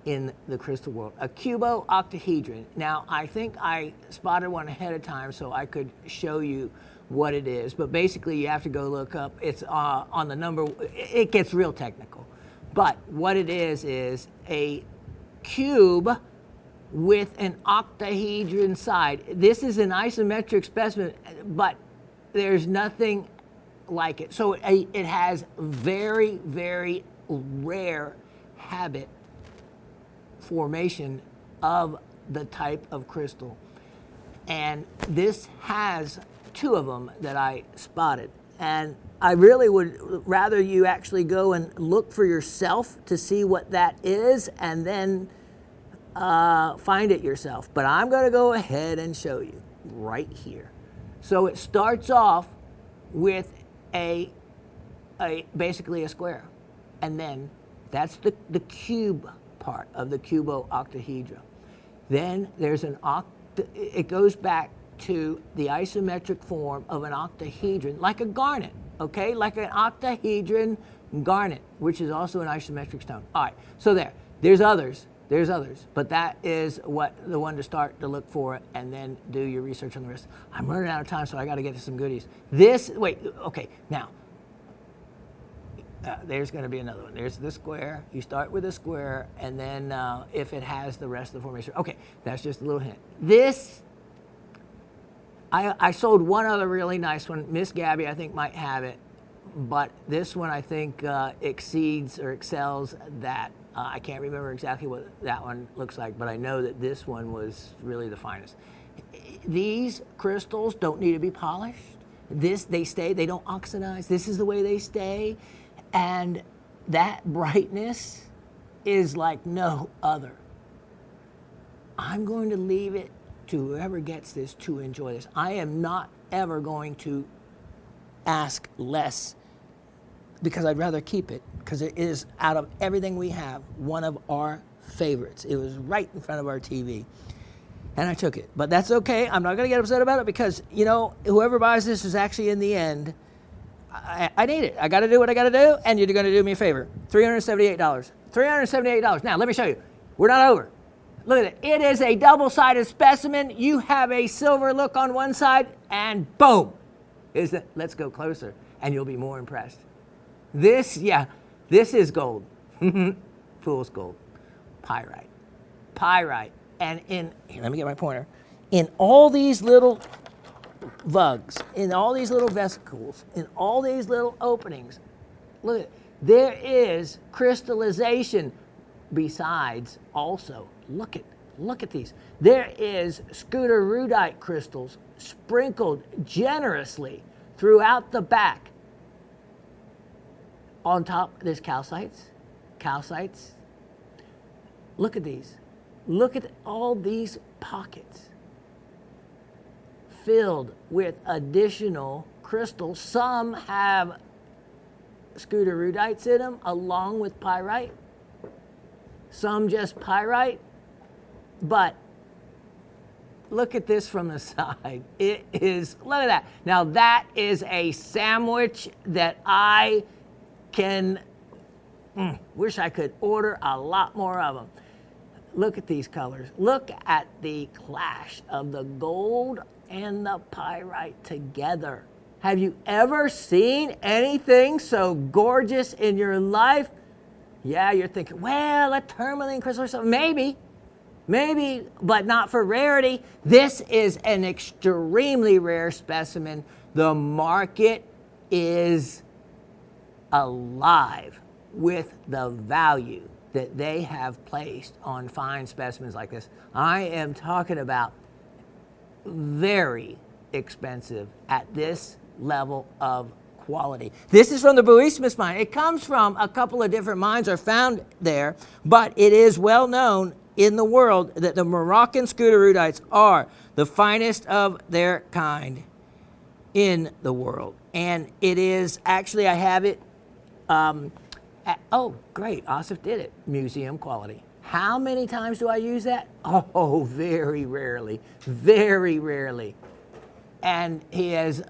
in the crystal world. A Cubo Octahedron. Now, I think I spotted one ahead of time so I could show you what it is, but basically you have to go look up. It's on the number. It gets real technical, but what it is a cube with an octahedron side. This is an isometric specimen, but there's nothing like it. So it has very, very rare habit formation of the type of crystal. And this has two of them that I spotted. And I really would rather you actually go and look for yourself to see what that is and then find it yourself. But I'm going to go ahead and show you right here. So it starts off with basically a square. And then that's the cube part of the Cubo Octahedron. Then there's it goes back to the isometric form of an octahedron, like a garnet, okay? Like an octahedron garnet, which is also an isometric stone. All right, so there's others, but that is the one to start to look for, and then do your research on the rest. I'm running out of time, so I got to get to some goodies. Now, there's going to be another one. There's the square. You start with a square, and then if it has the rest of the formation. Okay, that's just a little hint. This, I sold one other really nice one. Miss Gabby, I think, might have it, but this one I think exceeds or excels that. I can't remember exactly what that one looks like, but I know that this one was really the finest. These crystals don't need to be polished. They stay. They don't oxidize. This is the way they stay. And that brightness is like no other. I'm going to leave it to whoever gets this to enjoy this. I am not ever going to ask less because I'd rather keep it, because it is, out of everything we have, one of our favorites. It was right in front of our TV. And I took it. But that's okay. I'm not going to get upset about it because, whoever buys this is actually, in the end, I need it. I got to do what I got to do, and you're going to do me a favor. $378. $378. Now, let me show you. We're not over. Look at it. It is a double-sided specimen. You have a silver look on one side, and boom. Let's go closer, and you'll be more impressed. This is gold. Fool's gold. Pyrite. And here, let me get my pointer. In all these little vugs, in all these little vesicles, in all these little openings, look at it. There is crystallization. Besides, also, look at these. There is scooterudite crystals sprinkled generously throughout the back. On top, there's calcites. Look at these. Look at all these pockets filled with additional crystals. Some have scooterudites in them along with pyrite. Some just pyrite. But look at this from the side. Look at that. Now that is a sandwich that I wish I could order a lot more of them. Look at these colors. Look at the clash of the gold and the pyrite together. Have you ever seen anything so gorgeous in your life? Yeah, you're thinking, well, a tourmaline crystal or something. Maybe, but not for rarity. This is an extremely rare specimen. The market is alive with the value that they have placed on fine specimens like this. I am talking about very expensive at this level of quality. This is from the Buismas mine. It comes from a couple of different mines are found there, but it is well known in the world, that the Moroccan scutarites are the finest of their kind in the world. And it is, actually, I have it, oh, great, Asif did it, museum quality. How many times do I use that? Oh, very rarely, very rarely. And he has,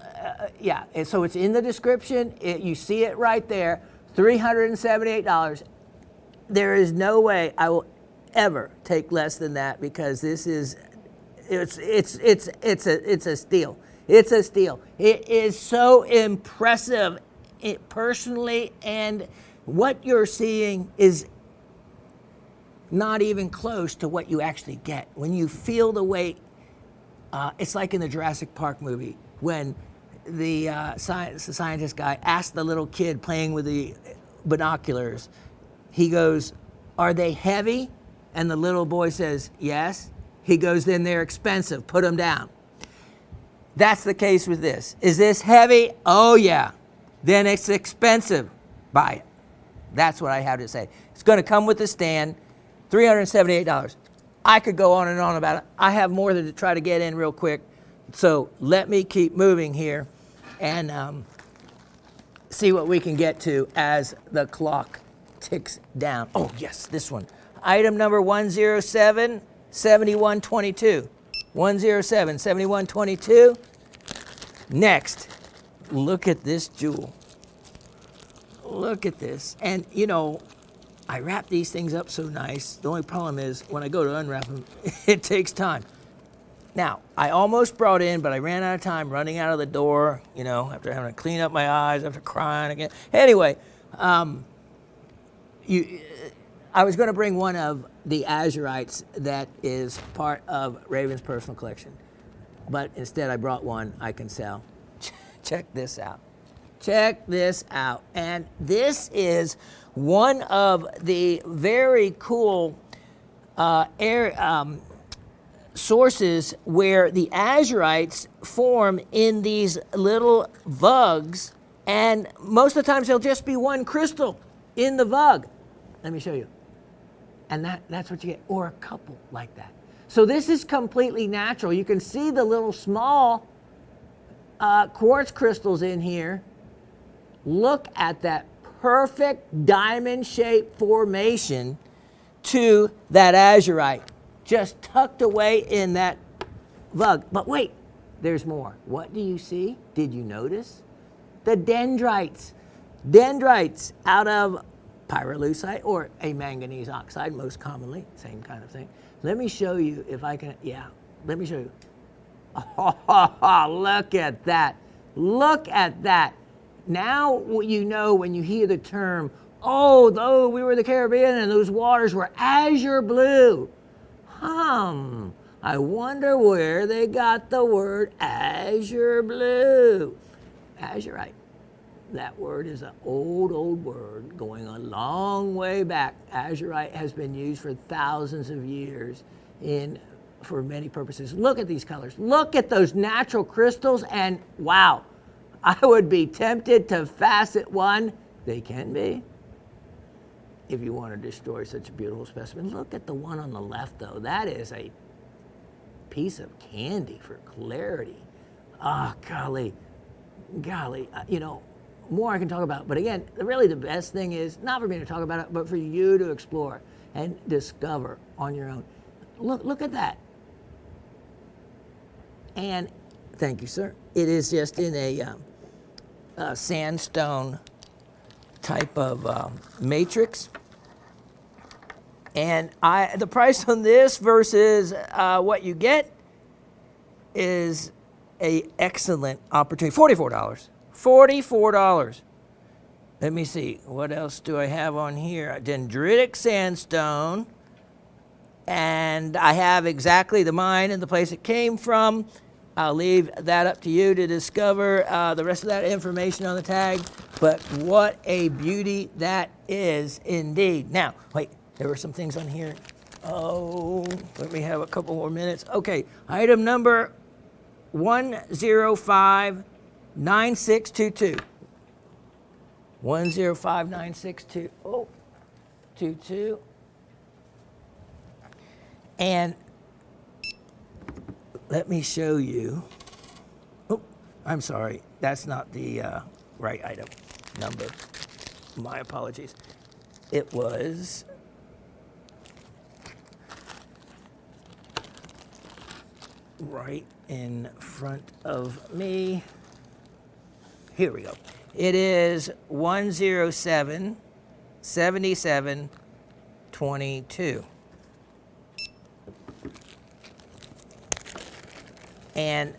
yeah, and so it's in the description. You see it right there, $378. There is no way I will ever take less than that, because this is, it's a steal. It's a steal. It is so impressive, personally, and what you're seeing is not even close to what you actually get. When you feel the weight, it's like in the Jurassic Park movie when the scientist guy asked the little kid playing with the binoculars, he goes, "Are they heavy?" And the little boy says, "Yes." He goes, "Then they're expensive, put them down." That's the case with this. Is this heavy? Oh yeah. Then it's expensive. Buy it. That's what I have to say. It's going to come with the stand, $378. I could go on and on about it. I have more to try to get in real quick. So let me keep moving here and see what we can get to as the clock ticks down. Oh, yes, this one. Item number 107, 7122. 107, 7122. Next, look at this jewel. Look at this. And, you know, I wrap these things up so nice. The only problem is when I go to unwrap them, it takes time. Now, I almost brought in, but I ran out of time running out of the door, you know, after having to clean up my eyes, after crying again. Anyway, I was going to bring one of the Azurites that is part of Raven's personal collection. But instead I brought one I can sell. Check this out. Check this out. And this is one of the very cool sources where the Azurites form in these little vugs, and most of the times there'll just be one crystal in the vug. Let me show you. And that's what you get, or a couple like that. So this is completely natural. You can see the little small quartz crystals in here. Look at that perfect diamond-shaped formation to that Azurite, just tucked away in that vug. But wait, there's more. What do you see? Did you notice? The dendrites. Dendrites out of pyrolusite or a manganese oxide, most commonly, same kind of thing. Let me show you if I can, yeah, let me show you. Oh, look at that. Look at that. Now you know when you hear the term, oh, though we were in the Caribbean and those waters were azure blue. I wonder where they got the word azure blue. Azurite. That word is an old word going a long way back. Azurite has been used for thousands of years for many purposes. Look at these colors. Look at those natural crystals, and wow, I would be tempted to facet one. They can be, if you want to destroy such a beautiful specimen. Look at the one on the left, though. That is a piece of candy for clarity. Ah, golly, you know, more I can talk about. But again, really the best thing is not for me to talk about it, but for you to explore and discover on your own. Look at that. And thank you, sir. It is just in a sandstone type of matrix. And the price on this versus what you get is a excellent opportunity. $44. $44. Let me see. What else do I have on here? Dendritic sandstone. And I have exactly the mine and the place it came from. I'll leave that up to you to discover the rest of that information on the tag. But what a beauty that is indeed. Now, wait, there were some things on here. Oh, let me have a couple more minutes. Okay, item number 1059622. 1059622. Oh, 22. And let me show you. Oh, I'm sorry. That's not the right item number. My apologies. It was right in front of me. Here we go. It is 107 77 22. And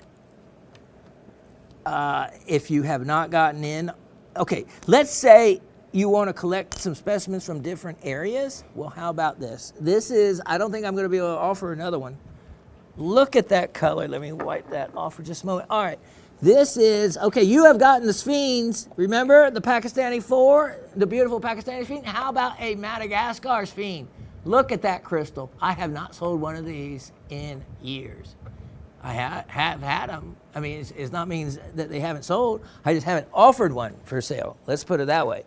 if you have not gotten in, okay, let's say you want to collect some specimens from different areas. Well, how about this? This is, I don't think I'm going to be able to offer another one. Look at that color. Let me wipe that off for just a moment. All right. This is, okay, you have gotten the sphenes. Remember the Pakistani 4, the beautiful Pakistani sphene? How about a Madagascar sphene? Look at that crystal. I have not sold one of these in years. I have had them. I mean, it's not means that they haven't sold. I just haven't offered one for sale. Let's put it that way.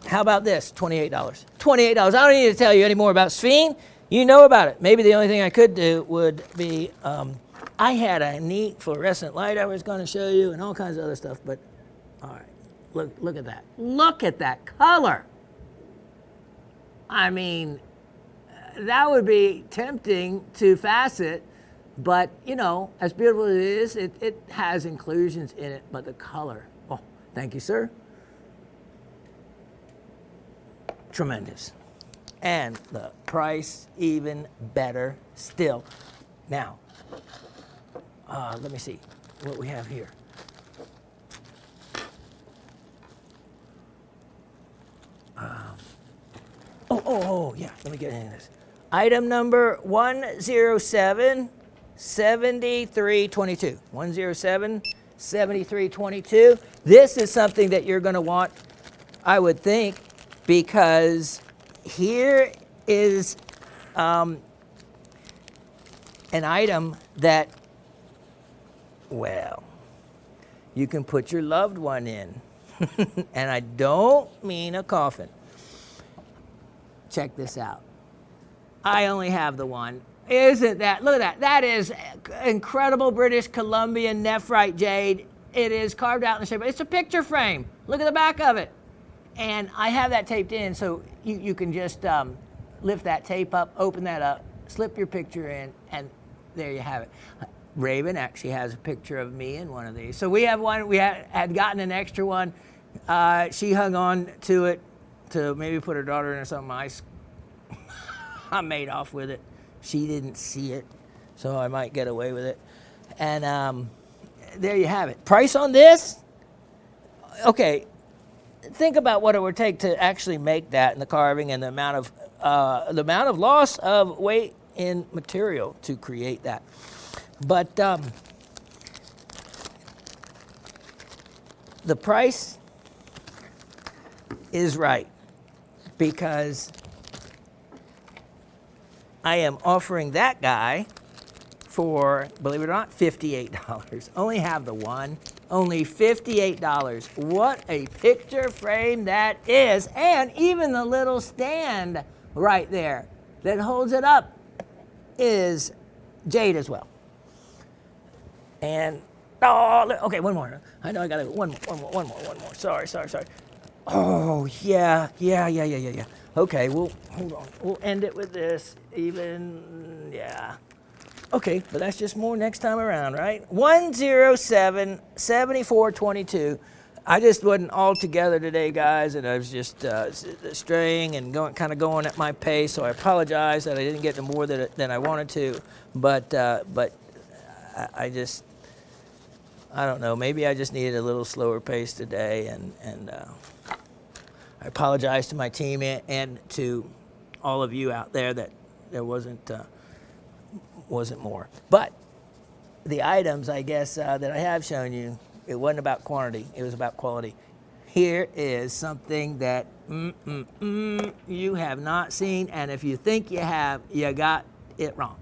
How about this? $28. $28. I don't need to tell you any more about sphene. You know about it. Maybe the only thing I could do would be, I had a neat fluorescent light I was going to show you and all kinds of other stuff, but all right, look at that. Look at that color. I mean, that would be tempting to facet, but you know, as beautiful as it is, it has inclusions in it, but the color, oh, thank you, sir. Tremendous. And the price even better still. Now, let me see what we have here. Yeah, let me get into this. Item number 107 7322. 107 7322. This is something that you're going to want, I would think, because here is an item that, well, you can put your loved one in. And I don't mean a coffin. Check this out. I only have the one. Isn't that, look at that. That is incredible British Columbian nephrite jade. It is carved out in the shape. It's a picture frame. Look at the back of it. And I have that taped in, so you can just lift that tape up, open that up, slip your picture in, and there you have it. Raven actually has a picture of me in one of these. So we have one. We had gotten an extra one. She hung on to it to maybe put her daughter in or something. I made off with it. She didn't see it, so I might get away with it. And there you have it. Price on this? Okay. Think about what it would take to actually make that, and the carving, and the amount of loss of weight in material to create that. But the price is right, because I am offering that guy for, believe it or not, $58. Only have the one. Only $58. What a picture frame that is. And even the little stand right there that holds it up is jade as well. And, oh, okay, one more. I know I got one more. Sorry. Oh, yeah. Okay, hold on. We'll end it with this even, yeah. Okay, but that's just more next time around, right? 107 74 22. I just wasn't all together today, guys, and I was just straying and kind of going at my pace. So I apologize that I didn't get to more than I wanted to. But I don't know. Maybe I just needed a little slower pace today, and I apologize to my team and to all of you out there that there wasn't more. But the items, I guess, that I have shown you, it wasn't about quantity, it was about quality. Here is something that you have not seen, and if you think you have, you got it wrong.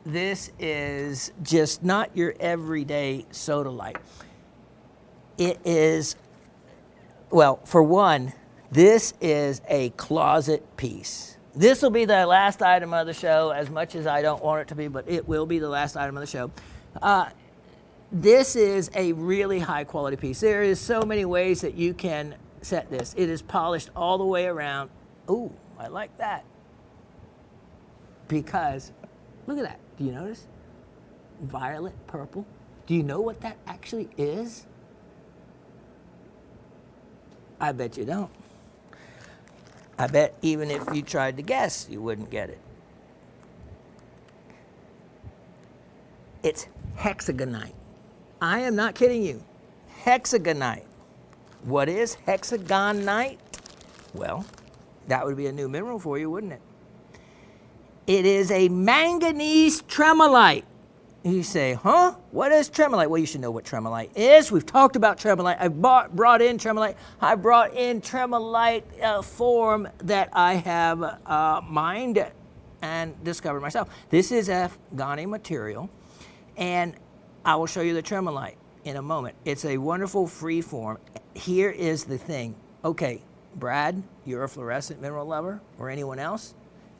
This is just not your everyday sodalite. It is, well, for one, this is a closet piece. This will be the last item of the show, as much as I don't want it to be, but it will be the last item of the show. This is a really high quality piece. There is so many ways that you can set this. It is polished all the way around. Ooh, I like that. Because, look at that. Do you notice? Violet, purple. Do you know what that actually is? I bet you don't. I bet even if you tried to guess, you wouldn't get it. It's hexagonite. I am not kidding you. Hexagonite. What is hexagonite? Well, that would be a new mineral for you, wouldn't it? It is a manganese tremolite. You say, huh? What is tremolite? Well, you should know what tremolite is. We've talked about tremolite. I brought in tremolite. I brought in tremolite form that I have mined and discovered myself. This is Afghani material, and I will show you the tremolite in a moment. It's a wonderful free form. Here is the thing. Okay, Brad, you're a fluorescent mineral lover, or anyone else.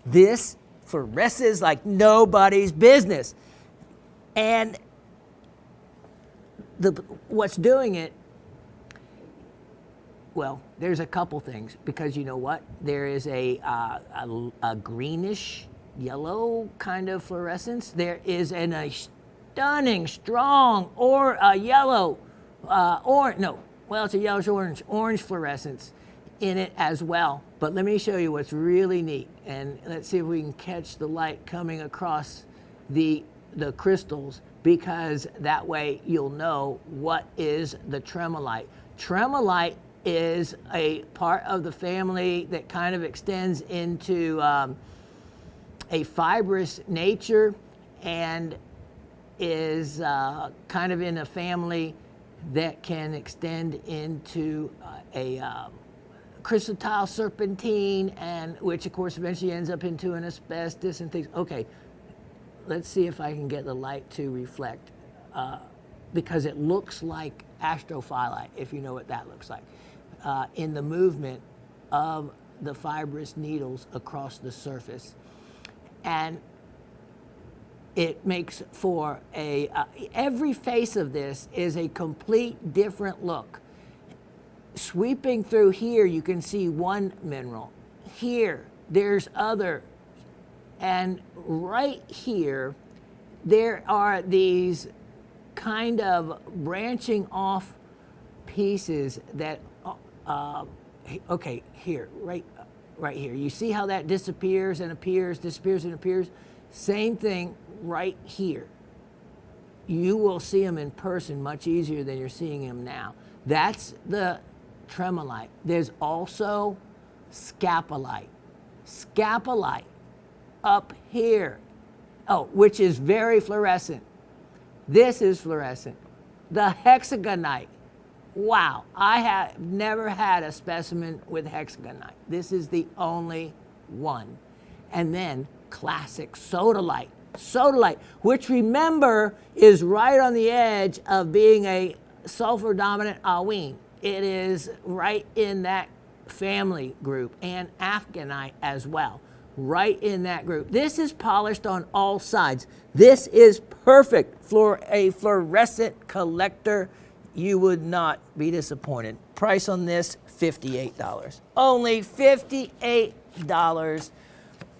This fluoresces like nobody's business. And what's doing it, well, there's a couple things, because you know what? There is a greenish yellow kind of fluorescence. There is a stunning, strong, or a yellow, it's a yellowish orange fluorescence in it as well. But let me show you what's really neat, and let's see if we can catch the light coming across the crystals, because that way you'll know what is the tremolite. Tremolite is a part of the family that kind of extends into a fibrous nature, and is kind of in a family that can extend into a crystalline serpentine, and which of course eventually ends up into an asbestos and things. Okay, let's see if I can get the light to reflect, because it looks like astrophyllite, if you know what that looks like, in the movement of the fibrous needles across the surface. And it makes for every face of this is a complete different look. Sweeping through here, you can see one mineral. Here, there's other. And right here, there are these kind of branching off pieces that, okay, here, right here. You see how that disappears and appears, disappears and appears? Same thing right here. You will see them in person much easier than you're seeing them now. That's the tremolite. There's also scapolite. Scapolite up here, which is very fluorescent. This is fluorescent. The hexagonite. Wow, I have never had a specimen with hexagonite. This is the only one. And then classic sodalite. Sodalite, which remember is right on the edge of being a sulfur dominant alwine. It is right in that family group, and Afghanite as well, right in that group. This is polished on all sides. This is perfect for a fluorescent collector. You would not be disappointed. Price on this, $58. Only $58.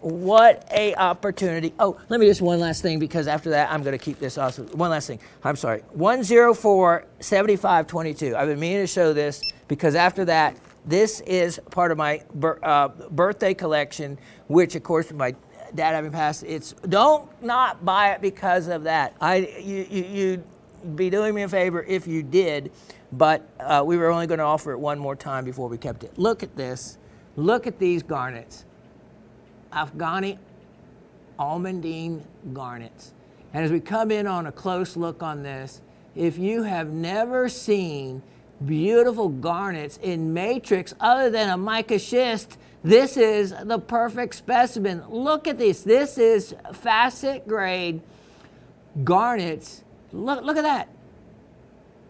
What a opportunity. Oh, let me just one last thing, because after that I'm going to keep this awesome. One last thing. I'm sorry. 104-7522. I've been meaning to show this, because after that, this is part of my birthday collection, which of course my dad having passed, don't not buy it because of that. You'd be doing me a favor if you did, but we were only going to offer it one more time before we kept it. Look at this. Look at these garnets. Afghani almandine garnets. And as we come in on a close look on this, if you have never seen beautiful garnets in matrix other than a mica schist, this is the perfect specimen. Look at this. This is facet grade garnets. Look at that.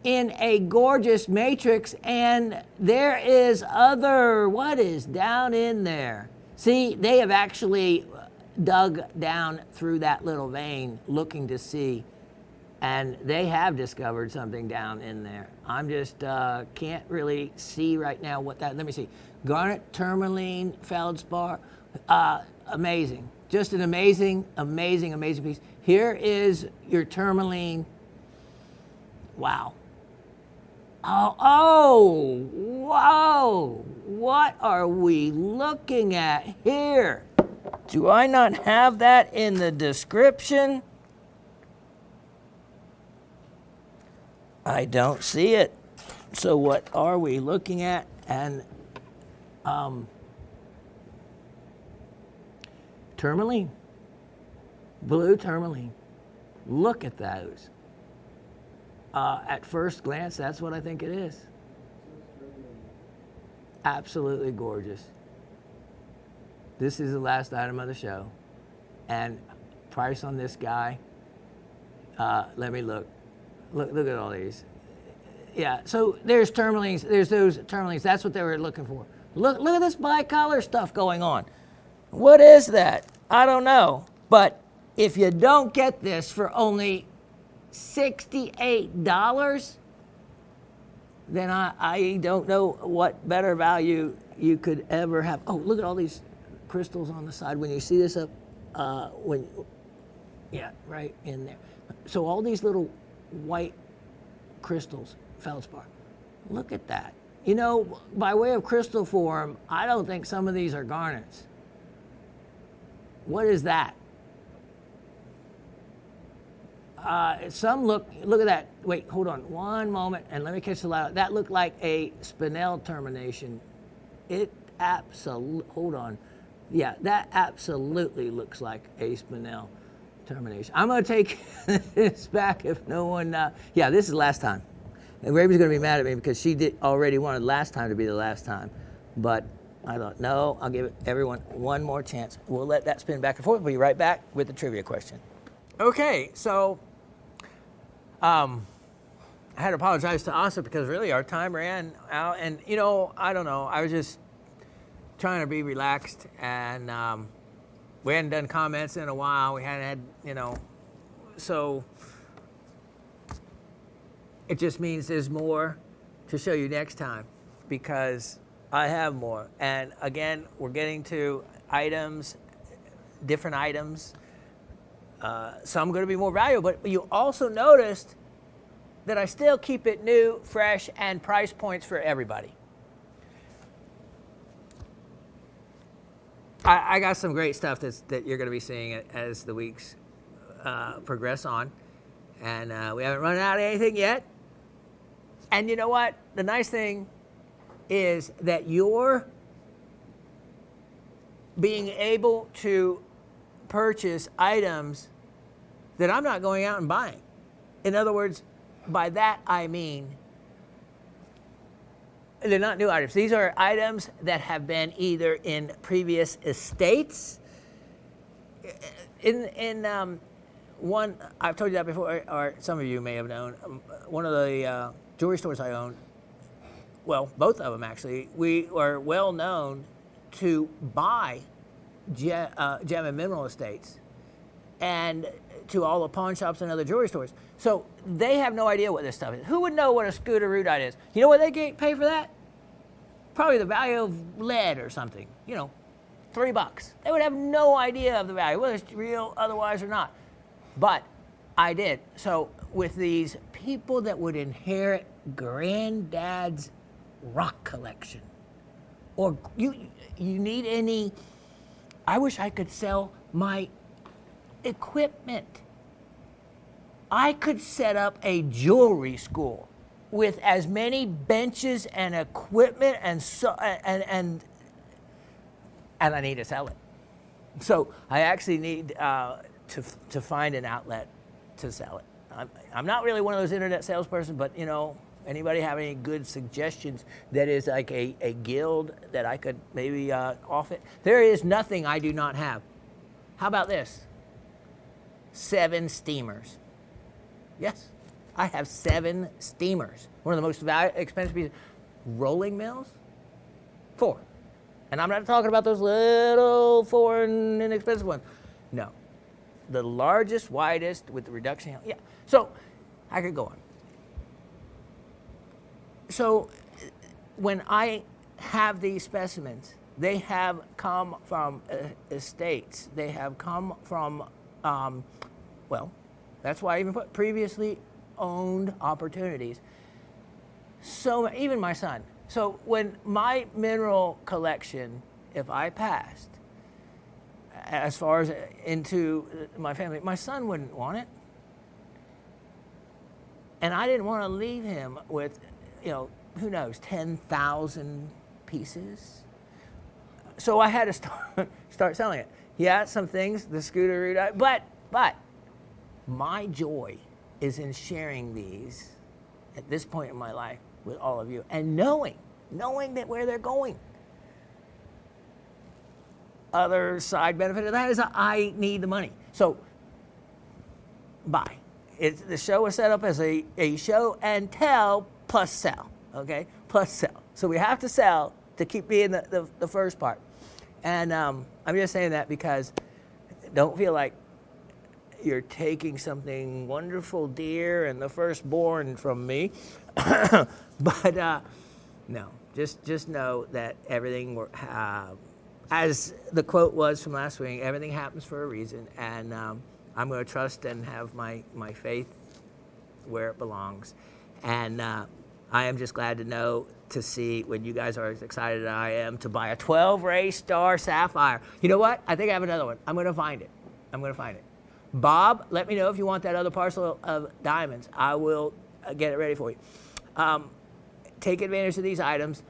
In a gorgeous matrix, and there is what is down in there? See, they have actually dug down through that little vein looking to see, and they have discovered something down in there. I'm just can't really see right now what that, let me see. Garnet, tourmaline, feldspar, amazing. Just an amazing, amazing, amazing piece. Here is your tourmaline. Wow. Oh, whoa. What are we looking at here? Do I not have that in the description? I don't see it. So what are we looking at? And tourmaline, blue tourmaline. Look at those. At first glance, that's what I think it is. Absolutely gorgeous. This is the last item of the show. And price on this guy, let me look. Look at all these. Yeah, so there's tourmalines, there's those tourmalines, that's what they were looking for. Look at this bicolor stuff going on. What is that? I don't know. But if you don't get this for only $68, then I don't know what better value you could ever have. Oh, look at all these crystals on the side. When you see this up, yeah, right in there. So all these little white crystals, feldspar. Look at that. You know, by way of crystal form, I don't think some of these are garnets. What is that? Some look at that. Wait, hold on one moment, and let me catch the light. That looked like a spinel termination. Hold on. Yeah, that absolutely looks like a spinel termination. I'm going to take this back if no one, yeah, this is the last time. And Raby's going to be mad at me because she already wanted last time to be the last time. But I thought, no, I'll give everyone one more chance. We'll let that spin back and forth. We'll be right back with the trivia question. Okay, so I had to apologize to Asa because really our time ran out. And, you know, I don't know. I was just trying to be relaxed. And we hadn't done comments in a while. We hadn't had, you know, so it just means there's more to show you next time because I have more. And again, we're getting to items, different items. Some going to be more valuable, but you also noticed that I still keep it new, fresh, and price points for everybody. I got some great stuff that you're going to be seeing as the weeks progress on. And we haven't run out of anything yet. And you know what? The nice thing is that you're being able to purchase items that I'm not going out and buying. In other words, by that I mean they're not new items. These are items that have been either in previous estates. In one, I've told you that before, or some of you may have known, one of the jewelry stores I own, well, both of them actually, we are well known to buy gem and mineral estates and to all the pawn shops and other jewelry stores. So they have no idea what this stuff is. Who would know what a scooterudite is? You know what they pay for that? Probably the value of lead or something, you know, $3. They would have no idea of the value, whether it's real otherwise or not. But I did. So with these people that would inherit granddad's rock collection, or you need any, I wish I could sell my equipment. I could set up a jewelry school with as many benches and equipment and I need to sell it. So I actually need to find an outlet to sell it. I'm not really one of those internet salesperson, but you know, anybody have any good suggestions that is like a guild that I could maybe off it? There is nothing I do not have. How about this? 7 steamers. Yes, I have 7 steamers. One of the most expensive pieces. Rolling mills? 4. And I'm not talking about those little foreign inexpensive ones. No. The largest, widest with the reduction. Yeah. So I could go on. So when I have these specimens, they have come from estates. They have come from, well, that's why I even put previously owned opportunities. So even my son. So when my mineral collection, if I passed, as far as into my family, my son wouldn't want it. And I didn't want to leave him with, who knows, 10,000 pieces. So I had to start selling it. Yeah, some things, the scooter, but my joy is in sharing these at this point in my life with all of you and knowing that where they're going. Other side benefit of that is I need the money. So buy. The show was set up as a show and tell plus sell, okay? Plus sell. So we have to sell to keep being the first part. And I'm just saying that because don't feel like you're taking something wonderful, dear, and the firstborn from me. But no, just know that everything, as the quote was from last week, everything happens for a reason. And I'm going to trust and have my faith where it belongs. And I am just glad to see when you guys are as excited as I am to buy a 12-ray star sapphire. You know what? I think I have another one. I'm going to find it. Bob, let me know if you want that other parcel of diamonds. I will get it ready for you. Take advantage of these items.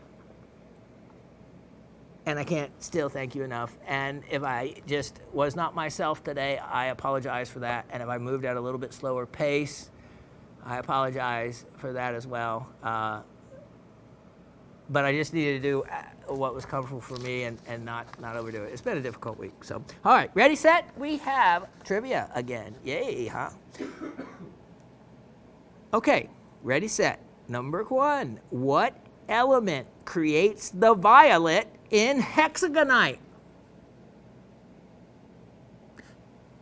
And I can't still thank you enough. And if I just was not myself today, I apologize for that. And if I moved at a little bit slower pace, I apologize for that as well. But I just needed to do what was comfortable for me and not overdo it. It's been a difficult week. So, all right, ready, set? We have trivia again. Yay, huh? Okay, ready, set. Number 1. What element creates the violet in hexagonite?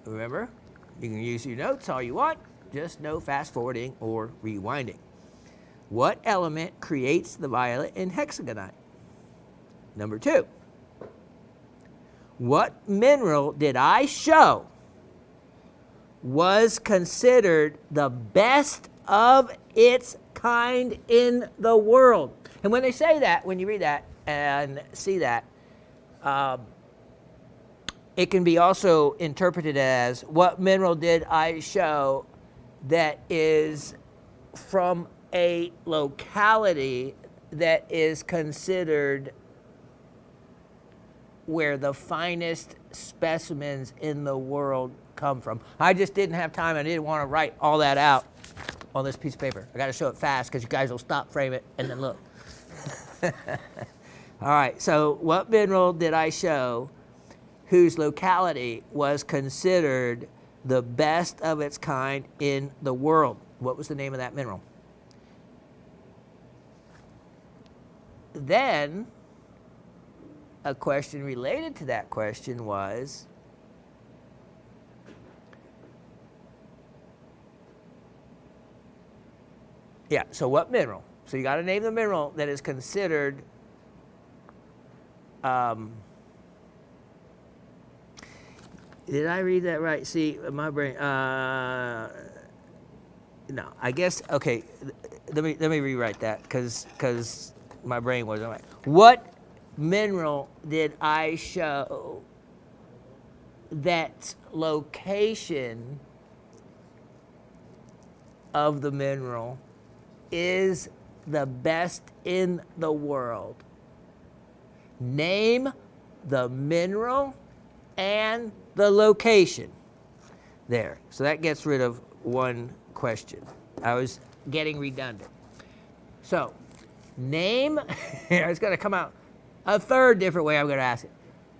Remember, you can use your notes all you want. Just no fast forwarding or rewinding. What element creates the violet in hexagonite? Number 2. What mineral did I show was considered the best of its kind in the world? And when they say that, when you read that and see that, it can be also interpreted as what mineral did I show that is from a locality that is considered where the finest specimens in the world come from. I just didn't have time. I didn't want to write all that out on this piece of paper. I got to show it fast because you guys will stop, frame it, and then look. All right, so what mineral did I show whose locality was considered the best of its kind in the world? What was the name of that mineral? Then, a question related to that question was, yeah, so what mineral? So you got to name the mineral that is considered did I read that right? See, my brain, no, I guess, okay, let me rewrite that because my brain wasn't right. What mineral did I show that location of the mineral is the best in the world? Name the mineral and the location. There. So that gets rid of one question. I was getting redundant. So, name, it's going to come out a third different way I'm going to ask it.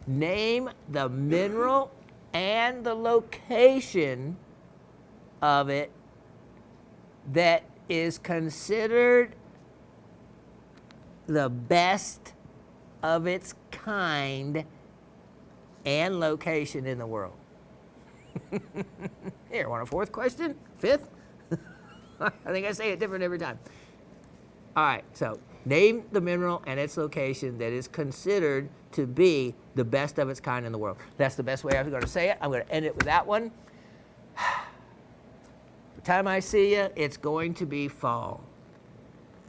Name the mineral and the location of it that is considered the best of its kind and location in the world? Here, want a fourth question? Fifth? I think I say it different every time. All right, so name the mineral and its location that is considered to be the best of its kind in the world. That's the best way I was going to say it. I'm going to end it with that one. The time I see you, it's going to be fall.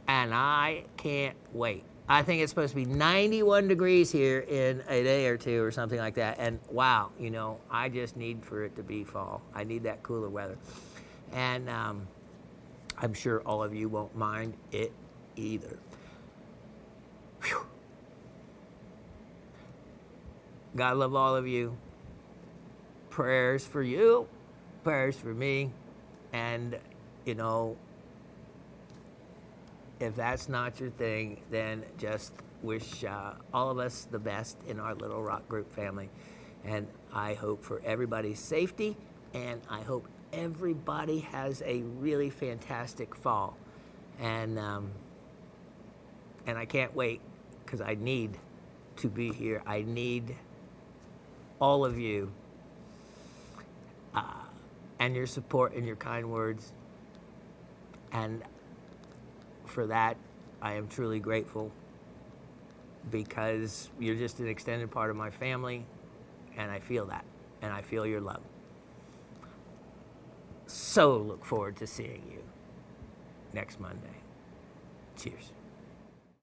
And I can't wait. I think it's supposed to be 91 degrees here in a day or two or something like that. And wow, you know, I just need for it to be fall. I need that cooler weather. And I'm sure all of you won't mind it either. Whew. God love all of you. Prayers for you, prayers for me. And, you know, if that's not your thing, then just wish all of us the best in our little rock group family. And I hope for everybody's safety, and I hope everybody has a really fantastic fall. And I can't wait, because I need to be here. I need all of you and your support and your kind words. And for that, I am truly grateful, because you're just an extended part of my family, and I feel that, and I feel your love. So look forward to seeing you next Monday. Cheers.